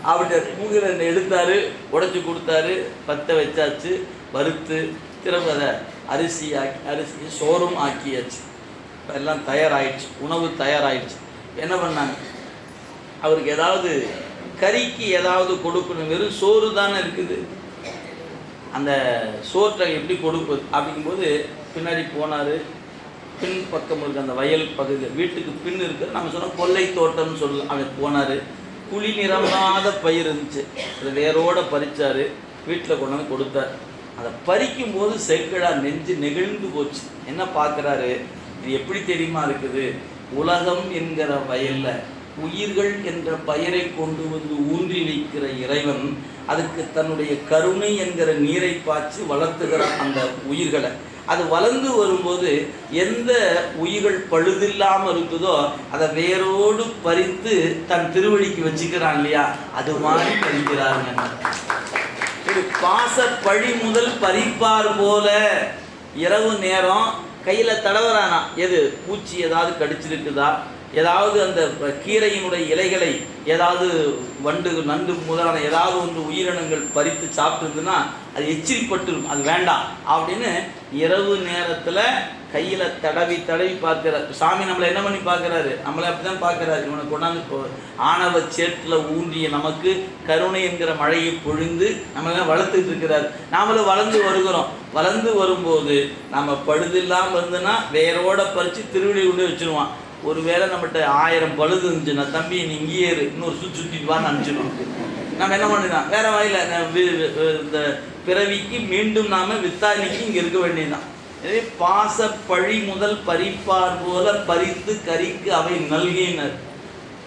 A: அப்படின்ட்டு மூங்கில் ரெண்டு எடுத்தார், உடைச்சி கொடுத்தாரு, பற்ற வச்சாச்சு, வறுத்து திரும்ப அதை அரிசி சோறும் ஆக்கியாச்சு. எல்லாம் தயாராகிடுச்சு, உணவு தயாராகிடுச்சு. என்ன பண்ணாங்க, அவருக்கு ஏதாவது கறிக்கு ஏதாவது கொடுக்கணும், வெறும் சோறு தானே இருக்குது, அந்த சோற்றை எப்படி கொடுப்பது அப்படிங்கும்போது பின்னாடி போனார். பின் பக்கம் இருக்குது அந்த வயல் பகுதி, வீட்டுக்கு பின் இருக்குது, நம்ம சொன்னால் கொல்லை தோட்டம்னு சொல்லலாம். அவன் போனார், குழி நிரம்பாத பயிர் இருந்துச்சு, அதை வேரோடு பறித்தார், வீட்டில் கொண்டு வந்து கொடுத்தார். அதை பறிக்கும் போது செங்கலாக நெஞ்சு நெகிழ்ந்து போச்சு. என்ன பார்க்குறாரு, இது எப்படி தெரியுமா இருக்குது, உலகம் என்கிற வயலில் உயிர்கள் என்ற பெயரை கொண்டு வந்து ஊன்றி வைக்கிற இறைவன் அதுக்கு தன்னுடைய கருணை என்கிற நீரை பாய்ச்சி வளர்த்துகிறான் அந்த உயிர்களை. அது வளர்ந்து வரும்போது எந்த உயிர்கள் பழுதில்லாமல் இருக்குதோ அதை வேரோடு பறித்து தன் திருவடிக்கு வச்சுக்கிறான் இல்லையா, அது மாதிரி பறிக்கிறாருங்க. ஒரு பாச பழி முதல் பறிப்பார் போல இரவு நேரம் கையில் தடவுறானா, எது பூச்சி ஏதாவது கடிச்சிருக்குதா, ஏதாவது அந்த கீரையினுடைய இலைகளை ஏதாவது வண்டு நண்டு முதலான ஏதாவது ஒன்று உயிரினங்கள் பறித்து சாப்பிட்டுருதுன்னா அது எச்சில்பட்டுரும், அது வேண்டாம் அப்படின்னு இரவு நேரத்தில் கையில் தடவி தடவி பார்க்கிறார். சாமி நம்மளை என்ன பண்ணி பார்க்குறாரு, நம்மளை அப்படி தான் பார்க்குறாரு. இவனை கொண்டாந்து ஆணவ சேற்றில் ஊன்றிய நமக்கு கருணை என்கிற மழையை பொழிந்து நம்மளெல்லாம் வளர்த்துட்டு இருக்கிறார். நாமளும் வளர்ந்து வருகிறோம். வளர்ந்து வரும்போது நம்ம பழுதில்லாமல் இருந்ததுன்னா வேரோட பறித்து திருவிழி கொண்டு வச்சுருவான். ஒருவேளை நம்மகிட்ட 1000 பழுது இருந்துச்சுன்னா, தம்பி நீ இங்கேயே இன்னொரு சுற்றிட்டு வான்னு அனுப்பிச்சிடுவோம். நம்ம என்ன பண்ணிடலாம், வேறு வகையில் இந்த பிறவிக்கு மீண்டும் நாம் வித்தானிக்கு இங்கே இருக்க வேண்டியதுதான். எனவே பாச பழி முதல் பறிப்பார் போல பறித்து கறிக்கு அவை நல்கினர்.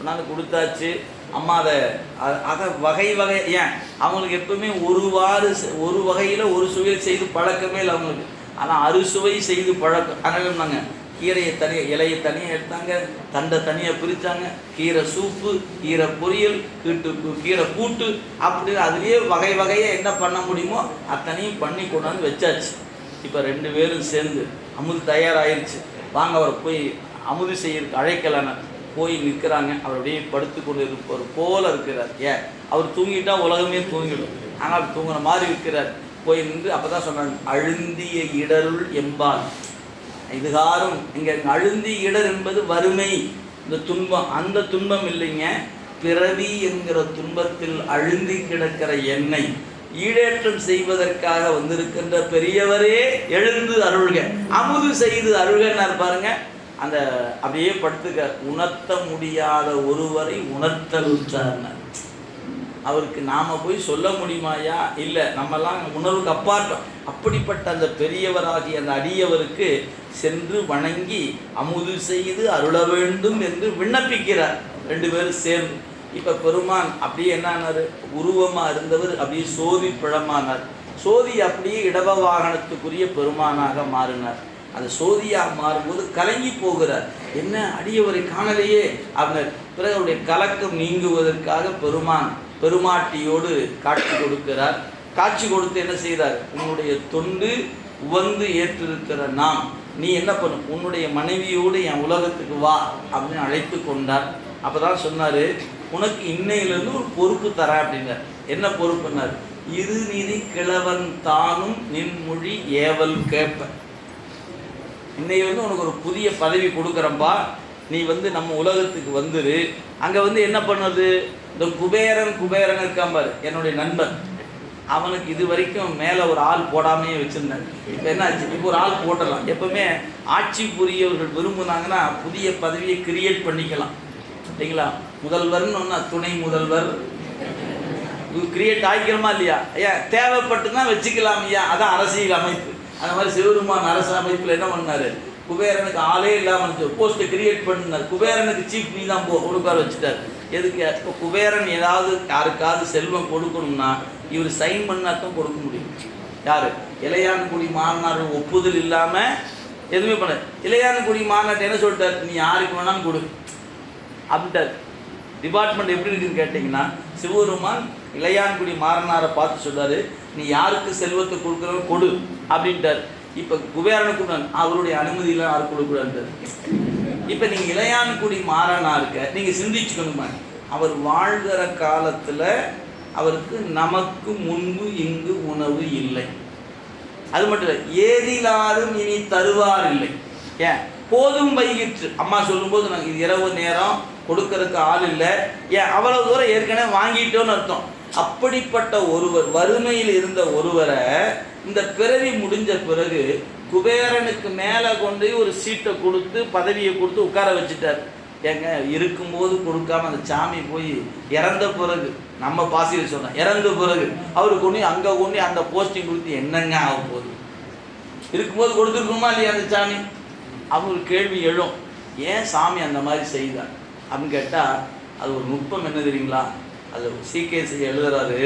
A: நாங்கள் கொடுத்தாச்சு. அம்மா அதை வகை ஏன் அவங்களுக்கு எப்பவுமே ஒரு வகையில் ஒரு சுவையில் செய்து பழக்கமே இல்லை அவங்களுக்கு. ஆனால் அறுசுவை செய்து பழக்கம். அதனால நாங்கள் கீரையை தனியாக இலையை தனியாக எடுத்தாங்க, தண்டை தனியாக பிரித்தாங்க, கீரை சூப்பு, கீரை பொரியல், கீரை கூட்டு, அப்படி அதுலேயே வகையாக என்ன பண்ண முடியுமோ அத்தனையும் பண்ணி கொண்டாந்து வச்சாச்சு. இப்போ 2 பேரும் சேர்ந்து அமுது தயாராகிருச்சு, வாங்க அவரை போய் அமுது செய்யறதுக்கு அழைக்கலான்னு போய் நிற்கிறாங்க. அவர் அப்படியே படுத்து கொண்டு இருப்பவர் போல இருக்கிறார். ஏன் அவர் தூங்கிட்டா உலகமே தூங்கிடும், ஆனால் அவர் தூங்குற மாதிரி இருக்கிறார். போய் நின்று அப்போ தான் சொன்னாங்க, அழுந்திய இடருள் என்பால் இதுகாரும். இங்கே அழுந்திய இடர் என்பது வறுமை, இந்த துன்பம். அந்த துன்பம் இல்லைங்க, பிறவி என்கிற துன்பத்தில் அழுந்தி கிடக்கிற எண்ணெய் ஈடேற்றம் செய்வதற்காக வந்திருக்கின்ற பெரியவரே எழுந்து அருள்க, அமுது செய்து அருள்கன்னு பாருங்க. அந்த அப்படியே படுத்துக்க, உணர்த்த முடியாத ஒருவரை உணர்த்தலுச்சார். அவருக்கு நாம் போய் சொல்ல முடியுமாயா, இல்லை, நம்மெல்லாம் உணர்வுக்கு அப்பாற்பட்டோம். அப்படிப்பட்ட அந்த பெரியவராகிய அந்த அடியவருக்கு சென்று வணங்கி அமுது செய்து அருள வேண்டும் என்று விண்ணப்பிக்கிறார் 2 பேரும் சேர்ந்து. இப்போ பெருமான் அப்படியே என்னானார், உருவமாக இருந்தவர் அப்படியே சோதி பிழமானார். சோதி அப்படியே இடப வாகனத்துக்குரிய பெருமானாக மாறினார். அந்த சோதியாக மாறும்போது கலங்கி போகிறார். என்ன அடியவரை காணலையே அப்படின்னார். பிறகு அவருடைய கலக்கம் நீங்குவதற்காக பெருமாட்டியோடு காட்சி கொடுக்கிறார். காட்சி கொடுத்து என்ன செய்கிறார், உன்னுடைய தொண்டு உவந்து ஏற்றிருக்கிற நாம், நீ என்ன பண்ணும், உன்னுடைய மனைவியோடு என் உலகத்துக்கு வா அப்படின்னு அழைத்து கொண்டார். அப்போ தான் சொன்னார், உனக்கு இன்னையிலேருந்து ஒரு பொறுப்பு தரேன் அப்படின்னார். என்ன பொறுப்புன்னார், இருநிதி கிழவன் தானும் நின்மொழி ஏவல் கேட்ப. இன்னையிலேருந்து உனக்கு ஒரு புதிய பதவி கொடுக்குறப்பா, நீ வந்து நம்ம உலகத்துக்கு வந்துரு. அங்கே வந்து என்ன பண்ணுறது, இந்த குபேரன் இருக்காம்பார் என்னுடைய நண்பன், அவனுக்கு இது வரைக்கும் மேலே ஒரு ஆள் போடாமையே வச்சுருந்தாங்க. இப்போ என்ன ஆச்சு, இப்போ ஒரு ஆள் போடலாம். எப்பவுமே ஆட்சி புரியவர்கள் விரும்புனாங்கன்னா புதிய பதவியை கிரியேட் பண்ணிக்கலாம் இல்லைங்களா. முதல்வர்னு ஒன்றா துணை முதல்வர் கிரியேட் ஆகிக்கிறோமா இல்லையா. ஏன் தேவைப்பட்டுன்னா வச்சுக்கலாம் ஐயா, அதான் அரசியல் அமைப்பு. அந்த மாதிரி சிவருமான் அரசு அமைப்பில் என்ன பண்ணார், குபேரனுக்கு ஆளே இல்லாமல் போஸ்ட்டை கிரியேட் பண்ணினார். குபேரனுக்கு சீஃப் நீ தான் கொடுக்கார வச்சுட்டார். எதுக்கு, இப்போ குபேரன் ஏதாவது யாருக்காவது செல்வம் கொடுக்கணும்னா இவர் சைன் பண்ணாதான் கொடுக்க முடியும். யார், இளையான்குடி மாநாடு ஒப்புதல் இல்லாமல் எதுவுமே பண்ண. இளையான்குடி மாநாட்டை என்ன சொல்லிட்டார், நீ யாருக்கு வேணாலும் கொடு அப்படின்ட்டார். டிபார்ட்மெண்ட் எப்படி இருக்குன்னு கேட்டிங்கன்னா, சிவபெருமான் இளையான்குடி மாறனாரை பார்த்து சொல்றாரு, நீ யாருக்கு செல்வத்தை கொடுக்குறவங்க கொடு அப்படின்ட்டார். இப்போ குபேரனுக்கு அவருடைய அனுமதியெல்லாம் யாருக்கு கொடுக்கூடாது. இப்போ நீங்கள் இளையான்குடி மாறனாருக்க நீங்கள் சிந்திச்சுக்கணுமா, அவர் வாழ்கிற காலத்தில் அவருக்கு நமக்கு முன்பு இங்கு உணவு இல்லை. அது மட்டும் இல்லை, ஏதிலாரும் இனி தருவார் இல்லை. ஏன், போதும் வைகிற்று. அம்மா சொல்லும்போது நாங்கள் இது இரவு நேரம் கொடுக்கறதுக்கு ஆள் இல்லை. ஏன், அவ்வளவு தூரம் ஏற்கனவே வாங்கிட்டோன்னு அர்த்தம். அப்படிப்பட்ட ஒருவர், வறுமையில் இருந்த ஒருவரை இந்த பிறவி முடிஞ்ச பிறகு குபேரனுக்கு மேலே கொண்டு ஒரு சீட்டை கொடுத்து பதவியை கொடுத்து உட்கார வச்சுட்டார். ஏங்க, இருக்கும்போது கொடுக்காம அந்த சாமி போய் இறந்த பிறகு, நம்ம பாசியில் சொன்னோம், இறந்த பிறகு அவருக்கு கொண்டு அங்கே கொண்டு அந்த போஸ்டிங் கொடுத்து என்னங்க ஆக போகுது. இருக்கும்போது கொடுத்துருக்குமா இல்லையா அந்த சாமி. அவங்க கேள்வி எழும், ஏன் சாமி அந்த மாதிரி செய்தார் அப்படின்னு கேட்டால் அது ஒரு நுட்பம் என்ன தெரியுங்களா. அது சீகேசி எழுதுறாரு.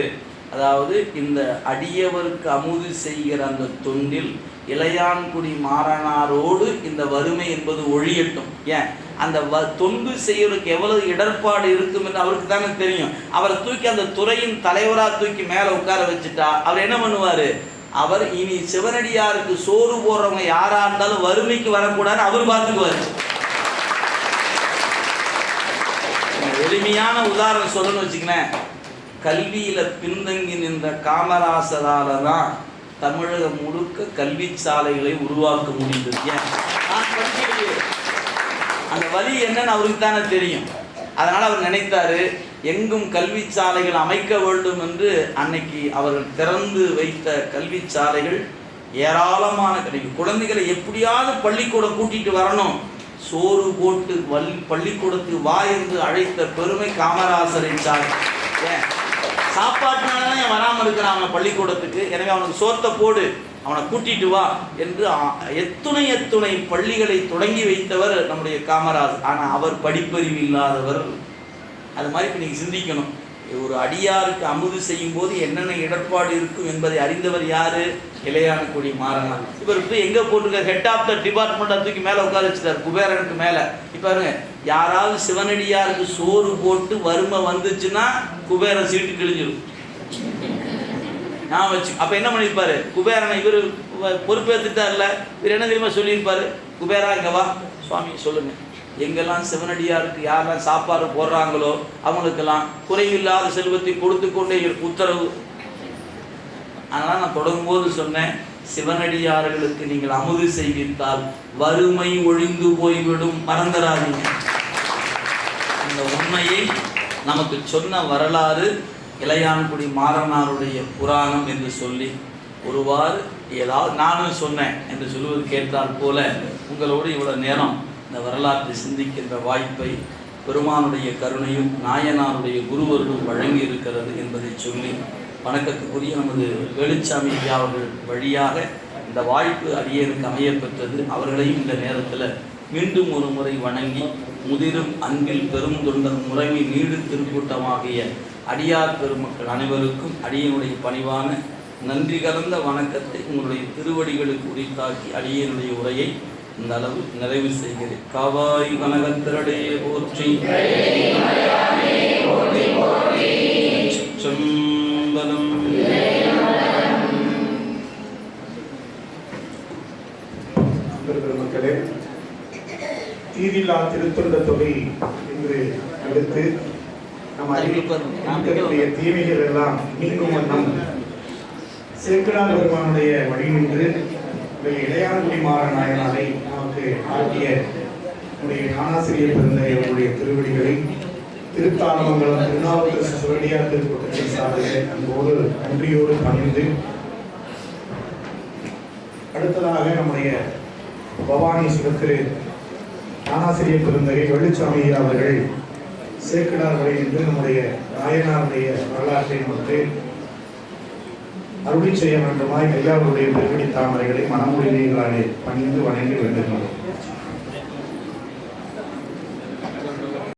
A: அதாவது இந்த அடியவருக்கு அமுது செய்கிற அந்த தொண்டில் இளையான்குடி மாறனாரோடு இந்த வறுமை என்பது ஒழியட்டும். ஏன், அந்த தொண்டு செய்யறதுக்கு எவ்வளவு இடர்பாடு இருக்கும் என்று அவருக்கு தானே தெரியும். அவரை தூக்கி அந்த துறையின் தலைவராக தூக்கி மேலே உட்கார வச்சுட்டா அவர் என்ன பண்ணுவார், அவர் இனி சிவனடியாருக்கு சோறு போடுறவங்க யாரா இருந்தாலும் வறுமைக்கு வரக்கூடாதுன்னு அவர் பார்த்துக்குவார். எளிமையான உதாரணம் சொல்லணும்னு வச்சுக்கிறேன், கல்வியில பின்தங்கி நின்ற காமராசரால தான் தமிழகம் முழுக்க கல்வி சாலைகளை உருவாக்க முடிந்தது. ஏன், நான் படிக்கலையே, அந்த வழி என்னன்னு அவருக்கு தானே தெரியும். அதனால் அவர் நினைத்தாரு எங்கும் கல்வி சாலைகள் அமைக்க வேண்டும் என்று. அன்னைக்கு அவர்கள் திறந்து வைத்த கல்வி சாலைகள் ஏராளமான கிடைக்கும். குழந்தைகளை எப்படியாவது பள்ளிக்கூடம் கூட்டிட்டு வரணும், சோறு போட்டு பள்ளிக்கூடத்துக்கு வா என்று அழைத்த பெருமை காமராசரை சார். ஏன், சாப்பாட்டுனால தான் வராமல் இருக்கிறான் அவனை பள்ளிக்கூடத்துக்கு, எனவே அவனுக்கு சோத்தை போடு, அவனை கூட்டிட்டு வா என்று எத்துணை பள்ளிகளை தொடங்கி வைத்தவர் நம்முடைய காமராஜர். ஆனால் அவர் படிப்பறிவு இல்லாதவர். அது மாதிரி இப்போ நீங்கள் சிந்திக்கணும், ஒரு அடியாருக்கு அமுது செய்யும் போது என்னென்ன இடர்பாடு இருக்கும் என்பதை அறிந்தவர் யாரு, இளையான்குடி மாறனார். இவர் இப்போ எங்கே போட்டிருக்க, ஹெட் ஆஃப் த டிபார்ட்மெண்ட் தூக்கி மேலே உட்கார வச்சுட்டார் குபேரனுக்கு மேலே. இப்போ பாருங்க, யாராவது சிவனடியாருக்கு சோறு போட்டு வறுமை வந்துச்சுன்னா குபேரன் சீட்டு கிழிஞ்சிடும். நான் வச்சு அப்போ என்ன பண்ணியிருப்பாரு, குபேரனை இவர் பொறுப்பேற்றுட்டார்ல, இவர் என்ன தெரியுமா சொல்லியிருப்பாரு, குபேரா இங்கே வா சுவாமி சொல்லுங்க, எங்கெல்லாம் சிவனடியாருக்கு யாரெல்லாம் சாப்பாடு போடுறாங்களோ அவங்களுக்கெல்லாம் குறைவில்லாத செல்வத்தை கொடுத்து கொண்டே உத்தரவு. அதனால் நான் தொடங்கும்போது சொன்னேன், சிவனடியார்களுக்கு நீங்கள் அமுது செய்வித்தால் வறுமை ஒழிந்து போய்விடும், மறந்துடாதீங்க. இந்த உண்மையை நமக்கு சொன்ன வரலாறு இளையான்குடி மாறனாருடைய புராணம் என்று சொல்லி ஒருவாறு ஏதாவது நானும் சொன்னேன் என்று சொல்லுவது கேட்டால் போல உங்களோடு இவ்வளவு நேரம் இந்த வரலாற்றை சிந்திக்கின்ற வாய்ப்பை பெருமானுடைய கருணையும் நாயனாருடைய குருவர்களும் வழங்கி இருக்கிறது என்பதை சொல்லி, வணக்கத்துக்குரிய நமது வேலுச்சாமி ஐயா அவர்கள் வழியாக இந்த வாய்ப்பு அடியேனுக்கு அமையப்பெற்றது. அவர்களையும் இந்த நேரத்தில் மீண்டும் ஒரு முறை வணங்கி, முதிரும் அன்பில் பெரும் தொண்டர் முறைமை நீடு திருக்கூட்டமாகிய அடியார் பெருமக்கள் அனைவருக்கும் அடியனுடைய பணிவான நன்றி கலந்த வணக்கத்தை உங்களுடைய திருவடிகளுக்கு உரித்தாக்கி அடியனுடைய உரையை இந்த அளவு நிறைவு செய்கிறேன். காவாய் வனகத்திரடே போற்றி, சம்பலம்.
B: மக்களே, தீவில்லா திருத்தொண்ட தொகை என்று அடுத்து நம் அறிவிக்கக்கூடிய தீமைகள் எல்லாம் நீங்கும் வண்ணம் சேக்கிழார் பெருமானுடைய வழி நின்று இளையான்குடி மாற நாயனாரை நமக்கு ஆற்றிய நம்முடைய ஞானாசிரியர் பெருந்தகை அவருடைய திருவடிகளை திருத்தாலமங்கலம் திருநாவுக்கரசு சிவனடியார் திருக்கூட்டத்தின் சார்பிலே அன்போடு நன்றியோடு பணிந்து, அடுத்ததாக நம்முடைய பவானி சிவத்திரு ஞானாசிரியர் பெருந்தகை வெள்ளிச்சாமி அவர்கள் சேக்கிடார் வரை என்று நம்முடைய நாயனாருடைய வரலாற்றை நமக்கு அருளி செய்ய வேண்டுமாய் ஐயாவுடைய பெருவடி தாமரைகளை மனமொழிகளாலே பணிந்து வணங்கி வேண்டுகிறோம்.